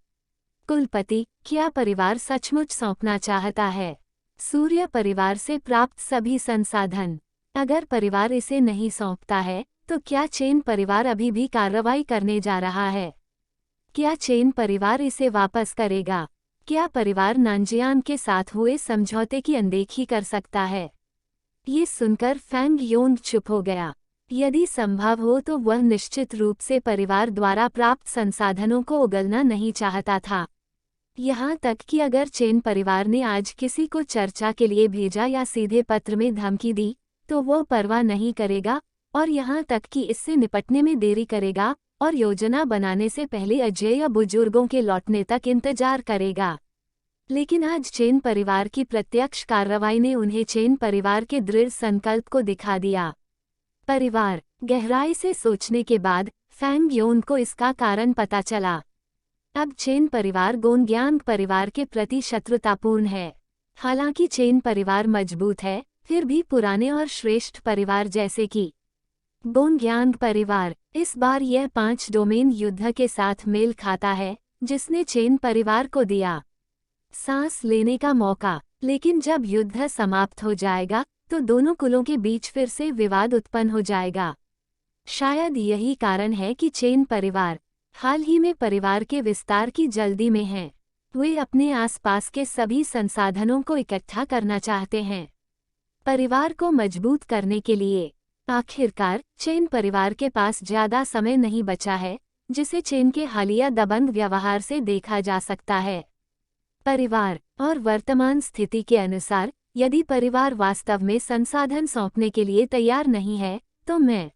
कुलपति, क्या परिवार सचमुच सौंपना चाहता है सूर्य परिवार से प्राप्त सभी संसाधन? अगर परिवार इसे नहीं सौंपता है तो क्या चेन परिवार अभी भी कार्रवाई करने जा रहा है? क्या चेन परिवार इसे वापस करेगा? क्या परिवार नानजियान के साथ हुए समझौते की अनदेखी कर सकता है? ये सुनकर फेंग योन चुप हो गया। यदि संभव हो तो वह निश्चित रूप से परिवार द्वारा प्राप्त संसाधनों को उगलना नहीं चाहता था। यहाँ तक कि अगर चेन परिवार ने आज किसी को चर्चा के लिए भेजा या सीधे पत्र में धमकी दी तो वो परवाह नहीं करेगा और यहाँ तक कि इससे निपटने में देरी करेगा और योजना बनाने से पहले अजेय बुजुर्गों के लौटने तक इंतजार करेगा। लेकिन आज चेन परिवार की प्रत्यक्ष कार्रवाई ने उन्हें चेन परिवार के दृढ़ संकल्प को दिखा दिया। परिवार गहराई से सोचने के बाद फेंग योन को इसका कारण पता चला। अब चेन परिवार गोनग्यांग परिवार के प्रति शत्रुतापूर्ण है। हालांकि चेन परिवार मजबूत है, फिर भी पुराने और श्रेष्ठ परिवार जैसे कि गोनग्यांग परिवार इस बार यह 5 डोमेन युद्ध के साथ मेल खाता है जिसने चेन परिवार को दिया सांस लेने का मौका। लेकिन जब युद्ध समाप्त हो जाएगा तो दोनों कुलों के बीच फिर से विवाद उत्पन्न हो जाएगा। शायद यही कारण है कि चेन परिवार हाल ही में परिवार के विस्तार की जल्दी में है। वे अपने आसपास के सभी संसाधनों को इकट्ठा करना चाहते हैं परिवार को मजबूत करने के लिए। आखिरकार चेन परिवार के पास ज्यादा समय नहीं बचा है जिसे चेन के हालिया दबंग व्यवहार से देखा जा सकता है। परिवार और वर्तमान स्थिति के अनुसार यदि परिवार वास्तव में संसाधन सौंपने के लिए तैयार नहीं है तो मैं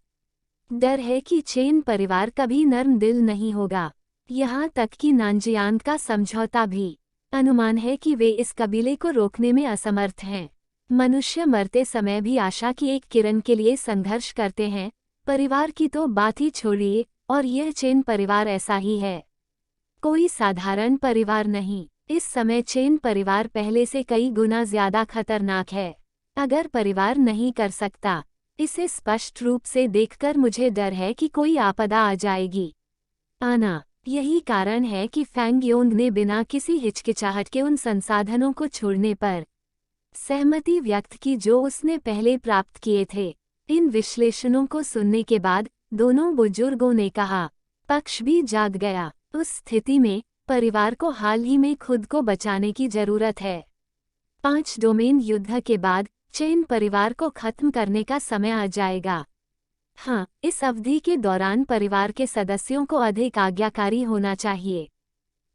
डर है कि चेन परिवार कभी नर्म दिल नहीं होगा। यहाँ तक कि नानजियान का समझौता भी। अनुमान है कि वे इस कबीले को रोकने में असमर्थ हैं। मनुष्य मरते समय भी आशा की एक किरण के लिए संघर्ष करते हैं। परिवार की तो बात ही छोड़िए, और यह चेन परिवार ऐसा ही है। कोई साधारण परिवार नहीं। इस समय चेन परिवार पहले से कई गुना ज्यादा खतरनाक है। अगर परिवार नहीं कर सकता इसे स्पष्ट रूप से देखकर मुझे डर है कि कोई आपदा आ जाएगी। यही कारण है कि फेंग योन ने बिना किसी हिचकिचाहट के उन संसाधनों को छोड़ने पर सहमति व्यक्त की जो उसने पहले प्राप्त किए थे। इन विश्लेषणों को सुनने के बाद दोनों बुजुर्गों ने कहा, पक्ष भी जाग गया। उस स्थिति में परिवार को हाल ही में खुद को बचाने की जरूरत है। 5 डोमेन युद्ध के बाद चेन परिवार को खत्म करने का समय आ जाएगा। हाँ, इस अवधि के दौरान परिवार के सदस्यों को अधिक आज्ञाकारी होना चाहिए।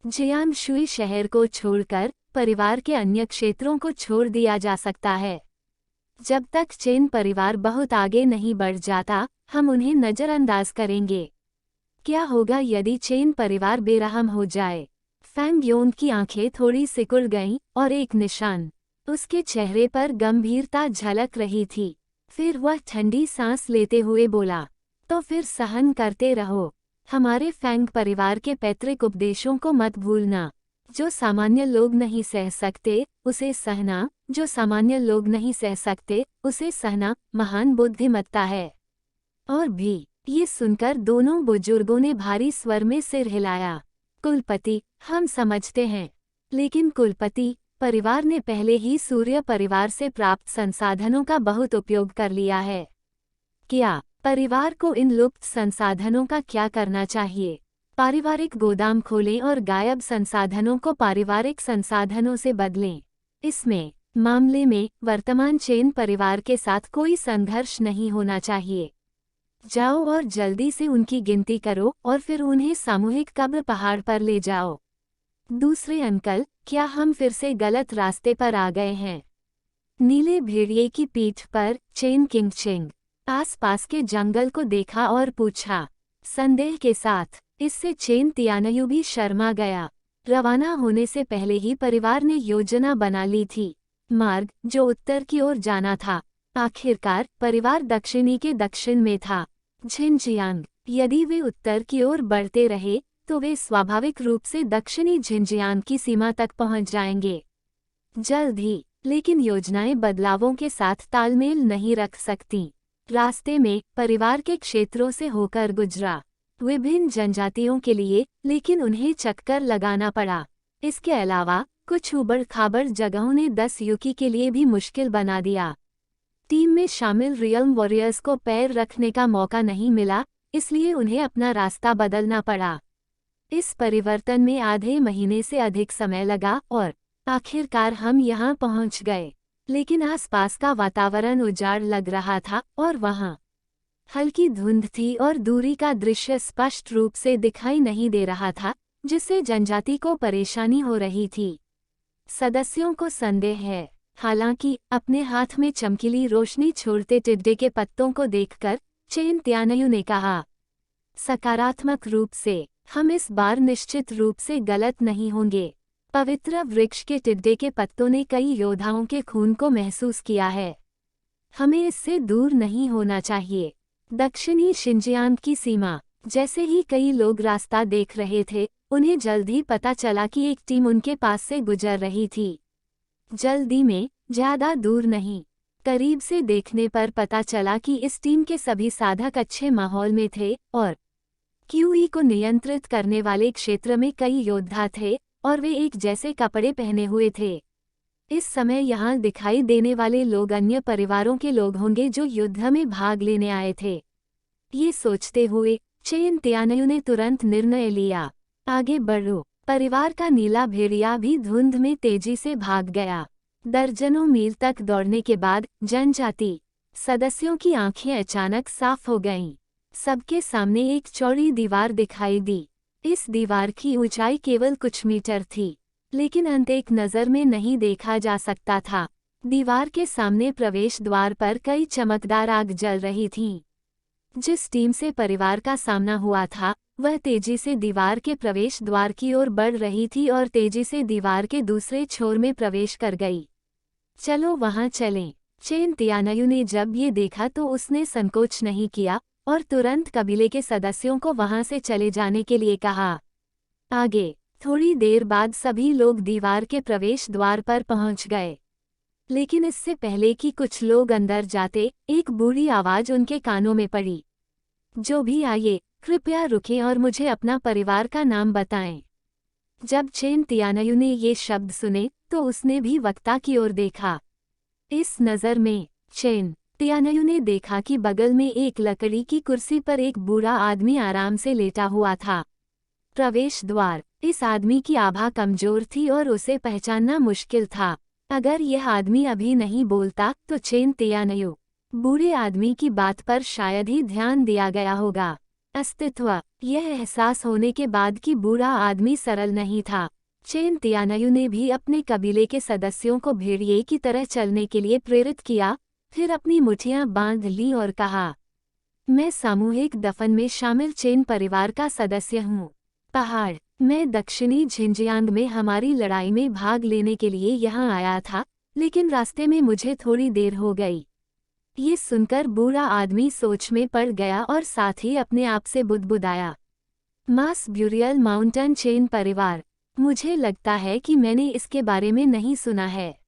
जियांगशुई शहर को छोड़कर परिवार के अन्य क्षेत्रों को छोड़ दिया जा सकता है। जब तक चेन परिवार बहुत आगे नहीं बढ़ जाता, हम उन्हें नजरअंदाज करेंगे। क्या होगा यदि चेन परिवार बेरहम हो जाए? फेंग योन की आंखें थोड़ी सिकुड़ गईं और एक निशान उसके चेहरे पर गंभीरता झलक रही थी। फिर वह ठंडी सांस लेते हुए बोला, तो फिर सहन करते रहो। हमारे फेंग परिवार के पैतृक उपदेशों को मत भूलना। जो सामान्य लोग नहीं सह सकते उसे सहना, जो सामान्य लोग नहीं सह सकते उसे सहना महान बुद्धिमत्ता है। और भी ये सुनकर दोनों बुजुर्गों ने भारी स्वर में सिर हिलाया। कुलपति, हम समझते हैं। लेकिन कुलपति, परिवार ने पहले ही सूर्य परिवार से प्राप्त संसाधनों का बहुत उपयोग कर लिया है। क्या परिवार को इन लुप्त संसाधनों का क्या करना चाहिए? पारिवारिक गोदाम खोलें और गायब संसाधनों को पारिवारिक संसाधनों से बदलें। इसमें मामले में वर्तमान चेन परिवार के साथ कोई संघर्ष नहीं होना चाहिए। जाओ और जल्दी से उनकी गिनती करो और फिर उन्हें सामूहिक कब्र पहाड़ पर ले जाओ। दूसरे अंकल, क्या हम फिर से गलत रास्ते पर आ गए हैं? नीले भेड़िए की पीठ पर चेन किंगचिंग आसपास के जंगल को देखा और पूछा, संदेह के साथ। इससे चेन तियानयू भी शर्मा गया। रवाना होने से पहले ही परिवार ने योजना बना ली थी। मार्ग जो उत्तर की ओर जाना था आखिरकार परिवार दक्षिणी के दक्षिण में था, झिंजियांग। यदि वे उत्तर की ओर बढ़ते रहे तो वे स्वाभाविक रूप से दक्षिणी झिंजियांग की सीमा तक पहुंच जाएंगे। जल्द ही, लेकिन योजनाएं बदलावों के साथ तालमेल नहीं रख सकती। रास्ते में परिवार के क्षेत्रों से होकर गुजरा, विभिन्न जनजातियों के लिए, लेकिन उन्हें चक्कर लगाना पड़ा। इसके अलावा कुछ उबड़-खाबड़ जगहों ने 10 युकी के लिए भी मुश्किल बना दिया। टीम में शामिल रियल्म वॉरियर्स को पैर रखने का मौका नहीं मिला, इसलिए उन्हें अपना रास्ता बदलना पड़ा। इस परिवर्तन में आधे महीने से अधिक समय लगा और आखिरकार हम यहाँ पहुँच गए। लेकिन आसपास का वातावरण उजाड़ लग रहा था और वहाँ हल्की धुंध थी और दूरी का दृश्य स्पष्ट रूप से दिखाई नहीं दे रहा था, जिससे जनजाति को परेशानी हो रही थी। सदस्यों को संदेह है। हालांकि अपने हाथ में चमकीली रोशनी छोड़ते टिड्डे के पत्तों को देखकर चेन त्यानयू ने कहा, सकारात्मक रूप से, हम इस बार निश्चित रूप से गलत नहीं होंगे। पवित्र वृक्ष के टिड्डे के पत्तों ने कई योद्धाओं के खून को महसूस किया है। हमें इससे दूर नहीं होना चाहिए। दक्षिणी शिंजियांग की सीमा। जैसे ही कई लोग रास्ता देख रहे थे, उन्हें जल्द ही पता चला कि एक टीम उनके पास से गुजर रही थी। जल्दी में, ज्यादा दूर नहीं। करीब से देखने पर पता चला कि इस टीम के सभी साधक अच्छे माहौल में थे और क्यूई को नियंत्रित करने वाले क्षेत्र में कई योद्धा थे और वे एक जैसे कपड़े पहने हुए थे। इस समय यहाँ दिखाई देने वाले लोग अन्य परिवारों के लोग होंगे जो युद्ध में भाग लेने आए थे। ये सोचते हुए चेन त्यानयू ने तुरंत निर्णय लिया, आगे बढ़ो। परिवार का नीला भेड़िया भी धुंध में तेजी से भाग गया। दर्जनों मील तक दौड़ने के बाद जनजाति सदस्यों की आंखें अचानक साफ हो गईं। सबके सामने एक चौड़ी दीवार दिखाई दी। इस दीवार की ऊंचाई केवल कुछ मीटर थी, लेकिन अंत एक नज़र में नहीं देखा जा सकता था। दीवार के सामने प्रवेश द्वार पर कई चमकदार आग जल रही थीं। जिस टीम से परिवार का सामना हुआ था, वह तेजी से दीवार के प्रवेश द्वार की ओर बढ़ रही थी और तेजी से दीवार के दूसरे छोर में प्रवेश कर गई। चलो वहां चलें। चेन त्यानयू ने जब ये देखा तो उसने संकोच नहीं किया और तुरंत कबीले के सदस्यों को वहां से चले जाने के लिए कहा। आगे थोड़ी देर बाद सभी लोग दीवार के प्रवेश द्वार पर पहुंच गए, लेकिन इससे पहले कि कुछ लोग अंदर जाते, एक बुरी आवाज उनके कानों में पड़ी। जो भी आए, कृपया रुकें और मुझे अपना परिवार का नाम बताएं। जब चेन त्यानयू ने ये शब्द सुने तो उसने भी वक्ता की ओर देखा। इस नज़र में चेन त्यानयू ने देखा कि बगल में एक लकड़ी की कुर्सी पर एक बूढ़ा आदमी आराम से लेटा हुआ था। प्रवेश द्वार। इस आदमी की आभा कमजोर थी और उसे पहचानना मुश्किल था। अगर यह आदमी अभी नहीं बोलता तो चेन त्यानयू बूढ़े आदमी की बात पर शायद ही ध्यान दिया गया होगा। अस्तित्व। यह एहसास होने के बाद कि बूढ़ा आदमी सरल नहीं था, चेन त्यानयू ने भी अपने कबीले के सदस्यों को भेड़िए की तरह चलने के लिए प्रेरित किया। फिर अपनी मुठियां बांध ली और कहा, मैं सामूहिक दफन में शामिल चेन परिवार का सदस्य हूँ। पहाड़। मैं दक्षिणी झिंजियांग में हमारी लड़ाई में भाग लेने के लिए यहाँ आया था, लेकिन रास्ते में मुझे थोड़ी देर हो गई। ये सुनकर बूढ़ा आदमी सोच में पड़ गया और साथ ही अपने आप से बुदबुदाया, मास ब्यूरियल माउंटेन चेन परिवार। मुझे लगता है कि मैंने इसके बारे में नहीं सुना है।